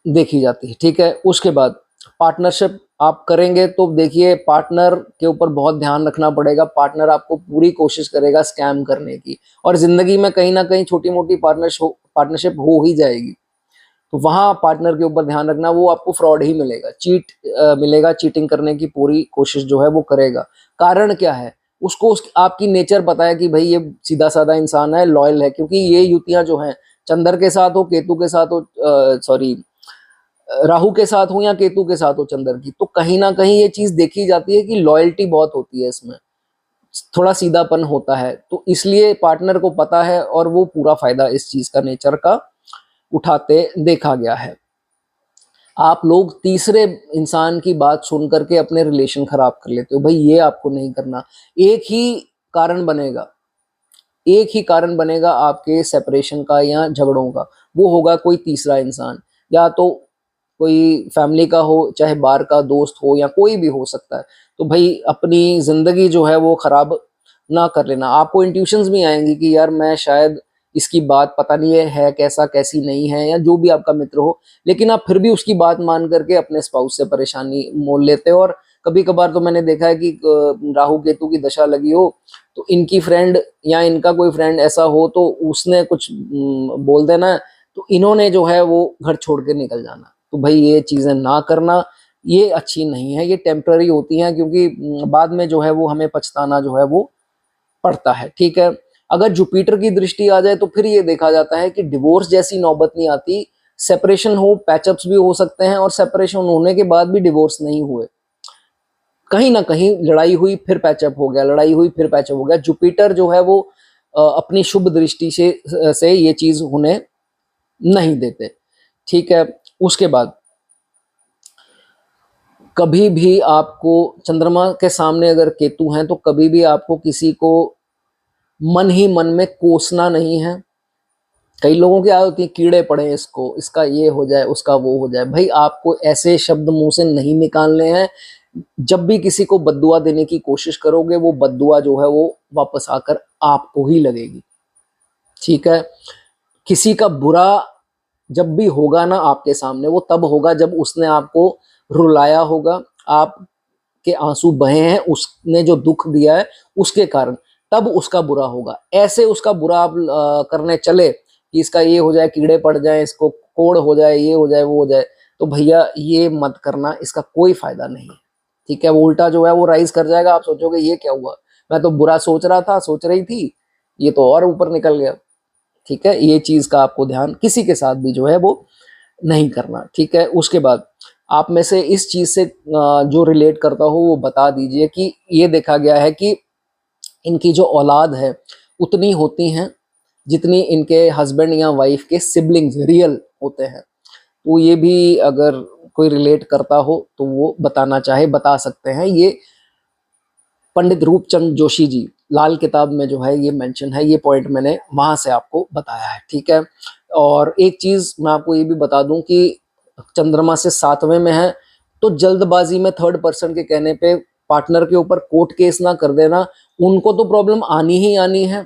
A: देखी जाती है, ठीक है। उसके बाद पार्टनरशिप आप करेंगे तो देखिए पार्टनर के ऊपर बहुत ध्यान रखना पड़ेगा। पार्टनर आपको पूरी कोशिश करेगा स्कैम करने की, और जिंदगी में कहीं ना कहीं छोटी मोटी पार्टनरशिप हो ही जाएगी। तो वहाँ पार्टनर के ऊपर ध्यान रखना, वो आपको फ्रॉड ही मिलेगा, मिलेगा, चीटिंग करने की पूरी कोशिश जो है वो करेगा। कारण क्या है, उसको आपकी नेचर पता है कि भाई ये सीधा साधा इंसान है, लॉयल है। क्योंकि ये युतियां जो हैं, चंद्र के साथ हो, केतु के साथ हो, सॉरी राहु के साथ हो या केतु के साथ हो चंद्र की, तो कहीं ना कहीं ये चीज देखी जाती है कि लॉयल्टी बहुत होती है इसमें, थोड़ा सीधापन होता है। तो इसलिए पार्टनर को पता है और वो पूरा फायदा इस चीज का, नेचर का उठाते देखा गया है। आप लोग तीसरे इंसान की बात सुन करके अपने रिलेशन खराब कर लेते हो, भाई ये आपको नहीं करना। एक ही कारण बनेगा, एक ही कारण बनेगा आपके सेपरेशन का या झगड़ों का, वो होगा कोई तीसरा इंसान, या तो कोई फैमिली का हो, चाहे बाहर का दोस्त हो, या कोई भी हो सकता है। तो भाई अपनी जिंदगी जो है वो खराब ना कर लेना। आपको इंट्यूशंस भी आएंगी कि यार मैं शायद इसकी बात, पता नहीं है कैसा कैसी नहीं है, या जो भी आपका मित्र हो, लेकिन आप फिर भी उसकी बात मान करके अपने स्पाउस से परेशानी मोल लेते हो। और कभी कभार तो मैंने देखा है कि राहु केतु की दशा लगी हो तो इनकी फ्रेंड या इनका कोई फ्रेंड ऐसा हो तो उसने कुछ बोल देना, तो इन्होंने जो है वो घर छोड़ के निकल जाना। तो भाई ये चीजें ना करना, ये अच्छी नहीं है, ये टेम्पररी होती हैं, क्योंकि बाद में जो है वो हमें पछताना जो है वो पड़ता है, ठीक है। अगर जुपिटर की दृष्टि आ जाए तो फिर ये देखा जाता है कि डिवोर्स जैसी नौबत नहीं आती, सेपरेशन हो, पैचअप्स भी हो सकते हैं, और सेपरेशन होने के बाद भी डिवोर्स नहीं हुए, कहीं ना कहीं लड़ाई हुई फिर पैचअप हो गया, लड़ाई हुई फिर पैचअप हो गया। जुपिटर जो है वो अपनी शुभ दृष्टि से ये चीज होने नहीं देते, ठीक है। उसके बाद कभी भी आपको चंद्रमा के सामने अगर केतु हैं तो कभी भी आपको किसी को मन ही मन में कोसना नहीं है। कई लोगों की आदत होती है कीड़े पड़े इसको, इसका ये हो जाए, उसका वो हो जाए। भाई आपको ऐसे शब्द मुंह से नहीं निकालने हैं। जब भी किसी को बद्दुआ देने की कोशिश करोगे, वो बद्दुआ जो है वो वापस आकर आपको ही लगेगी, ठीक है। किसी का बुरा जब भी होगा ना आपके सामने, वो तब होगा जब उसने आपको रुलाया होगा, आपके आंसू बहे हैं, उसने जो दुख दिया है उसके कारण, तब उसका बुरा होगा। ऐसे उसका बुरा आप करने चले कि इसका ये हो जाए, कीड़े पड़ जाए, इसको कोड़ हो जाए, ये हो जाए, वो हो जाए, तो भैया ये मत करना, इसका कोई फायदा नहीं है, ठीक है। वो उल्टा जो है वो राइज कर जाएगा, आप सोचोगे ये क्या हुआ, मैं तो बुरा सोच रहा था, सोच रही थी, ये तो और ऊपर निकल गया, ठीक है। ये चीज का आपको ध्यान किसी के साथ भी जो है वो नहीं करना, ठीक है। उसके बाद आप में से इस चीज से जो रिलेट करता हो वो बता दीजिए कि ये देखा गया है कि इनकी जो औलाद है उतनी होती हैं जितनी इनके हस्बैंड या वाइफ के सिबलिंग्स रियल होते हैं। तो ये भी अगर कोई रिलेट करता हो तो वो बताना चाहे बता सकते हैं। ये पंडित रूपचंद जोशी जी लाल किताब में जो है ये मेंशन है, ये पॉइंट मैंने वहां से आपको बताया है, ठीक है। और एक चीज मैं आपको ये भी बता दूं कि चंद्रमा से 7वें में है तो जल्दबाजी में थर्ड पर्सन के कहने पे पार्टनर के ऊपर कोर्ट केस ना कर देना। उनको तो प्रॉब्लम आनी ही आनी है,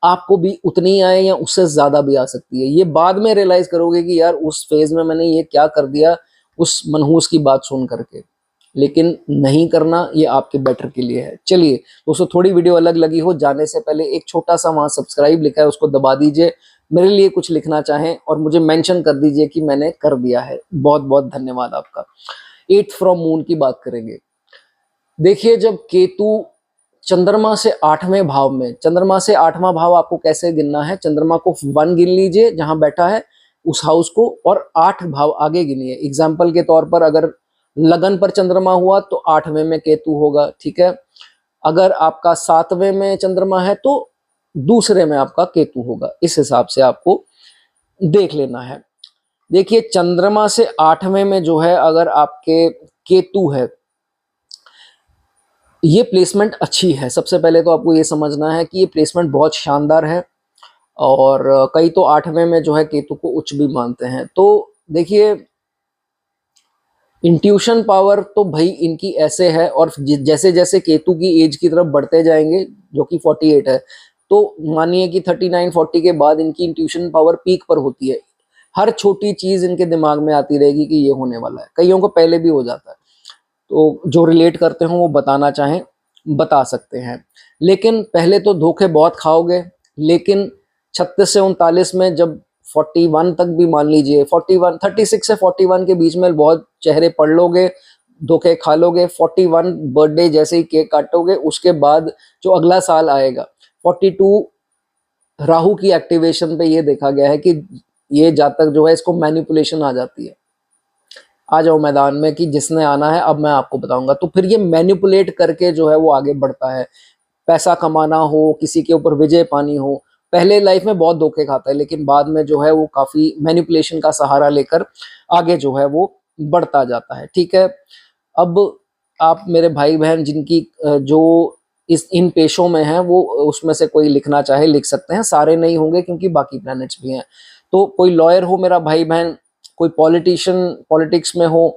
A: आपको भी उतनी आए या उससे ज्यादा भी आ सकती है। ये बाद में रियलाइज करोगे कि यार उस फेज में मैंने ये क्या कर दिया उस मनहूस की बात सुन करके, लेकिन नहीं करना ये आपके बेटर के लिए है। चलिए दोस्तों, थोड़ी वीडियो अलग लगी हो, जाने से पहले एक छोटा सा वहां सब्सक्राइब लिखा है उसको दबा दीजिए, मेरे लिए कुछ लिखना चाहें और मुझे मेंशन कर दीजिए कि मैंने कर दिया है। बहुत बहुत धन्यवाद आपका। 8th फ्रॉम मून की बात करेंगे। देखिए, जब केतु चंद्रमा से 8वें भाव में, चंद्रमा से 8वां भाव आपको कैसे गिनना है, चंद्रमा को 1 गिन लीजिए जहां बैठा है उस हाउस को, और 8 भाव आगे गिनिए। एग्जाम्पल के तौर पर अगर लगन पर चंद्रमा हुआ तो 8वें में केतु होगा, ठीक है। अगर आपका 7वें में चंद्रमा है तो दूसरे में आपका केतु होगा। इस हिसाब से आपको देख लेना है। देखिए, चंद्रमा से 8वें में जो है अगर आपके केतु है, ये प्लेसमेंट अच्छी है। सबसे पहले तो आपको ये समझना है कि ये प्लेसमेंट बहुत शानदार है, और कई तो 8वें में जो है केतु को उच्च भी मानते हैं। तो देखिए, इंट्यूशन पावर तो भाई इनकी ऐसे है, और जैसे जैसे केतु की एज की तरफ बढ़ते जाएंगे, जो कि 48 है, तो मानिए कि 39-40 के बाद इनकी इंट्यूशन पावर पीक पर होती है। हर छोटी चीज इनके दिमाग में आती रहेगी कि ये होने वाला है। कईयों को पहले भी हो जाता है, तो जो रिलेट करते हो वो बताना चाहें बता सकते हैं। लेकिन पहले तो धोखे बहुत खाओगे, लेकिन 36 से 39 में जब 41 तक भी मान लीजिए, 41 36 से 41 के बीच में बहुत चेहरे पढ़ लोगे, धोखे खा लोगे। 41 बर्थडे जैसे ही केक काटोगे, उसके बाद जो अगला साल आएगा 42 राहु की एक्टिवेशन पे ये देखा गया है कि ये जातक जो है इसको मैनिपुलेशन आ जाती है। आ जाओ मैदान में कि जिसने आना है अब मैं आपको बताऊंगा। तो फिर ये मैनिपुलेट करके जो है वो आगे बढ़ता है। पैसा कमाना हो, किसी के ऊपर विजय पानी हो, पहले लाइफ में बहुत धोखे खाता है, लेकिन बाद में जो है वो काफी मैनिपुलेशन का सहारा लेकर आगे जो है वो बढ़ता जाता है, ठीक है। अब आप मेरे भाई बहन जिनकी जो इस इन पेशों में हैं, वो उसमें से कोई लिखना चाहे लिख सकते हैं। सारे नहीं होंगे क्योंकि बाकी प्लैनेट्स भी हैं। तो कोई लॉयर हो मेरा भाई बहन, कोई पॉलिटिशियन पॉलिटिक्स में हो,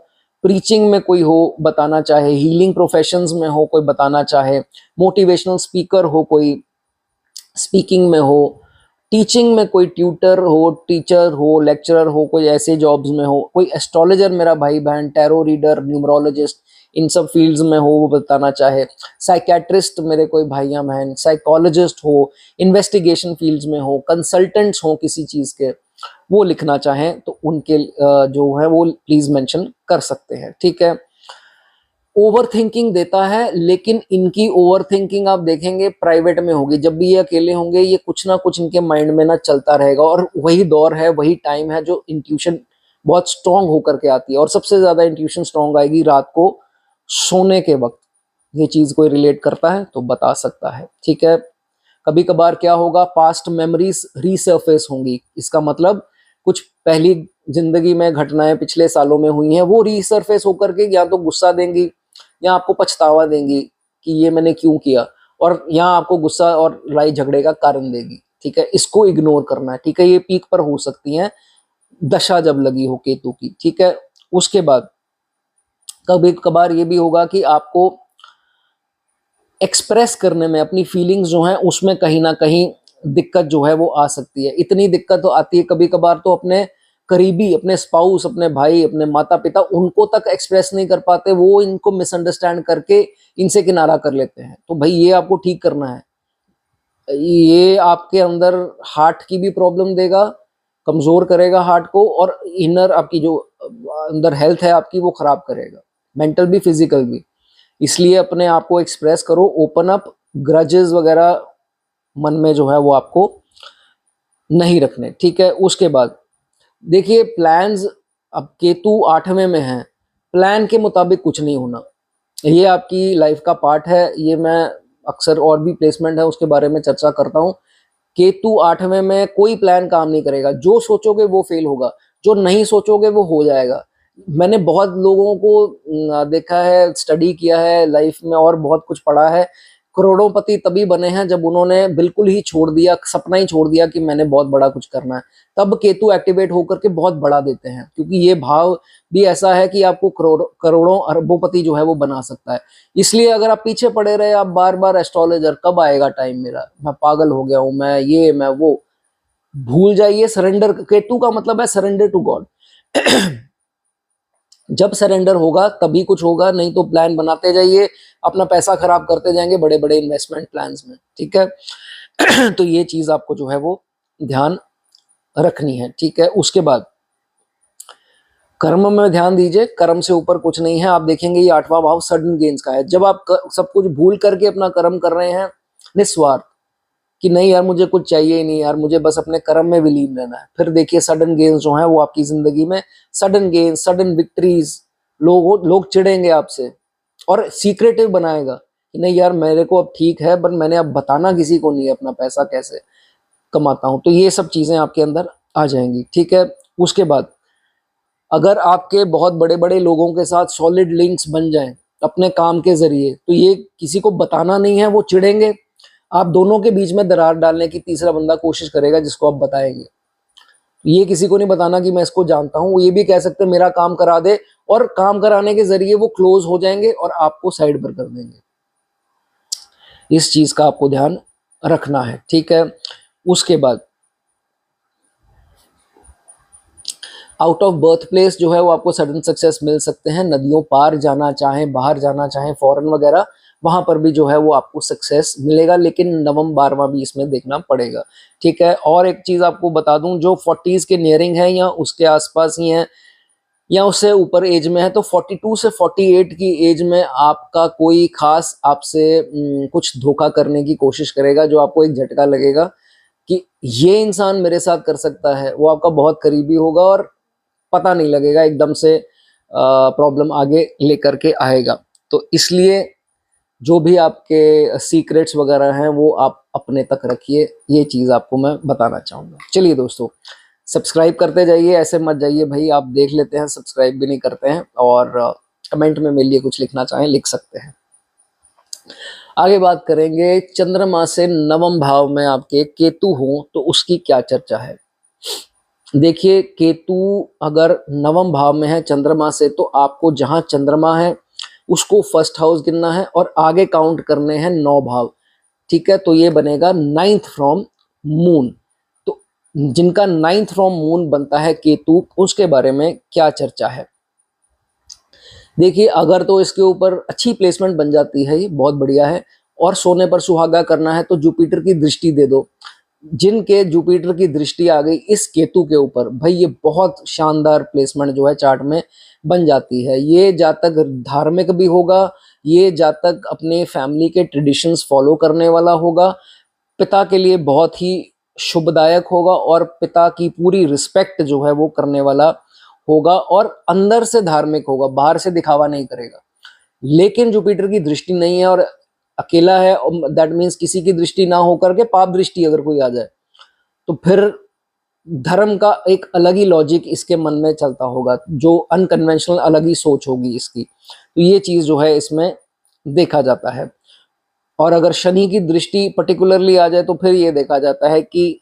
A: प्रीचिंग में कोई हो बताना चाहे, हीलिंग प्रोफेशंस में हो कोई बताना चाहे, मोटिवेशनल स्पीकर हो कोई, स्पीकिंग में हो, टीचिंग में कोई ट्यूटर हो, टीचर हो, लेक्चरर हो, कोई ऐसे जॉब्स में हो, कोई एस्ट्रोलॉजर मेरा भाई बहन, टैरो रीडर, न्यूमरोलॉजिस्ट, इन सब फील्ड्स में हो वो बताना चाहे, साइकेट्रिस्ट मेरे कोई भाइयां बहन, साइकोलॉजिस्ट हो, इन्वेस्टिगेशन फील्ड्स में हो, कंसल्टेंट्स हो किसी चीज के, वो लिखना चाहें तो उनके जो है वो प्लीज मेंशन कर सकते हैं, ठीक है। ओवर थिंकिंग देता है, लेकिन इनकी ओवर थिंकिंग आप देखेंगे प्राइवेट में होगी। जब भी ये अकेले होंगे ये कुछ ना कुछ इनके माइंड में ना चलता रहेगा, और वही दौर है, वही टाइम है जो इंट्यूशन बहुत स्ट्रांग होकर के आती है। और सबसे ज्यादा इंट्यूशन स्ट्रांग आएगी रात को सोने के वक्त। ये चीज कोई रिलेट करता है तो बता सकता है, ठीक है। कभी कभार क्या होगा, पास्ट मेमोरीज रीसर्फेस होंगी। इसका मतलब कुछ पहली जिंदगी में घटनाएं पिछले सालों में हुई हैं, वो रीसर्फेस होकर के या तो गुस्सा देंगी या आपको पछतावा देंगी कि ये मैंने क्यों किया, और यहाँ आपको गुस्सा और लड़ाई झगड़े का कारण देगी, ठीक है। इसको इग्नोर करना है, ठीक है। ये पीक पर हो सकती हैं दशा जब लगी हो केतु की, ठीक है। उसके बाद कभी कभार ये भी होगा कि आपको एक्सप्रेस करने में, अपनी फीलिंग्स जो हैं उसमें कहीं ना कहीं दिक्कत जो है वो आ सकती है। इतनी दिक्कत तो आती है कभी कभार तो अपने करीबी, अपने स्पाउस, अपने भाई, अपने माता पिता, उनको तक एक्सप्रेस नहीं कर पाते, वो इनको मिसअंडरस्टैंड करके इनसे किनारा कर लेते हैं। तो भाई ये आपको ठीक करना है। ये आपके अंदर हार्ट की भी प्रॉब्लम देगा, कमजोर करेगा हार्ट को, और इनर आपकी जो अंदर हेल्थ है आपकी वो खराब करेगा, मेंटल भी फिजिकल भी। इसलिए अपने आप को एक्सप्रेस करो, ओपन अप। ग्रजेस वगैरह मन में जो है वो आपको नहीं रखने, ठीक है। उसके बाद देखिए, प्लान्स, अब केतु 8वें में है, प्लान के मुताबिक कुछ नहीं होना। ये आपकी लाइफ का पार्ट है। ये मैं अक्सर और भी प्लेसमेंट है उसके बारे में चर्चा करता हूँ। केतु 8वें में कोई प्लान काम नहीं करेगा। जो सोचोगे वो फेल होगा, जो नहीं सोचोगे वो हो जाएगा। मैंने बहुत लोगों को देखा है, स्टडी किया है लाइफ में और बहुत कुछ पढ़ा है। करोड़ोंपति तभी बने हैं जब उन्होंने बिल्कुल ही छोड़ दिया, सपना ही छोड़ दिया कि मैंने बहुत बड़ा कुछ करना है। तब केतु एक्टिवेट होकर के बहुत बड़ा देते हैं, क्योंकि ये भाव भी ऐसा है कि आपको करोड़ों अरबोंपति जो है वो बना सकता है। इसलिए अगर आप पीछे पड़े रहे, आप बार बार एस्ट्रोलॉजर कब आएगा टाइम मेरा, मैं पागल हो गया हूं, मैं ये मैं वो, भूल जाइए। सरेंडर, केतु का मतलब है सरेंडर टू गॉड। जब सरेंडर होगा तभी कुछ होगा, नहीं तो प्लान बनाते जाइए, अपना पैसा खराब करते जाएंगे बड़े बड़े इन्वेस्टमेंट प्लान्स में, ठीक है। तो ये चीज आपको जो है वो ध्यान रखनी है, ठीक है। उसके बाद कर्म में ध्यान दीजिए, कर्म से ऊपर कुछ नहीं है। आप देखेंगे ये 8वां भाव सडन गेन्स का है। जब आप सब कुछ भूल करके अपना कर्म कर रहे हैं निस्वार्थ, कि नहीं यार मुझे कुछ चाहिए ही नहीं यार, मुझे बस अपने कर्म में विलीन रहना है, फिर देखिए सडन गेन्स जो है वो आपकी जिंदगी में, सडन गेन्स, सडन विक्ट्रीज, लोग चिढ़ेंगे आपसे और सीक्रेटिव बनाएगा कि नहीं यार मेरे को अब ठीक है, बट मैंने अब बताना किसी को नहीं है अपना पैसा कैसे कमाता हूं। तो ये सब चीजें आपके अंदर आ जाएंगी, ठीक है। उसके बाद अगर आपके बहुत बड़े बड़े लोगों के साथ सॉलिड लिंक्स बन जाएं अपने काम के जरिए, तो ये किसी को बताना नहीं है, वो चिढ़ेंगे, आप दोनों के बीच में दरार डालने की तीसरा बंदा कोशिश करेगा जिसको आप बताएंगे। ये किसी को नहीं बताना कि मैं इसको जानता हूं, ये भी कह सकते मेरा काम करा दे, और काम कराने के जरिए वो क्लोज हो जाएंगे और आपको साइड पर कर देंगे। इस चीज का आपको ध्यान रखना है, ठीक है। उसके बाद आउट ऑफ बर्थ प्लेस जो है वो आपको सडन सक्सेस मिल सकते हैं। नदियों पार जाना चाहें, बाहर जाना चाहें, फॉरेन वगैरह, वहां पर भी जो है वो आपको सक्सेस मिलेगा, लेकिन नवम 12वां भी इसमें देखना पड़ेगा, ठीक है। और एक चीज आपको बता दूं, जो 40s के नियरिंग है या उसके आसपास ही है या उससे ऊपर एज में है, तो 42 से 48 की एज में आपका कोई खास आपसे कुछ धोखा करने की कोशिश करेगा, जो आपको एक झटका लगेगा कि ये इंसान मेरे साथ कर सकता है। वो आपका बहुत करीबी होगा और पता नहीं लगेगा, एकदम से प्रॉब्लम आगे लेकर के आएगा। तो इसलिए जो भी आपके सीक्रेट्स वगैरह हैं वो आप अपने तक रखिए, ये चीज़ आपको मैं बताना चाहूँगा। चलिए दोस्तों, सब्सक्राइब करते जाइए, ऐसे मत जाइए भाई, आप देख लेते हैं सब्सक्राइब भी नहीं करते हैं, और कमेंट में मेरे लिए कुछ लिखना चाहें लिख सकते हैं। आगे बात करेंगे, चंद्रमा से नवम भाव में आपके केतु हो तो उसकी क्या चर्चा है। देखिए, केतु अगर नवम भाव में है चंद्रमा से, तो आपको जहां चंद्रमा है उसको फर्स्ट हाउस गिनना है और आगे काउंट करने हैं 9 भाव, ठीक है। तो ये बनेगा 9th फ्रॉम मून। तो जिनका 9th फ्रॉम मून बनता है केतु, उसके बारे में क्या चर्चा है। देखिए, अगर तो इसके ऊपर अच्छी प्लेसमेंट बन जाती है, ये बहुत बढ़िया है, और सोने पर सुहागा करना है तो जुपिटर की दृष्टि दे दो। जिनके जुपिटर की दृष्टि आ गई इस केतु के ऊपर, भाई ये बहुत शानदार प्लेसमेंट जो है चार्ट में बन जाती है। ये जातक धार्मिक भी होगा, ये जातक अपने फैमिली के ट्रेडिशंस फॉलो करने वाला होगा, पिता के लिए बहुत ही शुभदायक होगा, और पिता की पूरी रिस्पेक्ट जो है वो करने वाला होगा, और अंदर से धार्मिक होगा, बाहर से दिखावा नहीं करेगा। लेकिन जुपिटर की दृष्टि नहीं है और अकेला है, दैट मीन्स किसी की दृष्टि ना होकर के पाप दृष्टि अगर कोई आ जाए, तो फिर धर्म का एक अलग ही लॉजिक इसके मन में चलता होगा, जो अनकन्वेंशनल अलग ही सोच होगी इसकी। तो ये चीज जो है इसमें देखा जाता है। और अगर शनि की दृष्टि पर्टिकुलरली आ जाए तो फिर ये देखा जाता है कि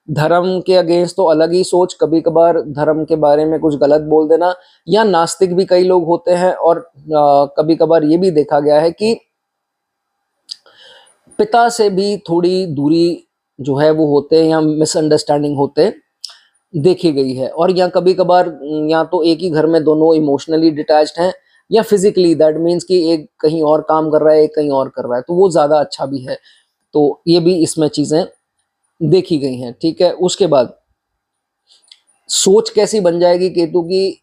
A: धर्म के अगेंस्ट तो अलग ही सोच, कभी कभार धर्म के बारे में कुछ गलत बोल देना, या नास्तिक भी कई लोग होते हैं, और कभी कभार ये भी देखा गया है कि पिता से भी थोड़ी दूरी जो है वो होते हैं, या मिसअंडरस्टैंडिंग होते देखी गई है। और या कभी कभार या तो एक ही घर में दोनों इमोशनली डिटैच्ड हैं, या फिजिकली, दैट मीन्स कि एक कहीं और काम कर रहा है, एक कहीं और कर रहा है, तो वो ज्यादा अच्छा भी है। तो ये भी इसमें चीजें देखी गई हैं, ठीक है। उसके बाद सोच कैसी बन जाएगी केतु की,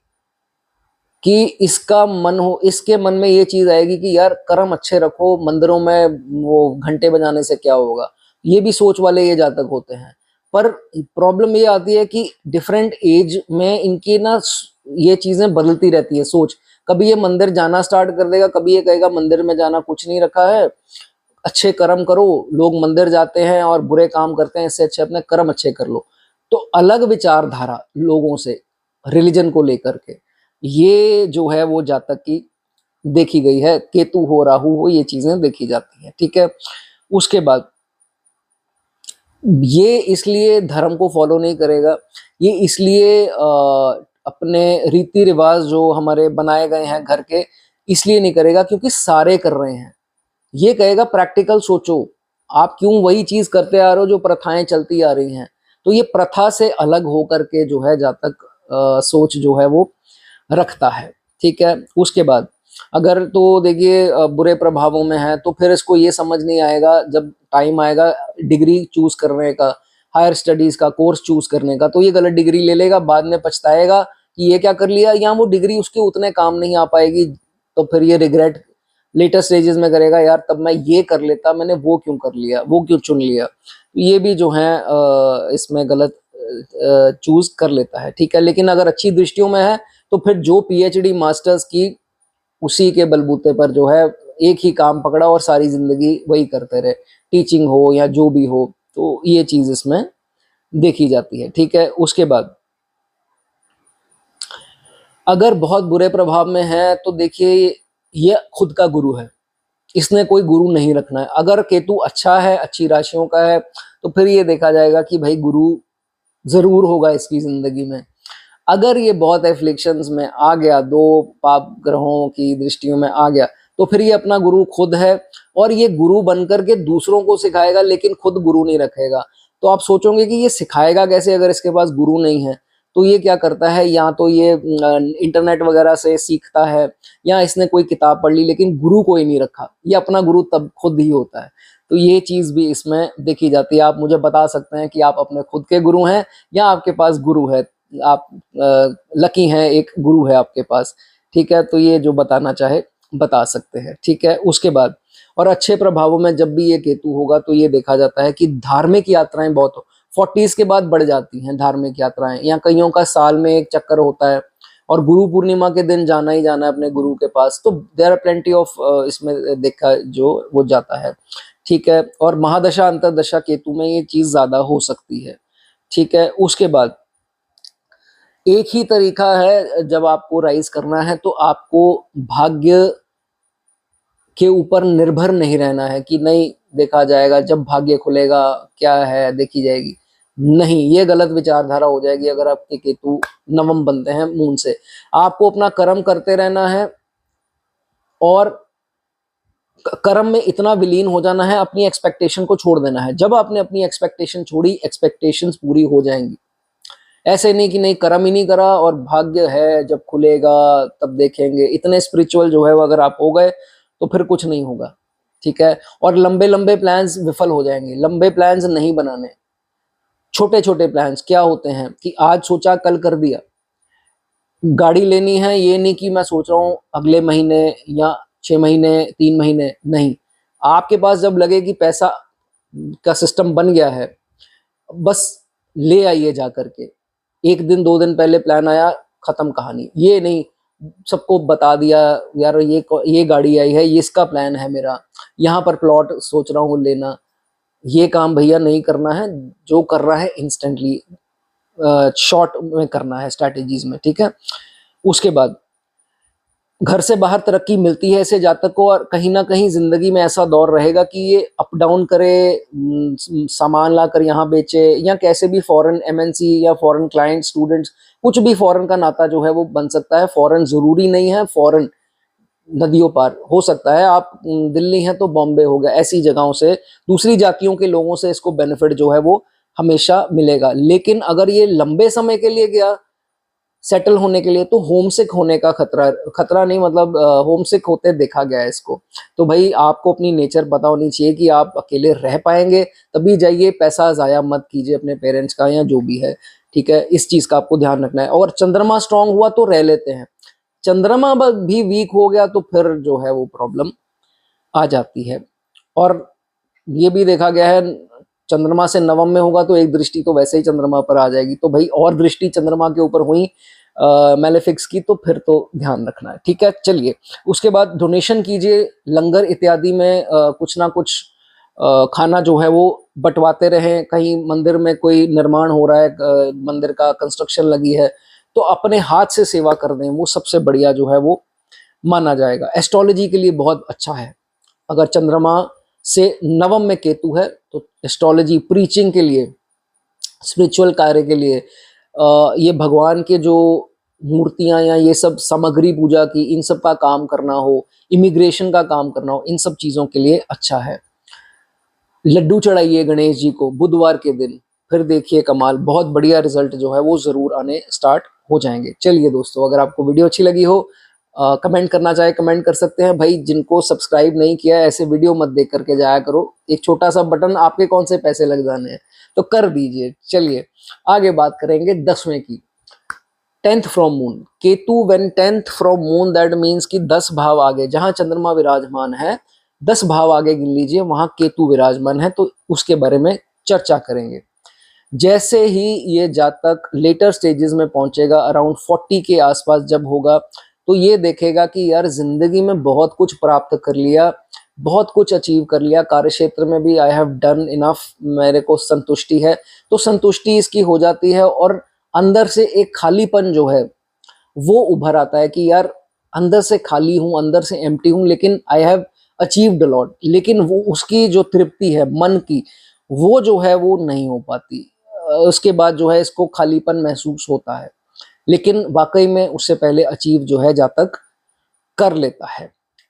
A: कि इसका मन हो, इसके मन में ये चीज आएगी कि यार कर्म अच्छे रखो, मंदिरों में वो घंटे बजाने से क्या होगा। ये भी सोच वाले ये जातक होते हैं। पर प्रॉब्लम ये आती है कि डिफरेंट एज में इनकी ना ये चीजें बदलती रहती है सोच। कभी ये मंदिर जाना स्टार्ट कर देगा, कभी ये कहेगा मंदिर में जाना कुछ नहीं रखा है, अच्छे कर्म करो। लोग मंदिर जाते हैं और बुरे काम करते हैं, इससे अच्छे अपने कर्म अच्छे कर लो। तो अलग विचारधारा लोगों से रिलीजन को लेकर के, ये जो है वो जातक की देखी गई है, केतु हो राहु हो ये चीजें देखी जाती हैं, ठीक है। उसके बाद ये इसलिए धर्म को फॉलो नहीं करेगा, ये इसलिए अपने रीति रिवाज जो हमारे बनाए गए हैं घर के, इसलिए नहीं करेगा क्योंकि सारे कर रहे हैं। ये कहेगा प्रैक्टिकल सोचो, आप क्यों वही चीज करते आ रहे हो जो प्रथाएं चलती आ रही हैं। तो ये प्रथा से अलग होकर के जो है जातक सोच जो है वो रखता है, ठीक है। उसके बाद अगर तो देखिए बुरे प्रभावों में है तो फिर इसको ये समझ नहीं आएगा, जब टाइम आएगा डिग्री चूज करने का, हायर स्टडीज का कोर्स चूज करने का, तो ये गलत डिग्री ले लेगा, बाद में पछताएगा कि ये क्या कर लिया, या वो डिग्री उसके उतने काम नहीं आ पाएगी, तो फिर ये रिग्रेट लेटर स्टेजेस में करेगा, यार तब मैं ये कर लेता, मैंने वो क्यों कर लिया, वो क्यों चुन लिया। तो ये भी जो है इसमें गलत चूज कर लेता है, ठीक है। लेकिन अगर अच्छी दृष्टियों में है तो फिर जो पीएचडी मास्टर्स की, उसी के बलबूते पर जो है एक ही काम पकड़ा और सारी जिंदगी वही करते रहे, टीचिंग हो या जो भी हो, तो ये चीज इसमें देखी जाती है, ठीक है। उसके बाद अगर बहुत बुरे प्रभाव में है तो देखिए ये खुद का गुरु है, इसने कोई गुरु नहीं रखना है। अगर केतु अच्छा है, अच्छी राशियों का है, तो फिर ये देखा जाएगा कि भाई गुरु जरूर होगा इसकी जिंदगी में। अगर ये बहुत एफ्लिक्शंस में आ गया, दो पाप ग्रहों की दृष्टियों में आ गया, तो फिर ये अपना गुरु खुद है, और ये गुरु बनकर के दूसरों को सिखाएगा लेकिन खुद गुरु नहीं रखेगा। तो आप सोचोगे कि ये सिखाएगा कैसे अगर इसके पास गुरु नहीं है। तो ये क्या करता है, या तो ये इंटरनेट वगैरह से सीखता है, या इसने कोई किताब पढ़ ली लेकिन गुरु कोई नहीं रखा, ये अपना गुरु तब खुद ही होता है। तो ये चीज भी इसमें देखी जाती है। आप मुझे बता सकते हैं कि आप अपने खुद के गुरु हैं या आपके पास गुरु है, आप लकी हैं, एक गुरु है आपके पास, ठीक है। तो ये जो बताना चाहे बता सकते हैं, ठीक है। उसके बाद और अच्छे प्रभावों में जब भी ये केतु होगा तो ये देखा जाता है कि धार्मिक यात्राएं बहुत 40s के बाद बढ़ जाती हैं धार्मिक यात्राएं, या कईयों का साल में एक चक्कर होता है, और गुरु पूर्णिमा के दिन जाना ही जाना है अपने गुरु के पास। तो देयर आर प्लेंटी ऑफ इसमें देखा जो वो जाता है, ठीक है। और महादशा अंतरदशा केतु में ये चीज ज्यादा हो सकती है, ठीक है। उसके बाद एक ही तरीका है, जब आपको राइज करना है तो आपको भाग्य के ऊपर निर्भर नहीं रहना है कि नहीं देखा जाएगा जब भाग्य खुलेगा, क्या है देखी जाएगी, नहीं, ये गलत विचारधारा हो जाएगी अगर आपके केतु नवम बनते हैं मून से। आपको अपना कर्म करते रहना है, और कर्म में इतना विलीन हो जाना है, अपनी एक्सपेक्टेशन को छोड़ देना है। जब आपने अपनी एक्सपेक्टेशन छोड़ी, एक्सपेक्टेशंस पूरी हो जाएंगी। ऐसे नहीं कि नहीं कर्म ही नहीं करा और भाग्य है जब खुलेगा तब देखेंगे, इतने स्पिरिचुअल जो है वो अगर आप हो गए तो फिर कुछ नहीं होगा, ठीक है। और लंबे लंबे प्लान्स विफल हो जाएंगे, लंबे प्लान्स नहीं बनाने। छोटे छोटे प्लान्स क्या होते हैं कि आज सोचा कल कर दिया। गाड़ी लेनी है, ये नहीं कि मैं सोच रहा हूँ अगले महीने या 6 महीने 3 महीने, नहीं, आपके पास जब लगे कि पैसा का सिस्टम बन गया है, बस ले आइए जा करके। एक दिन 2 दिन पहले प्लान आया, खत्म कहानी। ये नहीं सबको बता दिया यार ये गाड़ी आई है, ये इसका प्लान है मेरा, यहाँ पर प्लॉट सोच रहा हूँ लेना। ये काम भैया नहीं करना है, जो कर रहा है इंस्टेंटली शॉर्ट में करना है स्ट्रैटेजीज में, ठीक है। उसके बाद घर से बाहर तरक्की मिलती है ऐसे जातक को, और कहीं ना कहीं जिंदगी में ऐसा दौर रहेगा कि ये अप डाउन करे, सामान लाकर यहाँ बेचे, या कैसे भी फॉरेन एमएनसी या फॉरेन क्लाइंट स्टूडेंट्स, कुछ भी फॉरेन का नाता जो है वो बन सकता है। फॉरेन जरूरी नहीं है, फॉरेन नदियों पार हो सकता है। आप दिल्ली हैं तो बॉम्बे हो गया, ऐसी जगहों से दूसरी जातियों के लोगों से इसको बेनिफिट जो है वो हमेशा मिलेगा। लेकिन अगर ये लंबे समय के लिए गया सेटल होने के लिए, तो होमसिक होने का खतरा नहीं, मतलब होमसिक होते देखा गया है इसको। तो भाई आपको अपनी नेचर पता होनी चाहिए कि आप अकेले रह पाएंगे तभी जाइए, पैसा जाया मत कीजिए अपने पेरेंट्स का या जो भी है, ठीक है। इस चीज का आपको ध्यान रखना है। और चंद्रमा स्ट्रांग हुआ तो रह लेते हैं, चंद्रमा भी वीक हो गया तो फिर जो है वो प्रॉब्लम आ जाती है। और ये भी देखा गया है चंद्रमा से नवम में होगा तो एक दृष्टि तो वैसे ही चंद्रमा पर आ जाएगी, तो भाई और दृष्टि चंद्रमा के ऊपर हुई मैलेफिक्स की, तो फिर तो ध्यान रखना है, ठीक है। चलिए उसके बाद डोनेशन कीजिए, लंगर इत्यादि में कुछ ना कुछ खाना जो है वो बंटवाते रहें। कहीं मंदिर में कोई निर्माण हो रहा है, मंदिर का कंस्ट्रक्शन लगी है, तो अपने हाथ से सेवा कर दें, वो सबसे बढ़िया जो है वो माना जाएगा। एस्ट्रोलॉजी के लिए बहुत अच्छा है। अगर चंद्रमा से नवम में केतु है तो एस्ट्रोलॉजी, प्रीचिंग के लिए, स्पिरिचुअल कार्य के लिए, ये भगवान के जो मूर्तियां या ये सब सामग्री पूजा की, इन सब का काम करना हो, इमिग्रेशन का काम करना हो, इन सब चीज़ों के लिए अच्छा है। लड्डू चढ़ाइए गणेश जी को बुधवार के दिन, फिर देखिए कमाल, बहुत बढ़िया रिजल्ट जो है वो ज़रूर आने स्टार्ट हो जाएंगे। चलिए दोस्तों, अगर आपको वीडियो अच्छी लगी हो, कमेंट करना चाहे कमेंट कर सकते हैं भाई। जिनको सब्सक्राइब नहीं किया है, ऐसे वीडियो मत देख करके जाया करो। एक छोटा सा बटन, आपके कौन से पैसे लग जाने हैं, तो कर दीजिए। चलिए आगे बात करेंगे 10वें की। 10th from moon, Ketu when 10th from moon, that means कि 10 भाव आगे जहां चंद्रमा विराजमान है, 10 भाव आगे गिन लीजिए, वहां केतु विराजमान है, तो उसके बारे में चर्चा करेंगे। जैसे ही ये जातक लेटर स्टेजेस में पहुंचेगा, अराउंड 40 के आसपास जब होगा, तो ये देखेगा कि यार जिंदगी में बहुत कुछ प्राप्त कर लिया, बहुत कुछ अचीव कर लिया, कार्य क्षेत्र में भी आई हैव डन इनफ, मेरे को संतुष्टि है। तो संतुष्टि इसकी हो जाती है और अंदर से एक खालीपन जो है वो उभर आता है कि यार अंदर से खाली हूं, अंदर से एम्प्टी हूं, लेकिन I have achieved a lot, लेकिन वो उसकी जो तृप्ति है मन की, वो जो है वो नहीं हो पाती। उसके बाद जो है इसको खालीपन महसूस होता है, लेकिन वाकई में उससे पहले अचीव जो है जातक कर लेता है।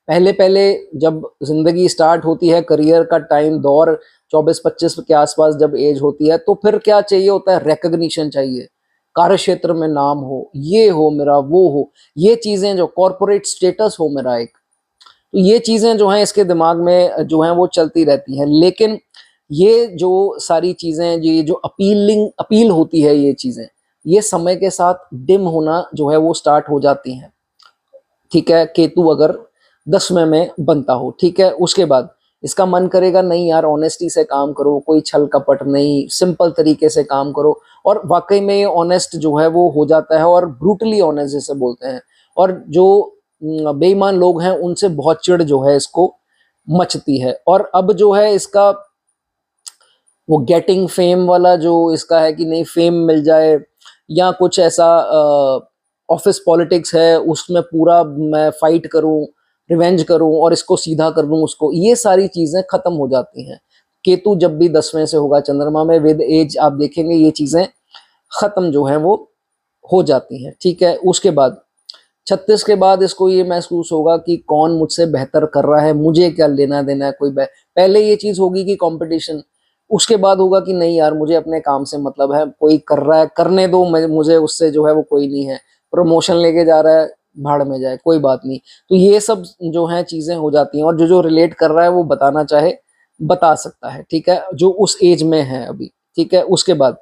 A: पहले पहले जब जिंदगी स्टार्ट होती है, करियर का टाइम दौर 24-25 के आसपास जब एज होती है, तो फिर क्या चाहिए होता है, रिकग्निशन चाहिए, कार्य क्षेत्र में नाम हो, ये हो मेरा, वो हो, ये चीजें जो कॉर्पोरेट स्टेटस हो मेरा एक, तो ये चीजें जो हैं इसके दिमाग में जो हैं वो चलती रहती हैं। लेकिन ये जो सारी चीजें, ये जो अपील होती है, ये चीजें ये समय के साथ डिम होना जो है वो स्टार्ट हो जाती हैं। ठीक है, केतु अगर 10वें में बनता हो, ठीक है, उसके बाद इसका मन करेगा नहीं यार ऑनेस्टी से काम करो, कोई छल कपट नहीं, सिंपल तरीके से काम करो, और वाकई में ये ऑनेस्ट जो है वो हो जाता है, और ब्रूटली ऑनेस्ट जैसे बोलते हैं। और जो बेईमान लोग हैं उनसे बहुत चिढ़ जो है इसको मचती है। और अब जो है इसका वो गेटिंग फेम वाला जो इसका है कि नहीं, फेम मिल जाए या कुछ ऐसा, ऑफिस पॉलिटिक्स है उसमें पूरा मैं फाइट करूं, रिवेंज करूं और इसको सीधा कर दूं उसको, ये सारी चीजें खत्म हो जाती हैं। केतु जब भी 10वें से होगा चंद्रमा में, विद एज आप देखेंगे ये चीजें खत्म जो है वो हो जाती हैं। ठीक है, उसके बाद 36 के बाद इसको ये महसूस होगा कि कौन मुझसे बेहतर कर रहा है, मुझे क्या लेना देना है, पहले ये चीज होगी कि कंपटीशन, उसके बाद होगा कि नहीं यार मुझे अपने काम से मतलब है, कोई कर रहा है करने दो, मुझे उससे जो है वो कोई नहीं है, प्रमोशन लेके जा रहा है भाड़ में जाए, कोई बात नहीं। तो ये सब जो है चीजें हो जाती हैं, और जो जो रिलेट कर रहा है वो बताना चाहे बता सकता है। ठीक है, जो उस एज में है अभी। ठीक है, उसके बाद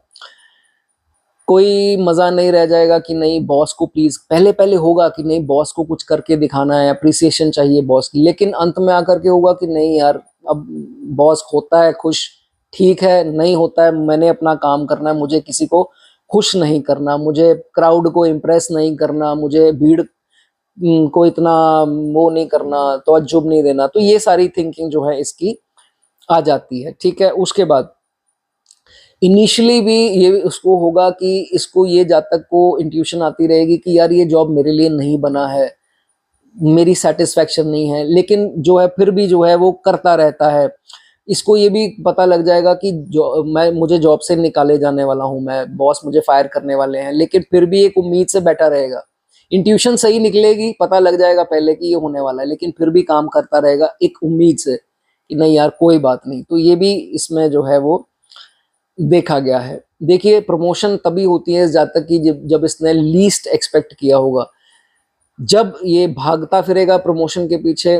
A: कोई मजा नहीं रह जाएगा कि नहीं बॉस को प्लीज, पहले पहले होगा कि नहीं बॉस को कुछ करके दिखाना है, अप्रिसिएशन चाहिए बॉस की, लेकिन अंत में आकर के होगा कि नहीं यार अब बॉस होता है खुश, ठीक है, नहीं होता है मैंने अपना काम करना है, मुझे किसी को खुश नहीं करना, मुझे क्राउड को इम्प्रेस नहीं करना, मुझे भीड़ को इतना वो नहीं करना, तवज्जुह नहीं देना। तो ये सारी थिंकिंग जो है इसकी आ जाती है। ठीक है, उसके बाद इनिशियली भी ये उसको होगा कि इसको, ये जातक को इंट्यूशन आती रहेगी कि यार ये जॉब मेरे लिए नहीं बना है, मेरी सेटिस्फेक्शन नहीं है, लेकिन जो है फिर भी जो है वो करता रहता है। इसको ये भी पता लग जाएगा कि जो मुझे जॉब से निकाले जाने वाला हूं, मैं बॉस मुझे फायर करने वाले हैं, लेकिन फिर भी एक उम्मीद से बैठा रहेगा। इंट्यूशन सही निकलेगी, पता लग जाएगा पहले कि ये होने वाला है, लेकिन फिर भी काम करता रहेगा एक उम्मीद से कि नहीं यार कोई बात नहीं। तो ये भी इसमें जो है वो देखा गया है। देखिए प्रमोशन तभी होती है इस जातक की जब इसने लीस्ट एक्सपेक्ट किया होगा। जब ये भागता फिरेगा प्रमोशन के पीछे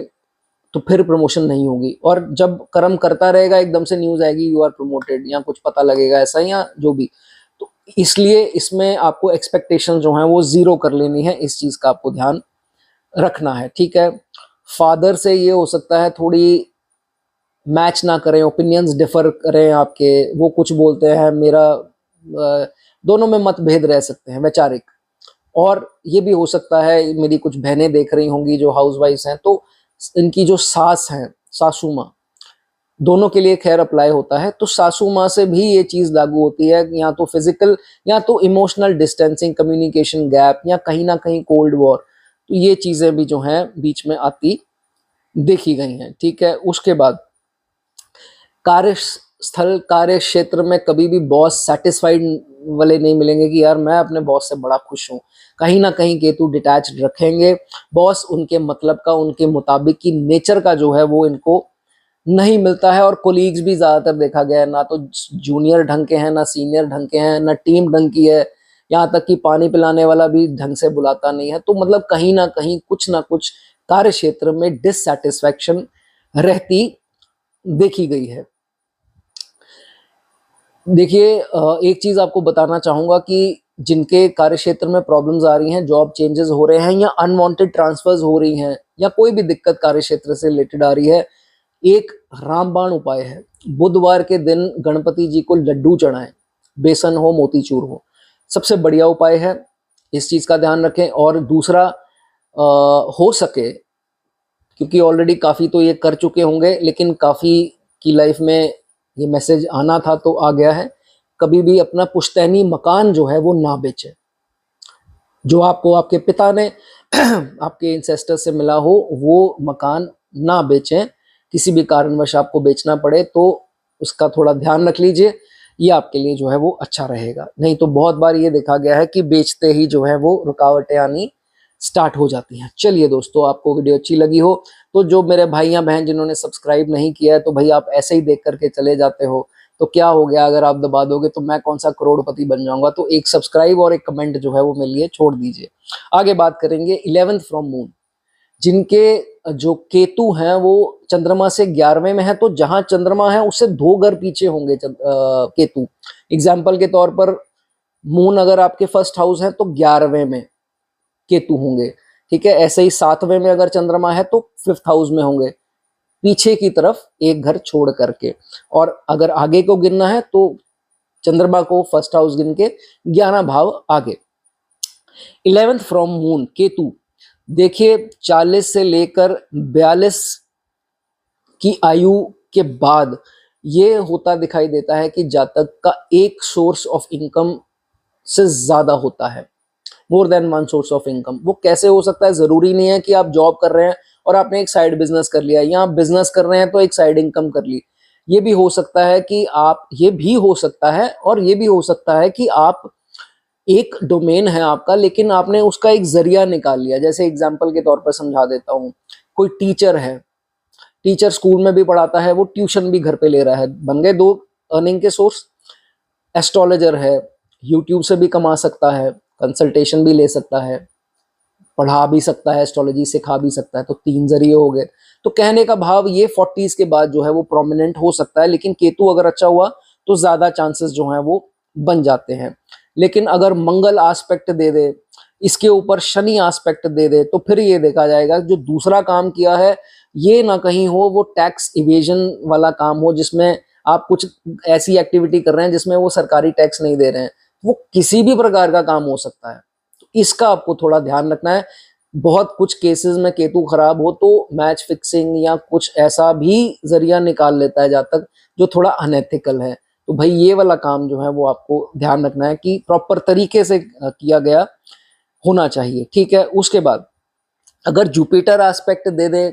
A: तो फिर प्रमोशन नहीं होगी, और जब कर्म करता रहेगा एकदम से न्यूज आएगी यू आर प्रमोटेड, या कुछ पता लगेगा ऐसा, या जो भी। तो इसलिए इसमें आपको एक्सपेक्टेशन जो है वो जीरो कर लेनी है, इस चीज का आपको ध्यान रखना है। ठीक है, फादर से ये हो सकता है थोड़ी मैच ना करें, ओपिनियंस डिफर करें आपके, वो कुछ बोलते हैं मेरा, दोनों में मतभेद रह सकते हैं वैचारिक। और ये भी हो सकता है मेरी कुछ बहनें देख रही होंगी जो हाउसवाइफ्स हैं, तो इनकी जो सास हैं, सासू माँ, दोनों के लिए खैर अप्लाई होता है, तो सासू माँ से भी ये चीज लागू होती है, या तो फिजिकल या तो इमोशनल डिस्टेंसिंग, कम्युनिकेशन गैप, या कहीं ना कहीं कोल्ड वॉर। तो ये चीजें भी जो हैं बीच में आती देखी गई हैं। ठीक है, उसके बाद कार्यस्थल कार्य क्षेत्र में कभी भी बॉस सेटिस्फाइड वाले नहीं मिलेंगे कि यार मैं अपने बॉस से बड़ा खुश हूँ। कहीं ना कहीं केतु डिटैच्ड रखेंगे। बॉस उनके मतलब का, उनके मुताबिक की नेचर का जो है वो इनको नहीं मिलता है। और कोलीग्स भी ज्यादातर देखा गया है, ना तो जूनियर ढंग के हैं, ना सीनियर ढंग के हैं, ना टीम ढंग की है, यहाँ तक कि पानी पिलाने वाला भी ढंग से बुलाता नहीं है। तो मतलब कहीं ना कहीं कुछ ना कुछ कार्य क्षेत्र में डिससेटिस्फैक्शन रहती देखी गई है। देखिए, एक चीज आपको बताना चाहूंगा कि जिनके कार्य क्षेत्र में प्रॉब्लम्स आ रही हैं, जॉब चेंजेस हो रहे हैं या अनवांटेड ट्रांसफर्स हो रही हैं या कोई भी दिक्कत कार्य क्षेत्र से रिलेटेड आ रही है, एक रामबाण उपाय है। बुधवार के दिन गणपति जी को लड्डू चढ़ाएं, बेसन हो मोतीचूर हो, सबसे बढ़िया उपाय है। इस चीज का ध्यान रखें। और दूसरा, हो सके, क्योंकि ऑलरेडी काफी तो ये कर चुके होंगे, लेकिन काफी की लाइफ में ये मैसेज आना था तो आ गया है, कभी भी अपना पुश्तैनी मकान जो है वो ना बेचें। जो आपको आपके पिता ने आपके इंसेस्टर से मिला हो, वो मकान ना बेचें। किसी भी कारणवश आपको बेचना पड़े तो उसका थोड़ा ध्यान रख लीजिए, ये आपके लिए जो है वो अच्छा रहेगा। नहीं तो बहुत बार ये देखा गया है कि बेचते ही जो है वो रुकावटें आनी स्टार्ट हो जाती हैं। चलिए दोस्तों, आपको वीडियो अच्छी लगी हो तो जो मेरे भाई या बहन जिन्होंने सब्सक्राइब नहीं किया है, तो भाई आप ऐसे ही देख करके चले जाते हो तो क्या हो गया, अगर आप दबा दोगे तो मैं कौन सा करोड़पति बन जाऊंगा। तो एक सब्सक्राइब और एक कमेंट जो है वो मेरे लिए छोड़ दीजिए। आगे बात करेंगे 11th फ्रॉम मून। जिनके जो केतु हैं वो चंद्रमा से 11वें में है, तो जहां चंद्रमा है उससे 2 घर पीछे होंगे केतु। एग्जाम्पल के तौर पर मून अगर आपके फर्स्ट हाउस है तो 11वें में केतु होंगे। ठीक है, ऐसे ही 7वें में अगर चंद्रमा है तो 5th हाउस में होंगे, पीछे की तरफ एक घर छोड़ करके। और अगर आगे को गिनना है तो चंद्रमा को फर्स्ट हाउस गिन के 11 भाव आगे। 11th फ्रॉम मून केतु, देखिए 40 से लेकर 42 की आयु के बाद ये होता दिखाई देता है कि जातक का एक सोर्स ऑफ इनकम से ज्यादा होता है, more than one source of income. वो कैसे हो सकता है? जरूरी नहीं है कि आप जॉब कर रहे हैं और आपने एक साइड बिजनेस कर लिया, या आप बिजनेस कर रहे हैं तो एक साइड इनकम कर ली। ये भी हो सकता है कि आप, ये भी हो सकता है और ये भी हो सकता है कि आप, एक डोमेन है आपका लेकिन आपने उसका एक जरिया निकाल लिया। जैसे एग्जाम्पल के तौर पर समझा देता हूँ, कोई टीचर है, टीचर स्कूल में भी पढ़ाता है, वो ट्यूशन भी घर पे ले रहा है, बन गए 2 अर्निंग के सोर्स। एस्ट्रोलॉजर है, यूट्यूब से भी कमा सकता है, कंसल्टेशन भी ले सकता है, पढ़ा भी सकता है, एस्ट्रोलॉजी सिखा भी सकता है, तो 3 जरिए हो गए। तो कहने का भाव ये 40s के बाद जो है वो प्रोमिनेंट हो सकता है, लेकिन केतु अगर अच्छा हुआ तो ज्यादा चांसेस जो हैं वो बन जाते हैं। लेकिन अगर मंगल आस्पेक्ट दे दे, इसके ऊपर शनि आस्पेक्ट दे दे, तो फिर ये देखा जाएगा जो दूसरा काम किया है ये ना कहीं हो वो टैक्स इवेजन वाला काम हो, जिसमें आप कुछ ऐसी एक्टिविटी कर रहे हैं जिसमें वो सरकारी टैक्स नहीं दे रहे हैं। वो किसी भी प्रकार का काम हो सकता है, तो इसका आपको थोड़ा ध्यान रखना है। बहुत कुछ केसेस में केतु खराब हो तो मैच फिक्सिंग या कुछ ऐसा भी जरिया निकाल लेता है जातक, जो थोड़ा अनएथिकल है। तो भाई ये वाला काम जो है वो आपको ध्यान रखना है कि प्रॉपर तरीके से किया गया होना चाहिए। ठीक है, उसके बाद अगर जुपिटर एस्पेक्ट दे दे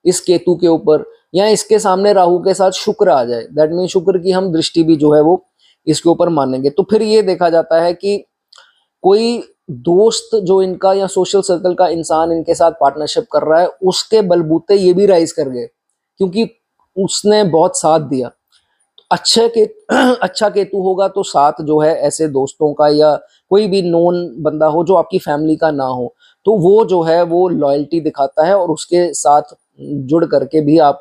A: इस केतु के ऊपर, या इसके सामने राहु के साथ शुक्र आ जाए, दैट मीन शुक्र की हम दृष्टि भी जो है वो इसके ऊपर मानेंगे, तो फिर ये देखा जाता है कि कोई दोस्त जो इनका या सोशल सर्कल का इंसान इनके साथ पार्टनरशिप कर रहा है, उसके बलबूते ये भी राइज कर गए क्योंकि उसने बहुत साथ दिया। अच्छे के अच्छा केतु होगा तो साथ जो है ऐसे दोस्तों का या कोई भी नोन बंदा हो जो आपकी फैमिली का ना हो, तो वो जो है वो लॉयल्टी दिखाता है और उसके साथ जुड़ करके भी आप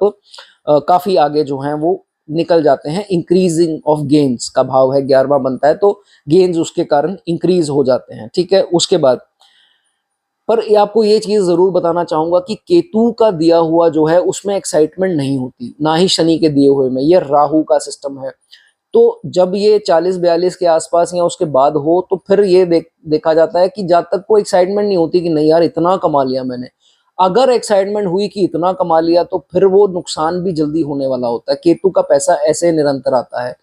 A: काफी आगे जो हैं वो निकल जाते हैं। इंक्रीजिंग ऑफ गेन्स का भाव है, 11वां बनता है, तो गेन्स उसके कारण इंक्रीज हो जाते हैं। ठीक है, उसके बाद पर ये आपको ये चीज जरूर बताना चाहूंगा कि केतु का दिया हुआ जो है उसमें एक्साइटमेंट नहीं होती, ना ही शनि के दिए हुए में, ये राहु का सिस्टम है। तो जब ये 40-42 के आसपास या उसके बाद हो तो फिर ये देखा जाता है कि जब तक को एक्साइटमेंट नहीं होती कि नहीं यार इतना कमा लिया मैंने। अगर एक्साइटमेंट हुई कि इतना कमा लिया तो फिर वो नुकसान भी जल्दी होने वाला होता है। केतु का पैसा ऐसे निरंतर आता है,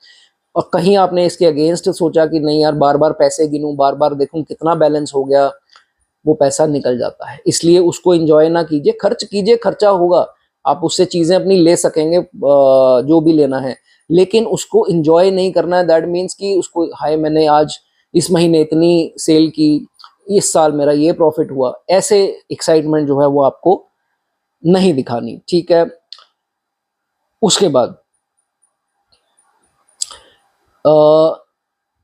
A: और कहीं आपने इसके अगेंस्ट सोचा कि नहीं यार बार बार पैसे गिनूं, बार बार देखूं कितना बैलेंस हो गया, वो पैसा निकल जाता है। इसलिए उसको एंजॉय ना कीजिए, खर्च कीजिए, खर्चा होगा, आप उससे चीजें अपनी ले सकेंगे जो भी लेना है, लेकिन उसको एंजॉय नहीं करना है। दैट मीन्स कि उसको हाय मैंने आज इस महीने इतनी सेल की, इस साल मेरा ये प्रॉफिट हुआ, ऐसे एक्साइटमेंट जो है वो आपको नहीं दिखानी, ठीक है। उसके बाद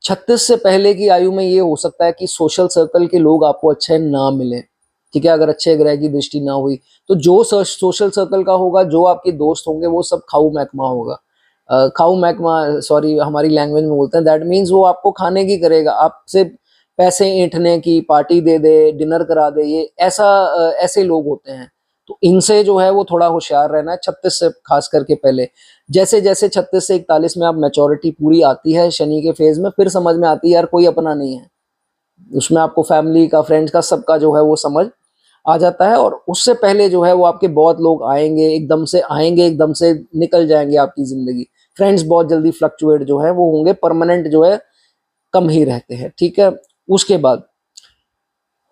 A: 36 से पहले की आयु में ये हो सकता है कि सोशल सर्कल के लोग आपको अच्छे ना मिले, ठीक है। अगर अच्छे ग्रह की दृष्टि ना हुई तो जो सोशल सर्कल का होगा, जो आपके दोस्त होंगे, वो सब खाऊ मैकमा होगा। खाऊ मैकमा, सॉरी हमारी लैंग्वेज में बोलते हैं, दैट मीन्स वो आपको खाने की करेगा, आपसे पैसे ऐंठने की, पार्टी दे दे, डिनर करा दे, ये ऐसे लोग होते हैं। तो इनसे जो है वो थोड़ा होशियार रहना है 36 से खास करके पहले। जैसे जैसे 36 से 41 में आप मैच्योरिटी पूरी आती है शनि के फेज में, फिर समझ में आती है यार कोई अपना नहीं है, उसमें आपको फैमिली का, फ्रेंड्स का, सबका जो है वो समझ आ जाता है। और उससे पहले जो है वो आपके बहुत लोग आएंगे, एकदम से निकल जाएंगे आपकी जिंदगी। फ्रेंड्स बहुत जल्दी फ्लक्चुएट जो है वो होंगे, परमानेंट जो है कम ही रहते हैं, ठीक है। उसके बाद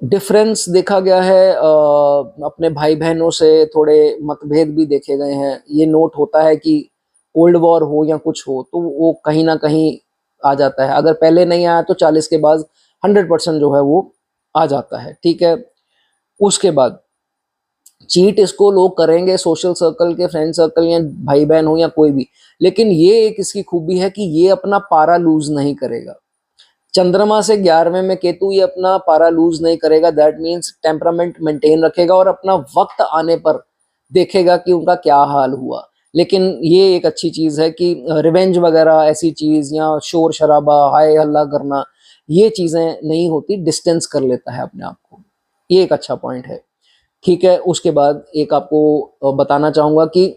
A: डिफरेंस देखा गया है, अपने भाई बहनों से थोड़े मतभेद भी देखे गए हैं। ये नोट होता है कि कोल्ड वॉर हो या कुछ हो तो वो कहीं ना कहीं आ जाता है। अगर पहले नहीं आया तो 40 के बाद 100% जो है वो आ जाता है, ठीक है। उसके बाद चीट इसको लोग करेंगे, सोशल सर्कल के, फ्रेंड सर्कल या भाई बहन हो या कोई भी, लेकिन ये एक इसकी खूबी है कि ये अपना पारा लूज नहीं करेगा। चंद्रमा से 11वें में केतु, ये अपना पारा लूज नहीं करेगा। दैट मीन्स टेम्परामेंट मेंटेन रखेगा और अपना वक्त आने पर देखेगा कि उनका क्या हाल हुआ। लेकिन ये एक अच्छी चीज है कि रिवेंज वगैरह ऐसी चीज या शोर शराबा, हाय हल्ला करना, ये चीजें नहीं होती, डिस्टेंस कर लेता है अपने आप को। ये एक अच्छा पॉइंट है, ठीक है। उसके बाद एक आपको बताना चाहूंगा कि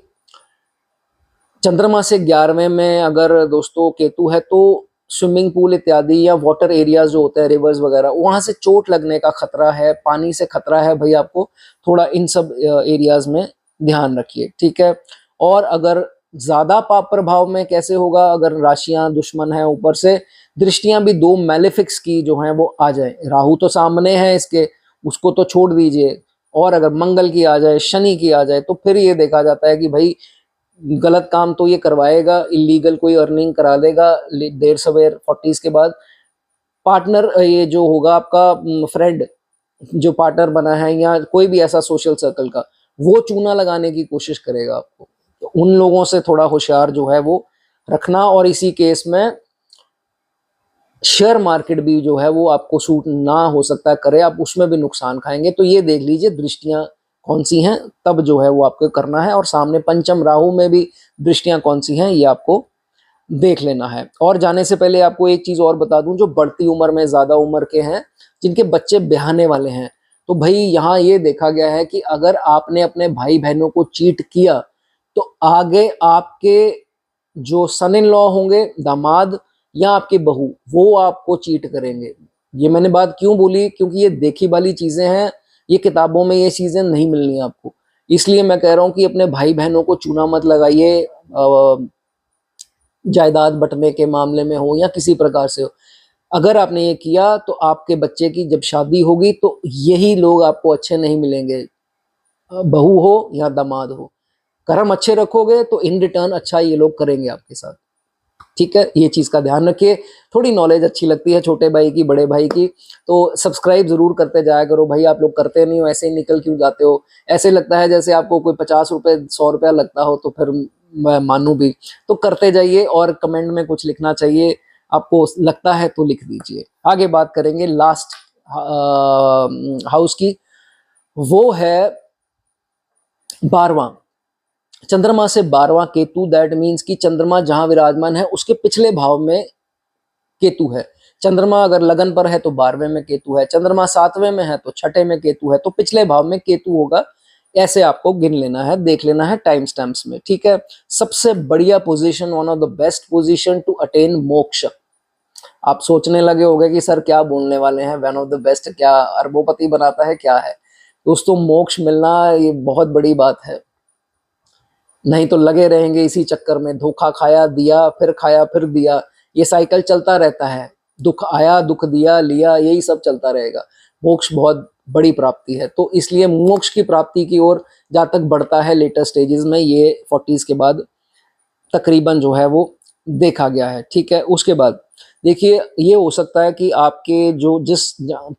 A: चंद्रमा से 11वें में अगर दोस्तों केतु है तो स्विमिंग पूल इत्यादि या वाटर एरियाज जो होते हैं, रिवर्स वगैरह, वहां से चोट लगने का खतरा है, पानी से खतरा है भाई, आपको थोड़ा इन सब एरियाज में ध्यान रखिए, ठीक है। और अगर ज्यादा पाप प्रभाव में कैसे होगा, अगर राशियां दुश्मन है, ऊपर से दृष्टियां भी दो मैलेफिक्स की जो है वो आ जाए, राहु तो सामने है इसके, उसको तो छोड़ दीजिए, और अगर मंगल की आ जाए, शनि की आ जाए, तो फिर ये देखा जाता है कि भाई गलत काम तो ये करवाएगा, इलीगल कोई अर्निंग करा देगा देर सवेर 40s के बाद। पार्टनर ये जो होगा आपका फ्रेंड, जो पार्टनर बना है या कोई भी ऐसा सोशल सर्कल का, वो चूना लगाने की कोशिश करेगा आपको। तो उन लोगों से थोड़ा होशियार जो है वो रखना। और इसी केस में शेयर मार्केट भी जो है वो आपको सूट ना हो सकता है करे, आप उसमें भी नुकसान खाएंगे। तो ये देख लीजिए दृष्टियां कौन सी हैं, तब जो है वो आपको करना है। और सामने पंचम राहु में भी दृष्टियां कौन सी हैं ये आपको देख लेना है। और जाने से पहले आपको एक चीज और बता दूं, जो बढ़ती उम्र में, ज्यादा उम्र के हैं, जिनके बच्चे ब्याहने वाले हैं, तो भाई यहाँ ये देखा गया है कि अगर आपने अपने भाई बहनों को चीट किया तो आगे आपके जो सन इन लॉ होंगे, दामाद या आपके बहू, वो आपको चीट करेंगे। ये मैंने बात क्यों बोली, क्योंकि ये देखी वाली चीजें हैं, ये किताबों में ये चीजें नहीं मिलनी आपको। इसलिए मैं कह रहा हूं कि अपने भाई बहनों को चूना मत लगाइए, जायदाद बंटने के मामले में हो या किसी प्रकार से हो। अगर आपने ये किया तो आपके बच्चे की जब शादी होगी तो यही लोग आपको अच्छे नहीं मिलेंगे, बहू हो या दामाद हो। कर्म अच्छे रखोगे तो इन रिटर्न अच्छा ये लोग करेंगे आपके साथ, ठीक है। ये चीज का ध्यान रखिए। थोड़ी नॉलेज अच्छी लगती है छोटे भाई की, बड़े भाई की, तो सब्सक्राइब जरूर करते जाया करो भाई। आप लोग करते नहीं हो, ऐसे ही निकल क्यों जाते हो? ऐसे लगता है जैसे आपको कोई 50 रुपए 100 रुपया लगता हो, तो फिर मैं मानू भी। तो करते जाइए और कमेंट में कुछ लिखना चाहिए, आपको लगता है तो लिख दीजिए। आगे बात करेंगे लास्ट हाउस की, वो है 12वां। चंद्रमा से 12वां केतु, दैट मीन्स कि चंद्रमा जहां विराजमान है उसके पिछले भाव में केतु है। चंद्रमा अगर लगन पर है तो 12वें में केतु है, चंद्रमा 7वें में है तो 6ठे में केतु है, तो पिछले भाव में केतु होगा। ऐसे आपको गिन लेना है, देख लेना है टाइम स्टैम्प्स में, ठीक है। सबसे बढ़िया position, one of the best position to attain moksha. आप सोचने लगे होंगे कि सर क्या बोलने वाले हैं, वन ऑफ द बेस्ट, क्या अरबोपति बनाता है, क्या है? दोस्तों मोक्ष मिलना ये बहुत बड़ी बात है, नहीं तो लगे रहेंगे इसी चक्कर में, धोखा खाया फिर दिया, ये साइकिल चलता रहता है, दुख आया दुख दिया लिया, यही सब चलता रहेगा। मोक्ष बहुत बड़ी प्राप्ति है। तो इसलिए मोक्ष की प्राप्ति की ओर जातक बढ़ता है लेटर स्टेजेस में, ये 40s के बाद तकरीबन जो है वो देखा गया है। ठीक है, उसके बाद देखिए ये हो सकता है कि आपके जो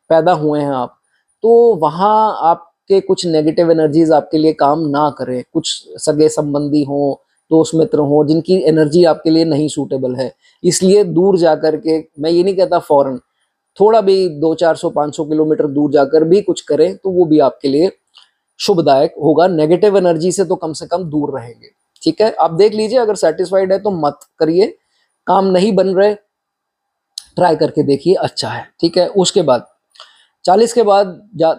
A: पैदा हुए हैं आप, तो वहाँ आपके कुछ नेगेटिव एनर्जीज आपके लिए काम ना करें, कुछ सगे संबंधी हों, दोस्त मित्र हों, जिनकी एनर्जी आपके लिए नहीं सूटेबल है। इसलिए दूर जाकर के, मैं ये नहीं कहता फॉरेन, थोड़ा भी 200-400-500 किलोमीटर दूर जाकर भी कुछ करें तो वो भी आपके लिए शुभदायक होगा। नेगेटिव एनर्जी से तो कम से कम दूर रहेंगे। ठीक है, आप देख लीजिए, अगर सेटिस्फाइड है तो मत करिए, काम नहीं बन रहे ट्राई करके देखिए, अच्छा है। ठीक है, उसके बाद 40 के बाद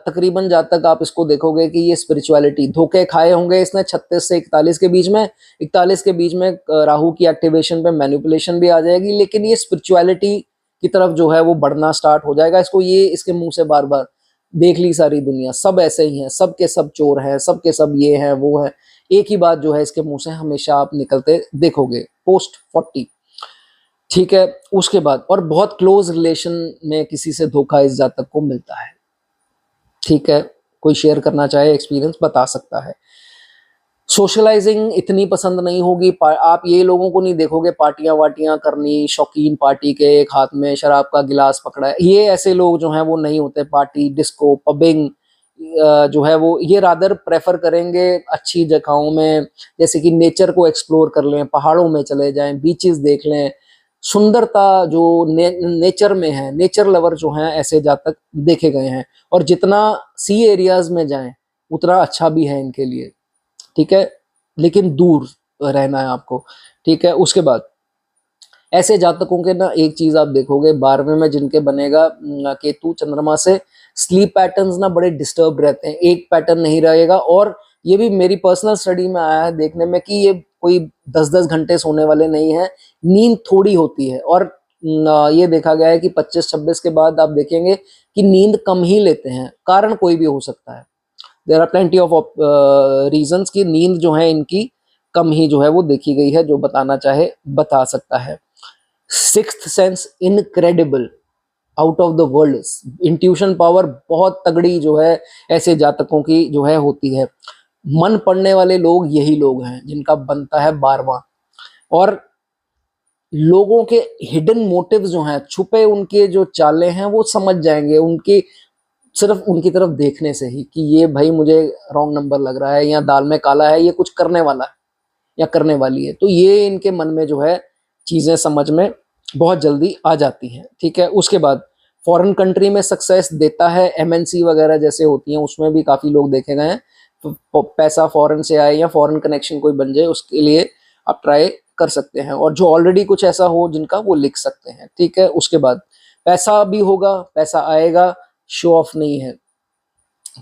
A: तकरीबन जब तक आप इसको देखोगे कि ये स्पिरिचुअलिटी, धोखे खाए होंगे इसने 36 से 41 के बीच में। 41 के बीच में राहु की एक्टिवेशन पे मैनिपुलेशन भी आ जाएगी, लेकिन ये स्पिरिचुअलिटी की तरफ जो है वो बढ़ना स्टार्ट हो जाएगा। इसको ये इसके मुंह से बार बार देख ली सारी दुनिया, सब ऐसे ही हैं, सब के सब चोर हैं, सब के सब ये हैं वो है, एक ही बात जो है इसके मुंह से हमेशा आप निकलते देखोगे पोस्ट 40। ठीक है, उसके बाद और बहुत क्लोज रिलेशन में किसी से धोखा इस जातक को मिलता है। ठीक है, कोई शेयर करना चाहे एक्सपीरियंस बता सकता है। सोशलाइजिंग इतनी पसंद नहीं होगी, आप ये लोगों को नहीं देखोगे पार्टियां वार्टियां करनी, शौकीन पार्टी के, एक हाथ में शराब का गिलास पकड़ा है, ये ऐसे लोग जो हैं वो नहीं होते। पार्टी, डिस्को, पबिंग जो है वो ये रादर प्रेफर करेंगे अच्छी जगहों में, जैसे कि नेचर को एक्सप्लोर कर लें, पहाड़ों में चले जाएं, बीचेस देख लें, सुंदरता जो नेचर में है, नेचर लवर जो हैं ऐसे जातक देखे गए हैं। और जितना सी एरियाज में जाएं उतना अच्छा भी है इनके लिए। ठीक है, लेकिन दूर रहना है आपको। ठीक है, उसके बाद ऐसे जातकों के ना एक चीज आप देखोगे, 12वें में जिनके बनेगा केतु चंद्रमा से, स्लीप पैटर्न्स ना बड़े डिस्टर्ब रहते हैं, एक पैटर्न नहीं रहेगा। और ये भी मेरी पर्सनल स्टडी में आया है देखने में कि ये कोई 10-10 घंटे सोने वाले नहीं है, नींद थोड़ी होती है। और ये देखा गया है कि 25-26 के बाद आप देखेंगे कि नींद कम ही लेते हैं, कारण कोई भी हो सकता है। There are plenty of reasons की नींद जो है इनकी कम ही जो है वो देखी गई है, जो बताना चाहे बता सकता है। Sixth sense incredible, out of the world, intuition power बहुत तगड़ी जो है ऐसे जातकों की जो है होती है। मन पढ़ने वाले लोग यही लोग हैं जिनका बनता है 12वां। और लोगों के हिडन मोटिव्स जो हैं, छुपे उनके जो चाले हैं वो समझ जाएंगे उनकी, सिर्फ उनकी तरफ देखने से ही, कि ये भाई मुझे रॉन्ग नंबर लग रहा है, या दाल में काला है, ये कुछ करने वाला है या करने वाली है। तो ये इनके मन में जो है चीजें समझ में बहुत जल्दी आ जाती हैं। ठीक है, उसके बाद फॉरेन कंट्री में सक्सेस देता है, एमएनसी वगैरह जैसे होती हैं उसमें भी काफी लोग देखे गए हैं। तो पैसा फॉरेन से आए या फॉरेन कनेक्शन कोई बन जाए, उसके लिए आप ट्राई कर सकते हैं। और जो ऑलरेडी कुछ ऐसा हो जिनका, वो लिख सकते हैं। ठीक है, उसके बाद पैसा भी होगा, पैसा आएगा, शो ऑफ नहीं है।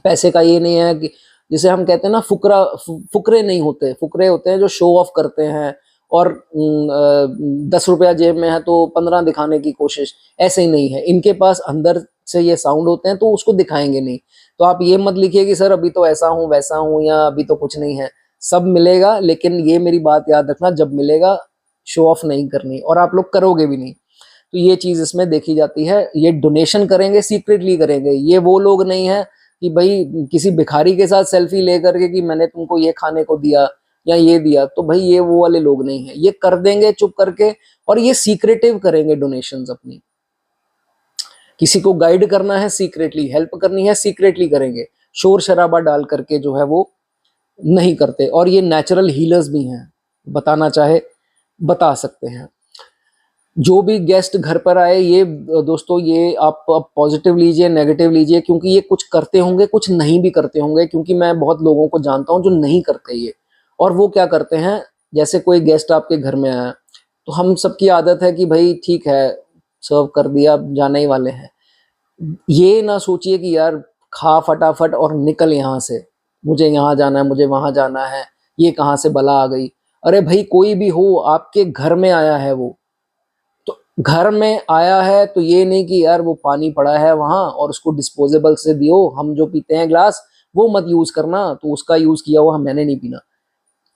A: पैसे का ये नहीं है कि जिसे हम कहते हैं ना फुकरे नहीं होते, फुकरे होते हैं जो शो ऑफ करते हैं और 10 रुपया जेब में है तो 15 दिखाने की कोशिश, ऐसे ही नहीं है। इनके पास अंदर से ये साउंड होते हैं तो उसको दिखाएंगे नहीं। तो आप ये मत लिखिए कि सर अभी तो ऐसा हूँ वैसा हूँ, या अभी तो कुछ नहीं है, सब मिलेगा। लेकिन ये मेरी बात याद रखना, जब मिलेगा शो ऑफ नहीं करनी, और आप लोग करोगे भी नहीं। तो ये चीज इसमें देखी जाती है। ये डोनेशन करेंगे, सीक्रेटली करेंगे। ये वो लोग नहीं है कि भाई किसी भिखारी के साथ सेल्फी लेकर के कि मैंने तुमको ये खाने को दिया या ये दिया, तो भाई ये वो वाले लोग नहीं है। ये कर देंगे चुप करके, और ये सीक्रेटिव करेंगे डोनेशंस अपनी। किसी को गाइड करना है सीक्रेटली, हेल्प करनी है सीक्रेटली करेंगे, शोर शराबा डाल करके जो है वो नहीं करते। और ये नेचुरल हीलर्स भी हैं, बताना चाहे बता सकते हैं। जो भी गेस्ट घर पर आए, ये दोस्तों ये आप पॉजिटिव लीजिए, नेगेटिव लीजिए, क्योंकि ये कुछ करते होंगे, कुछ नहीं भी करते होंगे। क्योंकि मैं बहुत लोगों को जानता हूं जो नहीं करते ये। और वो क्या करते हैं, जैसे कोई गेस्ट आपके घर में आया, तो हम सबकी आदत है कि भाई ठीक है सर्व कर दिया, जाने ही वाले हैं। ये ना सोचिए कि यार खा फटाफट और निकल यहाँ से, मुझे यहाँ जाना है, मुझे वहां जाना है, ये कहाँ से बला आ गई। अरे भाई कोई भी हो, आपके घर में आया है, वो तो घर में आया है, तो ये नहीं कि यार वो पानी पड़ा है वहां और उसको डिस्पोजेबल से दियो, हम जो पीते हैं ग्लास वो मत यूज करना, तो उसका यूज किया हुआ मैंने नहीं पीना।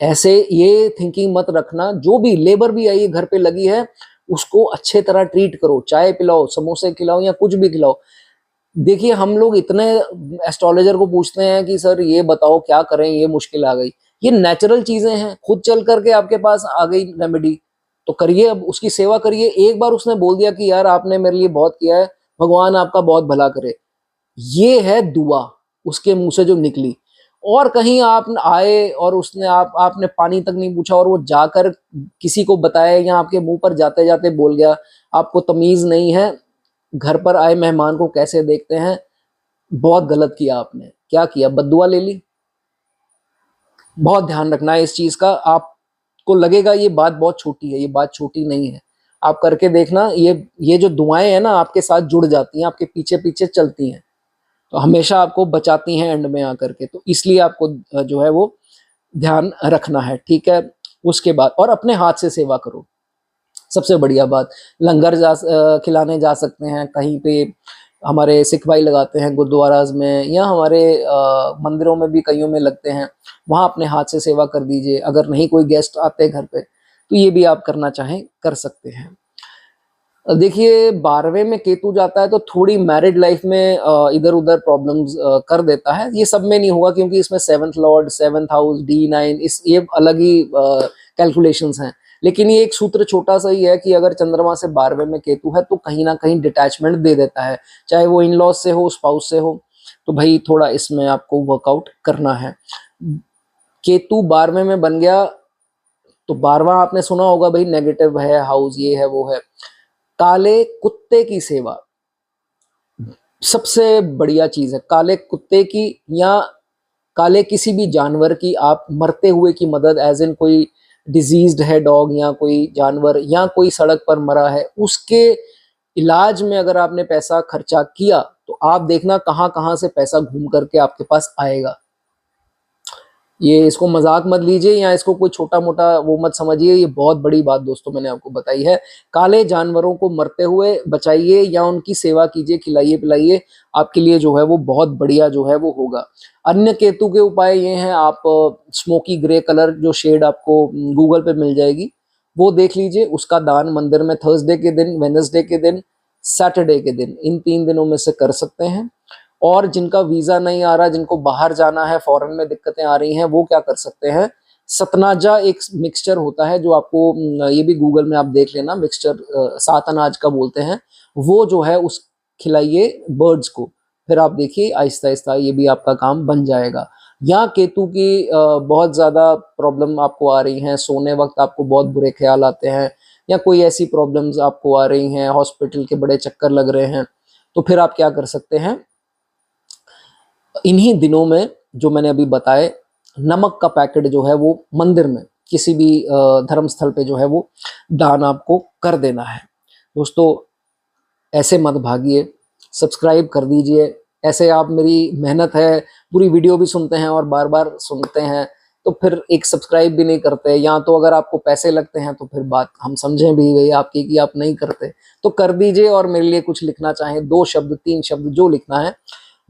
A: ऐसे ये थिंकिंग मत रखना। जो भी लेबर भी आई घर पे लगी है, उसको अच्छे तरह ट्रीट करो, चाय पिलाओ, समोसे खिलाओ या कुछ भी खिलाओ। देखिए हम लोग इतने एस्ट्रोलॉजर को पूछते हैं कि सर ये बताओ क्या करें, ये मुश्किल आ गई। ये नेचुरल चीजें हैं, खुद चल करके आपके पास आ गई रेमेडी, तो करिए, अब उसकी सेवा करिए। एक बार उसने बोल दिया कि यार आपने मेरे लिए बहुत किया है, भगवान आपका बहुत भला करे, ये है दुआ उसके मुंह से जो निकली। और कहीं आप आए और उसने आपने पानी तक नहीं पूछा और वो जाकर किसी को बताया, या आपके मुंह पर जाते जाते बोल गया, आपको तमीज नहीं है घर पर आए मेहमान को कैसे देखते हैं, बहुत गलत किया आपने। क्या किया, बद्दुआ ले ली। बहुत ध्यान रखना है इस चीज का। आपको लगेगा ये बात बहुत छोटी है, ये बात छोटी नहीं है। आप करके देखना, ये जो दुआएं हैं ना आपके साथ जुड़ जाती हैं, आपके पीछे पीछे चलती हैं, तो हमेशा आपको बचाती हैं एंड में आकर के। तो इसलिए आपको जो है वो ध्यान रखना है, ठीक है। उसके बाद और अपने हाथ से सेवा करो, सबसे बढ़िया बात। लंगर खिलाने जा सकते हैं कहीं पे, हमारे सिख भाई लगाते हैं गुरुद्वाराज में, या हमारे मंदिरों में भी कईयों में लगते हैं, वहां अपने हाथ से सेवा कर दीजिए। अगर नहीं कोई गेस्ट आते घर पे तो ये भी आप करना चाहें कर सकते हैं। देखिए 12वें में केतु जाता है तो थोड़ी मैरिड लाइफ में इधर उधर प्रॉब्लम्स कर देता है। ये सब में नहीं होगा क्योंकि इसमें 7th Lord, 7th house, D9, इस ये अलग ही कैलकुलेशंस हैं। लेकिन ये एक सूत्र छोटा सा ही है कि अगर चंद्रमा से 12वें में केतु है तो कहीं ना कहीं डिटैचमेंट दे देता है, चाहे वो इन लॉज से हो, स्पाउस से हो। तो भाई थोड़ा इसमें आपको वर्कआउट करना है। केतु 12वें में बन गया तो 12वां आपने सुना होगा भाई नेगेटिव है हाउस, ये है वो है। काले कुत्ते की सेवा सबसे बढ़िया चीज है। काले कुत्ते की या काले किसी भी जानवर की, आप मरते हुए की मदद, एज इन कोई डिजीज्ड है डॉग या कोई जानवर, या कोई सड़क पर मरा है, उसके इलाज में अगर आपने पैसा खर्चा किया तो आप देखना कहां कहां से पैसा घूम करके आपके पास आएगा। ये इसको मजाक मत लीजिए या इसको कोई छोटा मोटा वो मत समझिए, ये बहुत बड़ी बात दोस्तों मैंने आपको बताई है। काले जानवरों को मरते हुए बचाइए या उनकी सेवा कीजिए, खिलाइए पिलाइए, आपके लिए जो है वो बहुत बढ़िया जो है वो होगा। अन्य केतु के उपाय ये हैं, आप स्मोकी ग्रे कलर जो शेड आपको गूगल पे मिल जाएगी वो देख लीजिए, उसका दान मंदिर में थर्सडे के दिन, वेडनेसडे के दिन, सैटरडे के दिन, इन 3 दिनों में से कर सकते हैं। और जिनका वीजा नहीं आ रहा, जिनको बाहर जाना है, फॉरेन में दिक्कतें आ रही हैं, वो क्या कर सकते हैं, सतनाजा एक मिक्सचर होता है जो आपको ये भी गूगल में आप देख लेना, मिक्सचर 7 अनाज का बोलते हैं, वो जो है उस खिलाइए बर्ड्स को, फिर आप देखिए आहिस्ता आहिस्ता ये भी आपका काम बन जाएगा। यहाँ केतु की बहुत ज्यादा प्रॉब्लम आपको आ रही हैं, सोने वक्त आपको बहुत बुरे ख्याल आते हैं, या कोई ऐसी प्रॉब्लम्स आपको आ रही हैं, हॉस्पिटल के बड़े चक्कर लग रहे हैं, तो फिर आप क्या कर सकते हैं, इन्हीं दिनों में जो मैंने अभी बताए, नमक का पैकेट जो है वो मंदिर में किसी भी धर्म स्थल पे जो है वो दान आपको कर देना है। दोस्तों ऐसे मत भागिए, सब्सक्राइब कर दीजिए। ऐसे आप, मेरी मेहनत है, पूरी वीडियो भी सुनते हैं और बार बार सुनते हैं तो फिर एक सब्सक्राइब भी नहीं करते, या तो अगर आपको पैसे लगते हैं तो फिर बात हम समझें भी गई आपकी कि आप नहीं करते, तो कर दीजिए। और मेरे लिए कुछ लिखना चाहें, 2 शब्द 3 शब्द जो लिखना है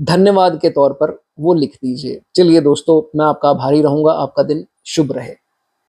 A: धन्यवाद के तौर पर वो लिख दीजिए। चलिए दोस्तों, मैं आपका आभारी रहूंगा। आपका दिन शुभ रहे।